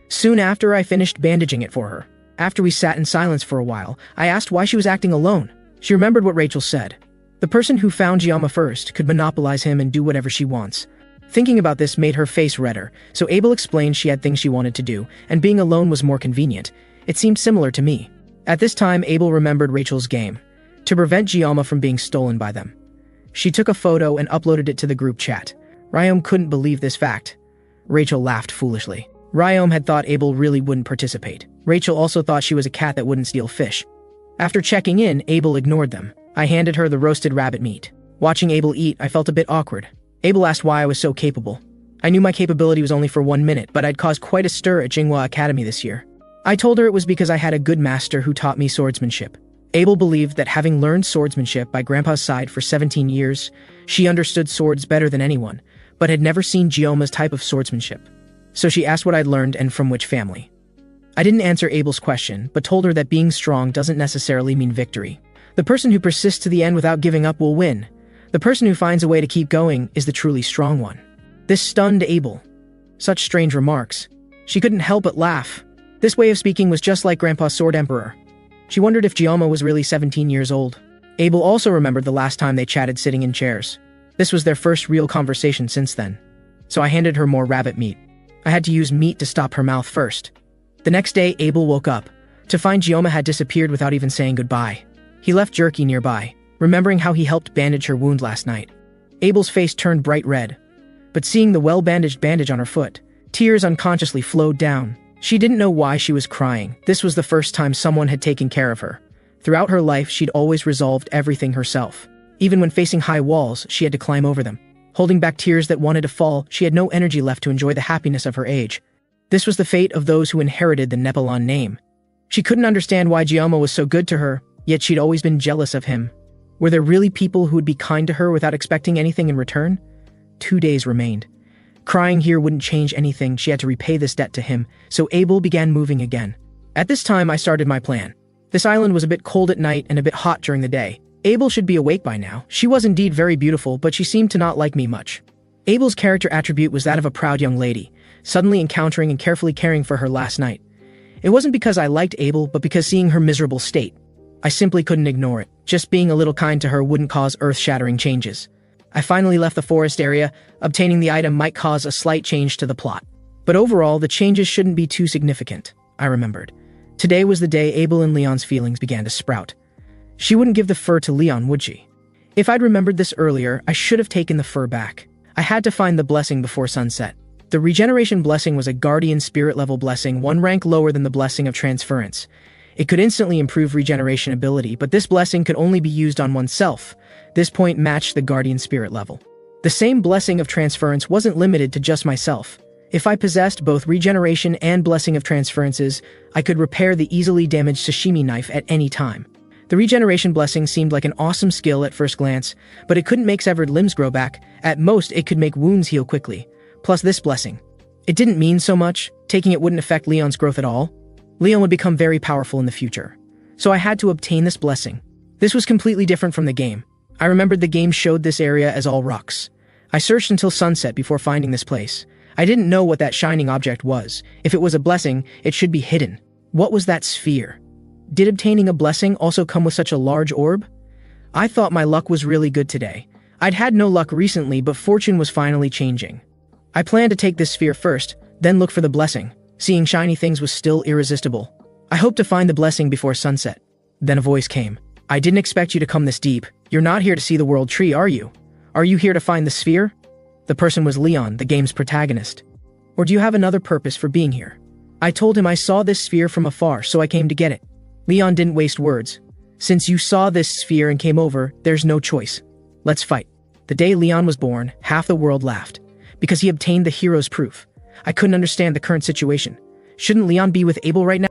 Speaker 1: Soon after, I finished bandaging it for her. After we sat in silence for a while, I asked why she was acting alone. She remembered what Rachel said. The person who found Gioma first could monopolize him and do whatever she wants. Thinking about this made her face redder, so Abel explained she had things she wanted to do, and being alone was more convenient. It seemed similar to me. At this time, Abel remembered Rachel's game, to prevent Gioma from being stolen by them. She took a photo and uploaded it to the group chat. Ryome couldn't believe this fact. Rachel laughed foolishly. Ryome had thought Abel really wouldn't participate. Rachel also thought she was a cat that wouldn't steal fish. After checking in, Abel ignored them. I handed her the roasted rabbit meat. Watching Abel eat, I felt a bit awkward. Abel asked why I was so capable. I knew my capability was only for 1 minute, but I'd caused quite a stir at Jinghua Academy this year. I told her it was because I had a good master who taught me swordsmanship. Abel believed that having learned swordsmanship by Grandpa's side for 17 years, she understood swords better than anyone, but had never seen Gioma's type of swordsmanship. So she asked what I'd learned and from which family. I didn't answer Abel's question, but told her that being strong doesn't necessarily mean victory. The person who persists to the end without giving up will win. The person who finds a way to keep going is the truly strong one. This stunned Abel. Such strange remarks. She couldn't help but laugh. This way of speaking was just like Grandpa's Sword Emperor. She wondered if Gioma was really 17 years old. Abel also remembered the last time they chatted sitting in chairs. This was their first real conversation since then. So I handed her more rabbit meat. I had to use meat to stop her mouth first. The next day, Abel woke up to find Gioma had disappeared without even saying goodbye. He left jerky nearby, remembering how he helped bandage her wound last night. Abel's face turned bright red, but seeing the well-bandaged bandage on her foot, tears unconsciously flowed down. She didn't know why she was crying. This was the first time someone had taken care of her. Throughout her life, she'd always resolved everything herself. Even when facing high walls, she had to climb over them. Holding back tears that wanted to fall, she had no energy left to enjoy the happiness of her age. This was the fate of those who inherited the Nepalon name. She couldn't understand why Gioma was so good to her, yet she'd always been jealous of him. Were there really people who would be kind to her without expecting anything in return? 2 days remained. Crying here wouldn't change anything. She had to repay this debt to him, so Abel began moving again. At this time, I started my plan. This island was a bit cold at night and a bit hot during the day. Abel should be awake by now. She was indeed very beautiful, but she seemed to not like me much. Abel's character attribute was that of a proud young lady, suddenly encountering and carefully caring for her last night. It wasn't because I liked Abel, but because seeing her miserable state, I simply couldn't ignore it. Just being a little kind to her wouldn't cause earth-shattering changes. I finally left the forest area. Obtaining the item might cause a slight change to the plot. But overall, the changes shouldn't be too significant, I remembered. Today was the day Abel and Leon's feelings began to sprout. She wouldn't give the fur to Leon, would she? If I'd remembered this earlier, I should have taken the fur back. I had to find the blessing before sunset. The regeneration blessing was a guardian spirit level blessing, one rank lower than the blessing of transference. It could instantly improve regeneration ability, but this blessing could only be used on oneself. This point matched the guardian spirit level. The same blessing of transference wasn't limited to just myself. If I possessed both regeneration and blessing of transferences, I could repair the easily damaged sashimi knife at any time. The regeneration blessing seemed like an awesome skill at first glance, but it couldn't make severed limbs grow back. At most, it could make wounds heal quickly. Plus this blessing. It didn't mean so much. Taking it wouldn't affect Leon's growth at all. Leon would become very powerful in the future. So I had to obtain this blessing. This was completely different from the game. I remembered the game showed this area as all rocks. I searched until sunset before finding this place. I didn't know what that shining object was. If it was a blessing, it should be hidden. What was that sphere? Did obtaining a blessing also come with such a large orb? I thought my luck was really good today. I'd had no luck recently, but fortune was finally changing. I planned to take this sphere first, then look for the blessing. Seeing shiny things was still irresistible. I hoped to find the blessing before sunset. Then a voice came. I didn't expect you to come this deep. You're not here to see the world tree, are you? Are you here to find the sphere? The person was Leon, the game's protagonist. Or do you have another purpose for being here? I told him I saw this sphere from afar, so I came to get it. Leon didn't waste words. Since you saw this sphere and came over, there's no choice. Let's fight. The day Leon was born, half the world laughed. Because he obtained the hero's proof. I couldn't understand the current situation. Shouldn't Leon be with Abel right now?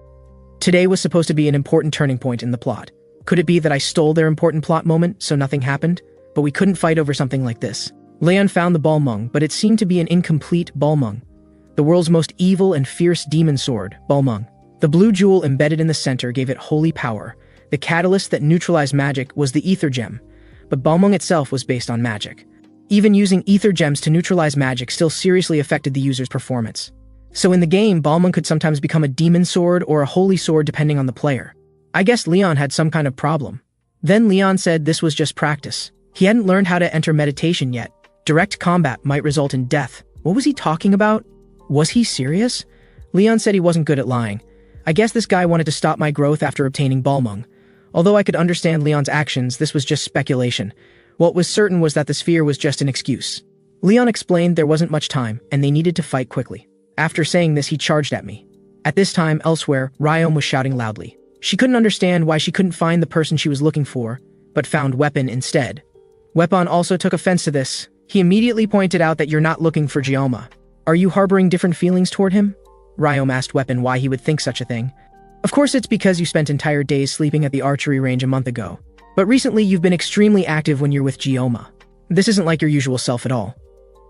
Speaker 1: Today was supposed to be an important turning point in the plot. Could it be that I stole their important plot moment, so nothing happened? But we couldn't fight over something like this. Leon found the Balmung, but it seemed to be an incomplete Balmung. The world's most evil and fierce demon sword, Balmung. The blue jewel embedded in the center gave it holy power. The catalyst that neutralized magic was the ether gem, but Balmung itself was based on magic. Even using ether gems to neutralize magic still seriously affected the user's performance. So in the game, Balmung could sometimes become a demon sword or a holy sword depending on the player. I guess Leon had some kind of problem. Then Leon said this was just practice. He hadn't learned how to enter meditation yet. Direct combat might result in death. What was he talking about? Was he serious? Leon said he wasn't good at lying. I guess this guy wanted to stop my growth after obtaining Balmung. Although I could understand Leon's actions, this was just speculation. What was certain was that the sphere was just an excuse. Leon explained there wasn't much time, and they needed to fight quickly. After saying this, he charged at me. At this time, elsewhere, Ryom was shouting loudly. She couldn't understand why she couldn't find the person she was looking for, but found Weapon instead. Weapon also took offense to this. He immediately pointed out that you're not looking for Gioma. Are you harboring different feelings toward him? Ryom asked Weapon why he would think such a thing. Of course it's because you spent entire days sleeping at the archery range a month ago. But recently you've been extremely active when you're with Gioma. This isn't like your usual self at all.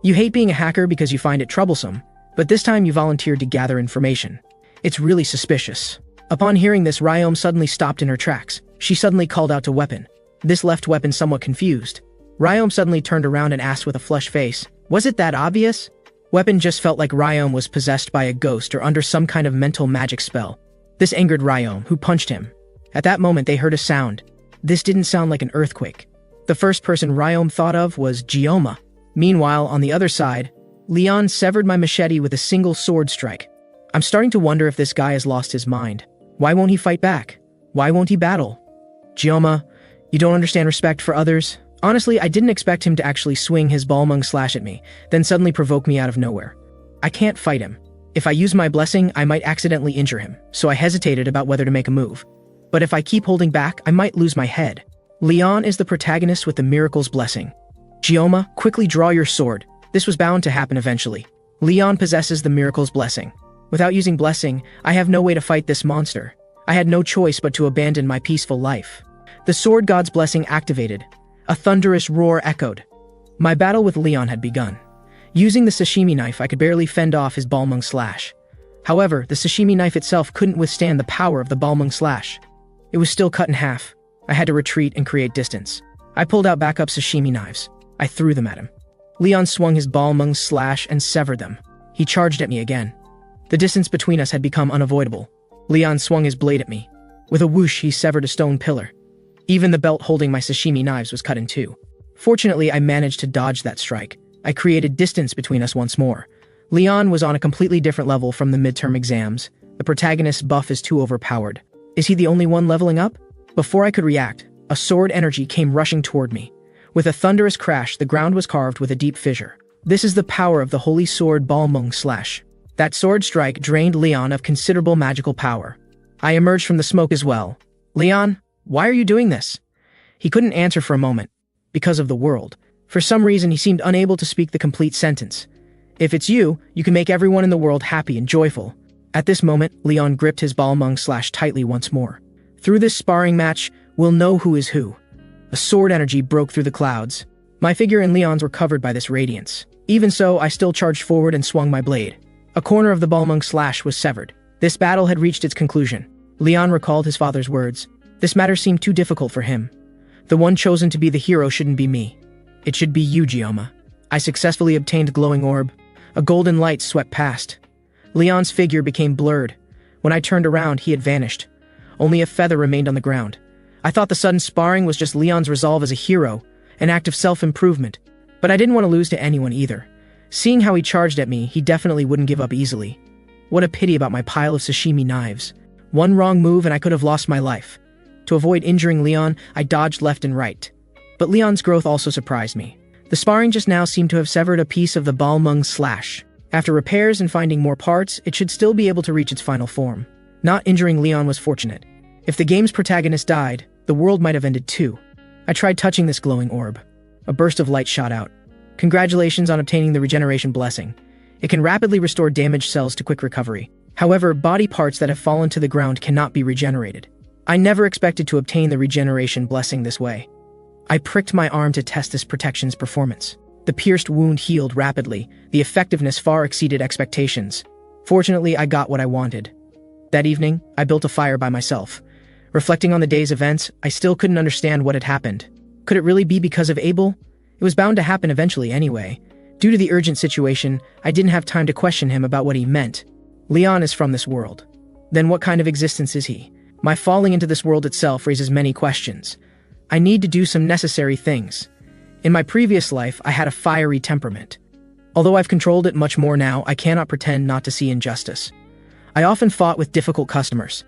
Speaker 1: You hate being a hacker because you find it troublesome, but this time you volunteered to gather information. It's really suspicious. Upon hearing this, Ryom suddenly stopped in her tracks. She suddenly called out to Weapon. This left Weapon somewhat confused. Ryom suddenly turned around and asked with a flushed face, "Was it that obvious?" Weapon just felt like Ryom was possessed by a ghost or under some kind of mental magic spell. This angered Ryom, who punched him. At that moment, they heard a sound. This didn't sound like an earthquake. The first person Ryom thought of was Gioma. Meanwhile, on the other side, Leon severed my machete with a single sword strike. I'm starting to wonder if this guy has lost his mind. Why won't he fight back? Why won't he battle? Gioma, you don't understand respect for others? Honestly, I didn't expect him to actually swing his Balmung slash at me, then suddenly provoke me out of nowhere. I can't fight him. If I use my blessing, I might accidentally injure him, so I hesitated about whether to make a move. But if I keep holding back, I might lose my head. Leon is the protagonist with the miracle's blessing. Gioma, quickly draw your sword. This was bound to happen eventually. Leon possesses the miracle's blessing. Without using blessing, I have no way to fight this monster. I had no choice but to abandon my peaceful life. The sword god's blessing activated. A thunderous roar echoed. My battle with Leon had begun. Using the sashimi knife, I could barely fend off his Balmung slash. However, the sashimi knife itself couldn't withstand the power of the Balmung slash. It was still cut in half. I had to retreat and create distance. I pulled out backup sashimi knives. I threw them at him. Leon swung his balmung slash and severed them. He charged at me again. The distance between us had become unavoidable. Leon swung his blade at me. With a whoosh, he severed a stone pillar. Even the belt holding my sashimi knives was cut in two. Fortunately, I managed to dodge that strike. I created distance between us once more. Leon was on a completely different level from the midterm exams. The protagonist's buff is too overpowered. Is he the only one leveling up? Before I could react, a sword energy came rushing toward me. With a thunderous crash, the ground was carved with a deep fissure. This is the power of the holy sword Balmung Slash. That sword strike drained Leon of considerable magical power. I emerged from the smoke as well. Leon, why are you doing this? He couldn't answer for a moment. Because of the world. For some reason, he seemed unable to speak the complete sentence. If it's you, you can make everyone in the world happy and joyful. At this moment, Leon gripped his Balmung Slash tightly once more. Through this sparring match, we'll know who is who. A sword energy broke through the clouds. My figure and Leon's were covered by this radiance. Even so, I still charged forward and swung my blade. A corner of the Balmung Slash was severed. This battle had reached its conclusion. Leon recalled his father's words. This matter seemed too difficult for him. The one chosen to be the hero shouldn't be me. It should be you, Gioma. I successfully obtained glowing orb. A golden light swept past. Leon's figure became blurred. When I turned around, he had vanished. Only a feather remained on the ground. I thought the sudden sparring was just Leon's resolve as a hero, an act of self-improvement. But I didn't want to lose to anyone either. Seeing how he charged at me, he definitely wouldn't give up easily. What a pity about my pile of sashimi knives. One wrong move and I could have lost my life. To avoid injuring Leon, I dodged left and right. But Leon's growth also surprised me. The sparring just now seemed to have severed a piece of the Balmung Slash. After repairs and finding more parts, it should still be able to reach its final form. Not injuring Leon was fortunate. If the game's protagonist died, the world might have ended too. I tried touching this glowing orb. A burst of light shot out. Congratulations on obtaining the regeneration blessing. It can rapidly restore damaged cells to quick recovery. However, body parts that have fallen to the ground cannot be regenerated. I never expected to obtain the regeneration blessing this way. I pricked my arm to test this protection's performance. The pierced wound healed rapidly. The effectiveness far exceeded expectations. Fortunately, I got what I wanted. That evening, I built a fire by myself. Reflecting on the day's events, I still couldn't understand what had happened. Could it really be because of Abel? It was bound to happen eventually anyway. Due to the urgent situation, I didn't have time to question him about what he meant. Leon is from this world. Then what kind of existence is he? My falling into this world itself raises many questions. I need to do some necessary things. In my previous life, I had a fiery temperament. Although I've controlled it much more now, I cannot pretend not to see injustice. I often fought with difficult customers.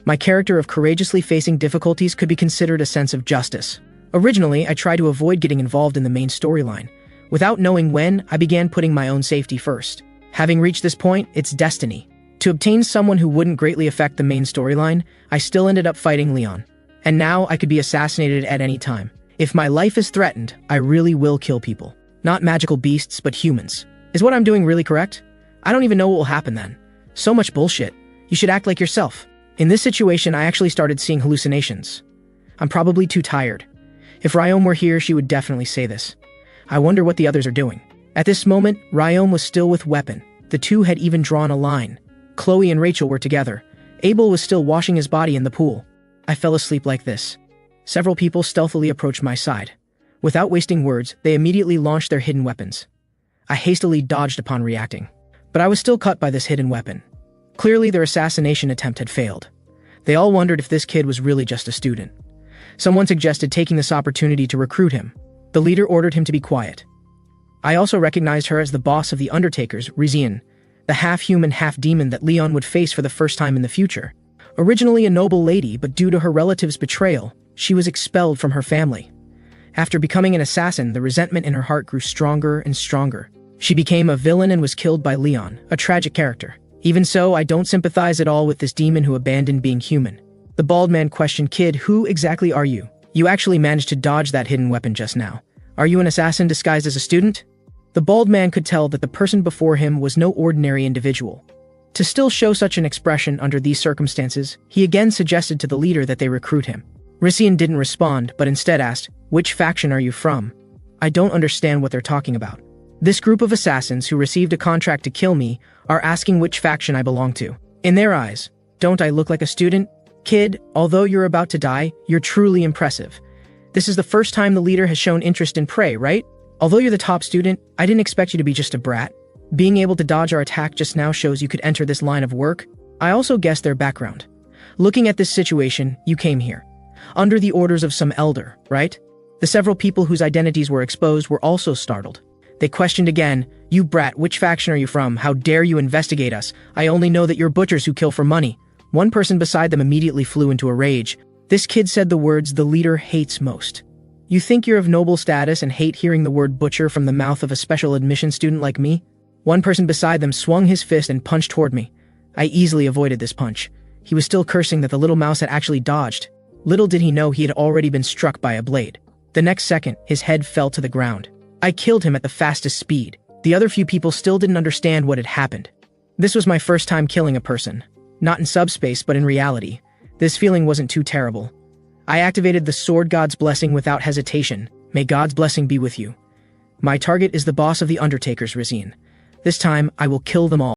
Speaker 1: My character of courageously facing difficulties could be considered a sense of justice. Originally, I tried to avoid getting involved in the main storyline. Without knowing when, I began putting my own safety first. Having reached this point, it's destiny. To obtain someone who wouldn't greatly affect the main storyline, I still ended up fighting Leon. And now I could be assassinated at any time. If my life is threatened, I really will kill people. Not magical beasts, but humans. Is what I'm doing really correct? I don't even know what will happen then. So much bullshit. You should act like yourself. In this situation, I actually started seeing hallucinations. I'm probably too tired. If Ryome were here, she would definitely say this. I wonder what the others are doing. At this moment, Ryome was still with weapon. The two had even drawn a line. Chloe and Rachel were together. Abel was still washing his body in the pool. I fell asleep like this. Several people stealthily approached my side. Without wasting words, they immediately launched their hidden weapons. I hastily dodged upon reacting. But I was still cut by this hidden weapon. Clearly, their assassination attempt had failed. They all wondered if this kid was really just a student. Someone suggested taking this opportunity to recruit him. The leader ordered him to be quiet. I also recognized her as the boss of the Undertakers, Rizian, the half-human, half-demon that Leon would face for the first time in the future. Originally a noble lady, but due to her relative's betrayal, she was expelled from her family. After becoming an assassin, the resentment in her heart grew stronger and stronger. She became a villain and was killed by Leon, a tragic character. Even so, I don't sympathize at all with this demon who abandoned being human. The bald man questioned, "Kid, who exactly are you? You actually managed to dodge that hidden weapon just now. Are you an assassin disguised as a student?" The bald man could tell that the person before him was no ordinary individual. To still show such an expression under these circumstances, he again suggested to the leader that they recruit him. Rizian didn't respond, but instead asked, "Which faction are you from?" I don't understand what they're talking about. This group of assassins who received a contract to kill me are asking which faction I belong to. In their eyes, don't I look like a student? Kid, although you're about to die, you're truly impressive. This is the first time the leader has shown interest in prey, right? Although you're the top student, I didn't expect you to be just a brat. Being able to dodge our attack just now shows you could enter this line of work. I also guessed their background. Looking at this situation, you came here. Under the orders of some elder, right? The several people whose identities were exposed were also startled. They questioned again, "You brat, which faction are you from? How dare you investigate us? I only know that you're butchers who kill for money." One person beside them immediately flew into a rage. This kid said the words the leader hates most. You think you're of noble status and hate hearing the word butcher from the mouth of a special admission student like me? One person beside them swung his fist and punched toward me. I easily avoided this punch. He was still cursing that the little mouse had actually dodged. Little did he know he had already been struck by a blade. The next second, his head fell to the ground. I killed him at the fastest speed. The other few people still didn't understand what had happened. This was my first time killing a person. Not in subspace, but in reality. This feeling wasn't too terrible. I activated the Sword God's blessing without hesitation. May God's blessing be with you. My target is the boss of the Undertakers, Rizine. This time, I will kill them all.